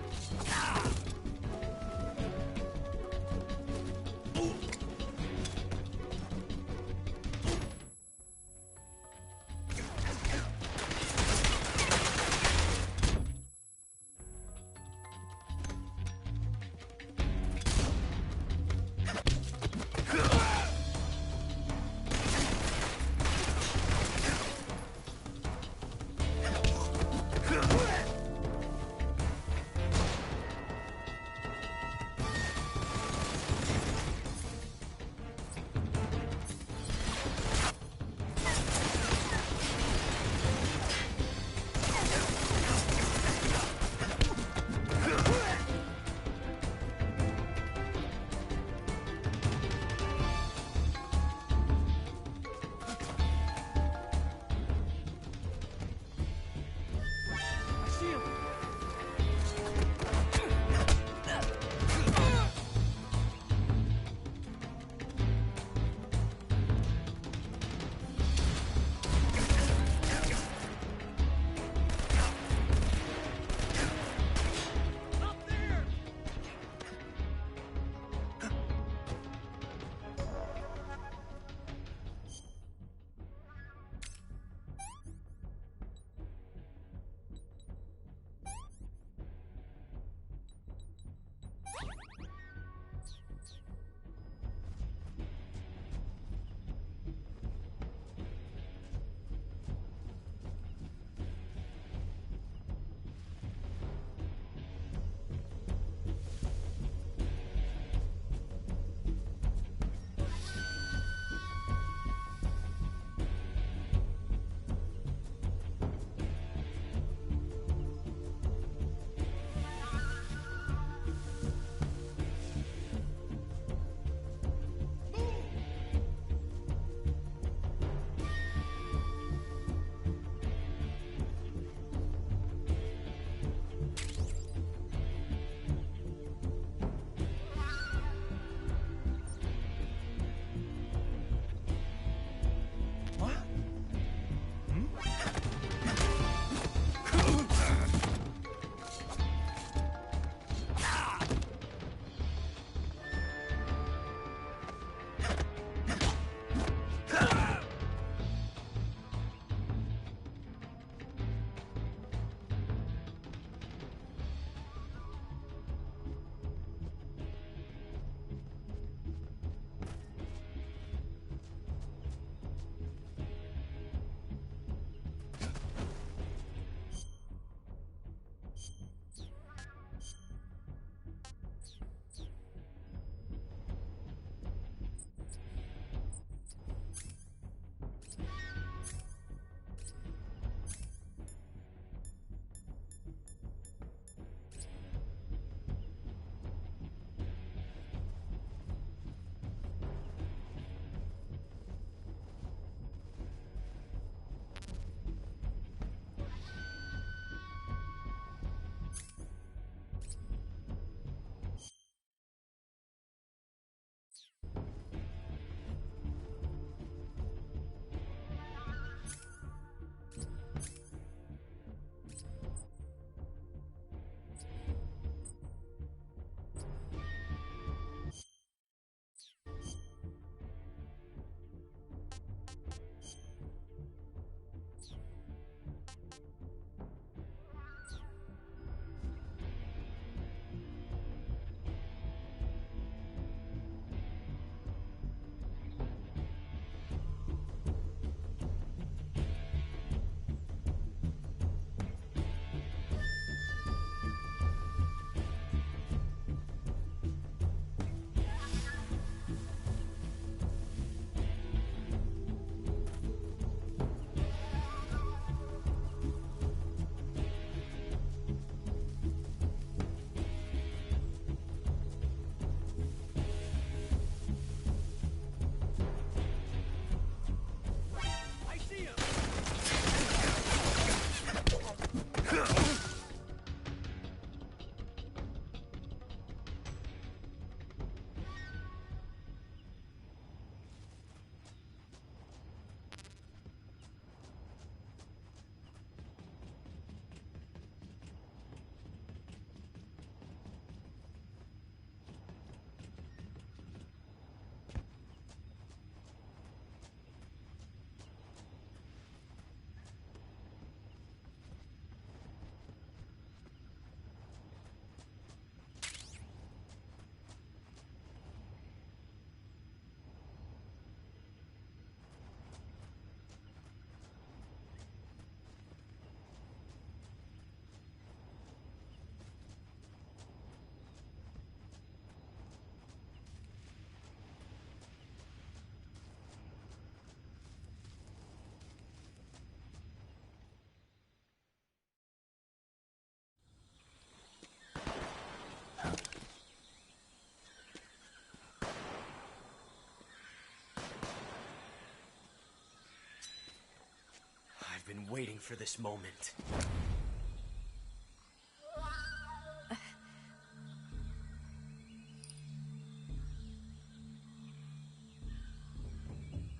[SPEAKER 8] waiting for this moment.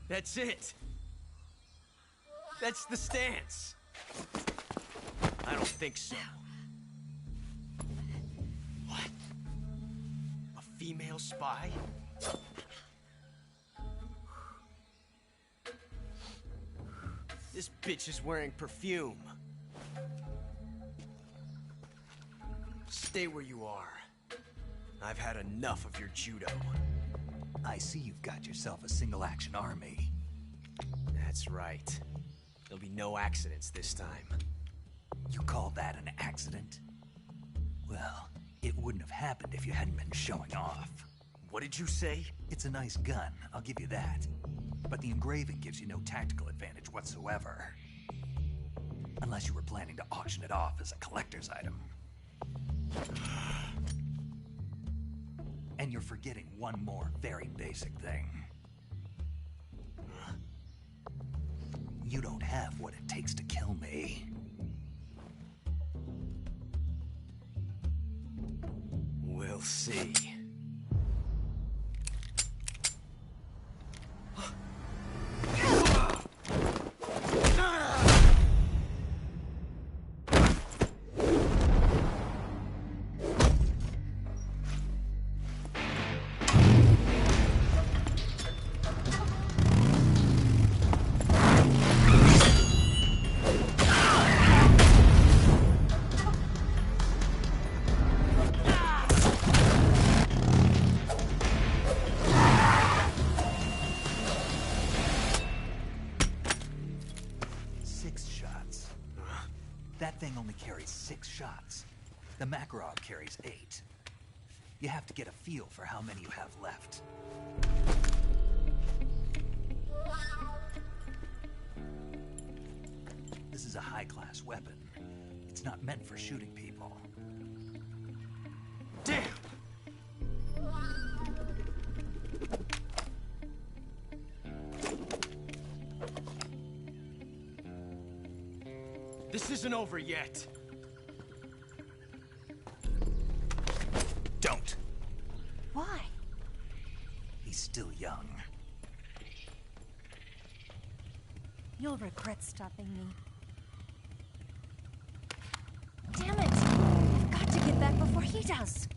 [SPEAKER 8] That's it. That's the stance. I don't think so. What? A female spy? This bitch is wearing perfume. Stay where you are. I've had enough of your judo.
[SPEAKER 1] I see you've got yourself a single-action army.
[SPEAKER 8] That's right. There'll be no accidents this time.
[SPEAKER 1] You call that an accident? Well, it wouldn't have happened if you hadn't been showing off.
[SPEAKER 8] What did you say?
[SPEAKER 1] It's a nice gun, I'll give you that. But the engraving gives you no tactical advantage whatsoever. Unless you were planning to auction it off as a collector's item. And you're forgetting one more very basic thing. You don't have what it takes to kill me.
[SPEAKER 8] We'll see.
[SPEAKER 1] That thing only carries 6 shots. The Makarov carries 8. You have to get a feel for how many you have left. This is a high-class weapon. It's not meant for shooting people.
[SPEAKER 8] Damn! This isn't over yet.
[SPEAKER 1] Don't.
[SPEAKER 21] Why?
[SPEAKER 1] He's still young.
[SPEAKER 21] You'll regret stopping me. Damn it! I've got to get back before he does.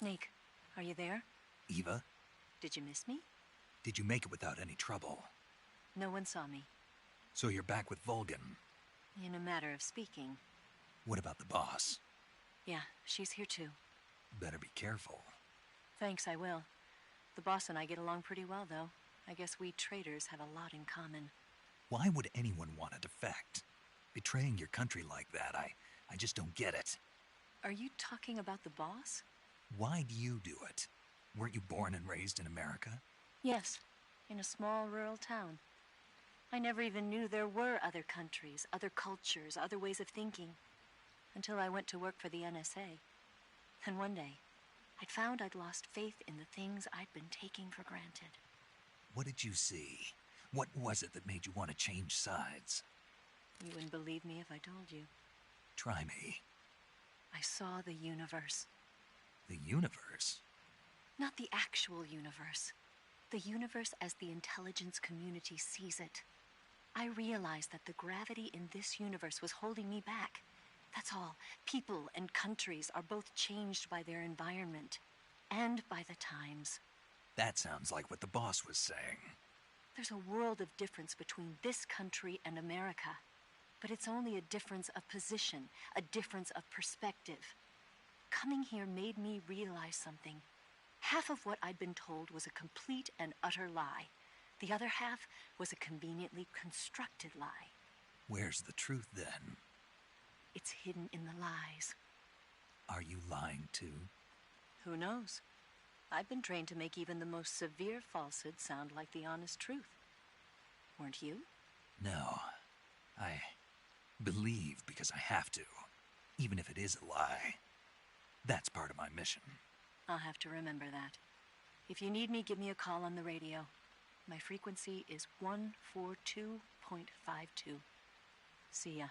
[SPEAKER 21] Snake, are you there?
[SPEAKER 1] Eva,
[SPEAKER 21] Did you miss me?
[SPEAKER 1] did you make it without any trouble?
[SPEAKER 21] No one saw me.
[SPEAKER 1] So you're back with Vulcan.
[SPEAKER 21] In a matter of speaking.
[SPEAKER 1] What about the boss?
[SPEAKER 21] Yeah, she's here too.
[SPEAKER 1] Better be careful.
[SPEAKER 21] Thanks, I will. The boss and I get along pretty well, though. I guess we traitors have a lot in common.
[SPEAKER 1] Why would anyone want to defect? Betraying your country like that, I just don't get it.
[SPEAKER 21] Are you talking about the boss?
[SPEAKER 1] Why do you do it? Weren't you born and raised in America?
[SPEAKER 21] Yes, in a small rural town. I never even knew there were other countries, other cultures, other ways of thinking. Until I went to work for the NSA. And one day, I'd found I'd lost faith in the things I'd been taking for granted.
[SPEAKER 1] What did you see? What was it that made you want to change sides?
[SPEAKER 21] You wouldn't believe me if I told you.
[SPEAKER 1] Try me.
[SPEAKER 21] I saw the universe.
[SPEAKER 1] The universe?
[SPEAKER 21] Not the actual universe. The universe as the intelligence community sees it. I realized that the gravity in this universe was holding me back. That's all. People and countries are both changed by their environment and by the times.
[SPEAKER 1] That sounds like what the boss was saying.
[SPEAKER 21] There's a world of difference between this country and America. But it's only a difference of position, a difference of perspective. Coming here made me realize something. Half of what I'd been told was a complete and utter lie. The other half was a conveniently constructed lie.
[SPEAKER 1] Where's the truth, then?
[SPEAKER 21] It's hidden in the lies.
[SPEAKER 1] Are you lying, too?
[SPEAKER 21] Who knows? I've been trained to make even the most severe falsehood sound like the honest truth. Weren't you?
[SPEAKER 1] No. I believe because I have to, even if it is a lie. That's part of my mission.
[SPEAKER 21] I'll have to remember that. If you need me, give me a call on the radio. My frequency is 142.52. See ya.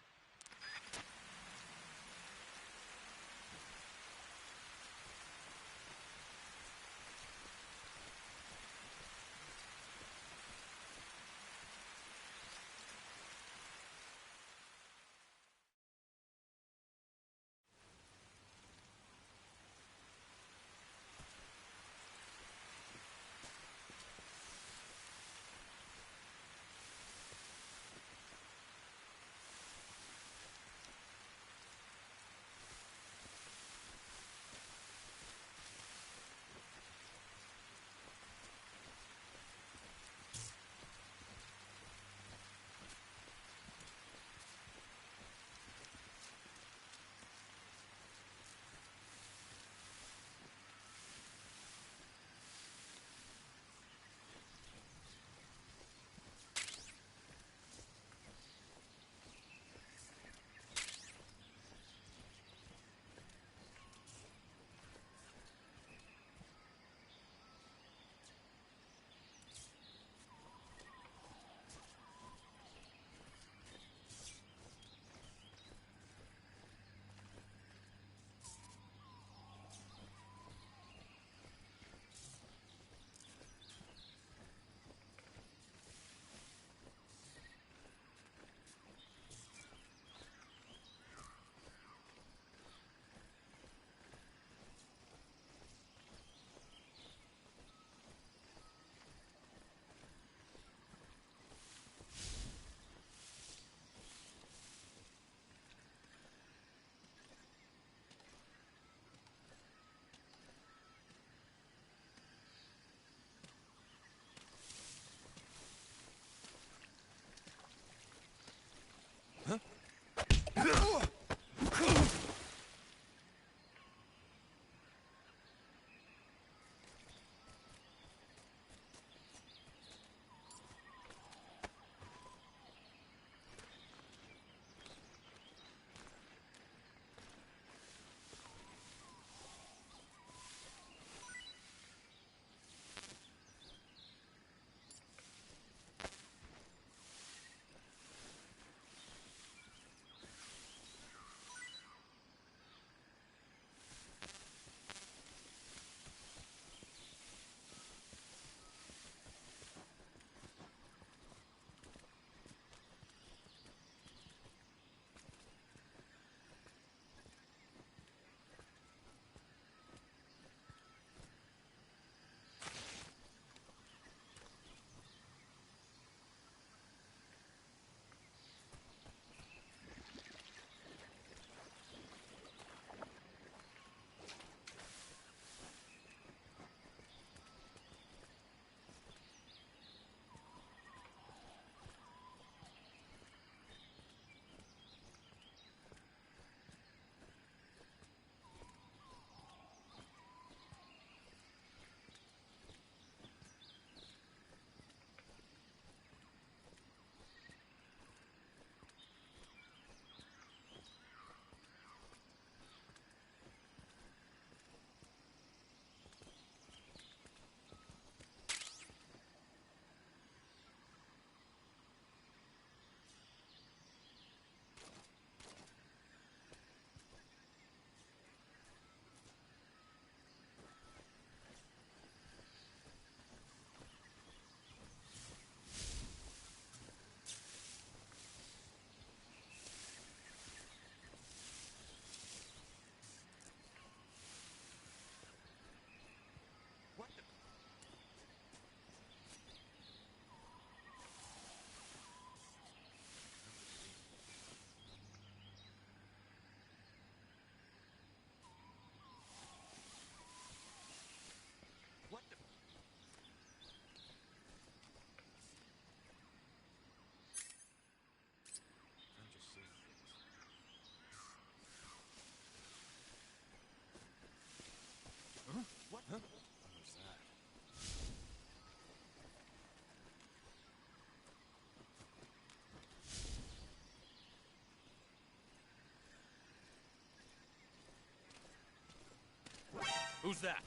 [SPEAKER 13] Who's that?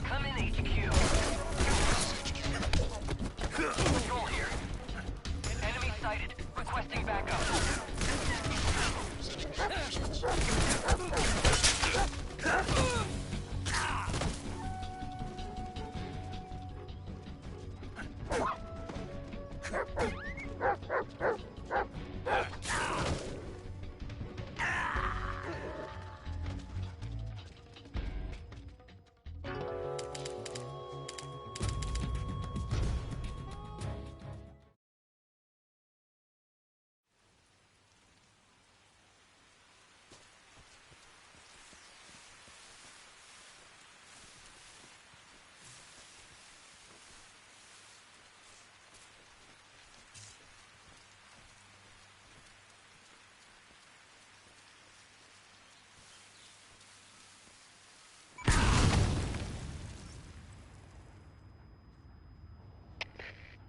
[SPEAKER 10] Come in, HQ. Patrol here. Enemy sighted. Requesting backup.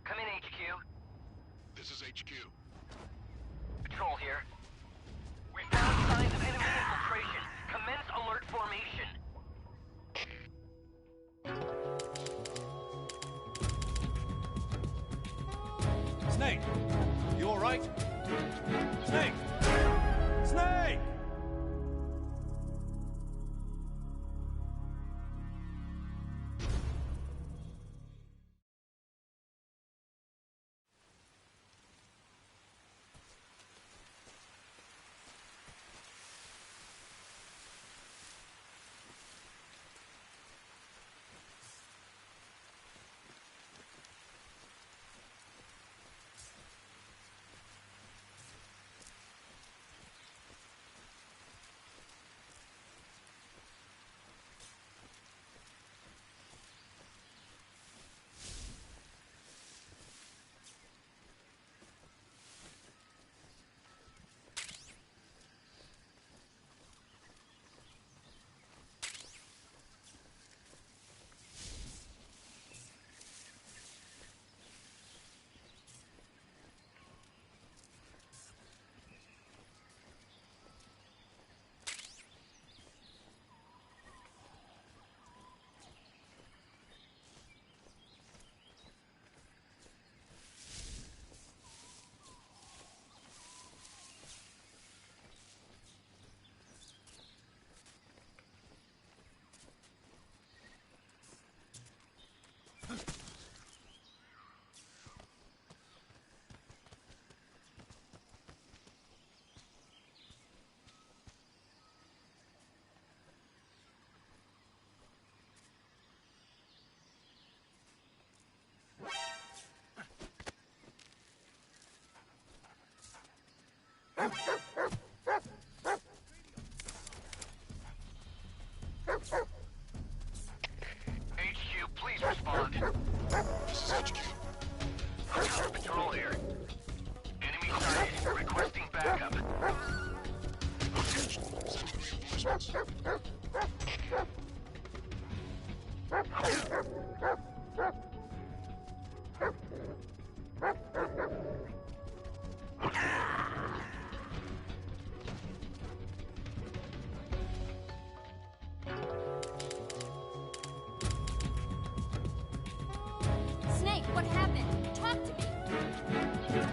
[SPEAKER 10] Come in, HQ.
[SPEAKER 19] This is HQ.
[SPEAKER 10] Patrol here. We found signs of enemy infiltration. Commence alert formation.
[SPEAKER 13] Snake! You alright? Snake! Snake!
[SPEAKER 10] HQ, please respond.
[SPEAKER 19] This is HQ.
[SPEAKER 10] Patrol here. Enemy sighted. Requesting backup.
[SPEAKER 19] Attention. Sending reinforcements.
[SPEAKER 6] Snake, what happened? Talk to me.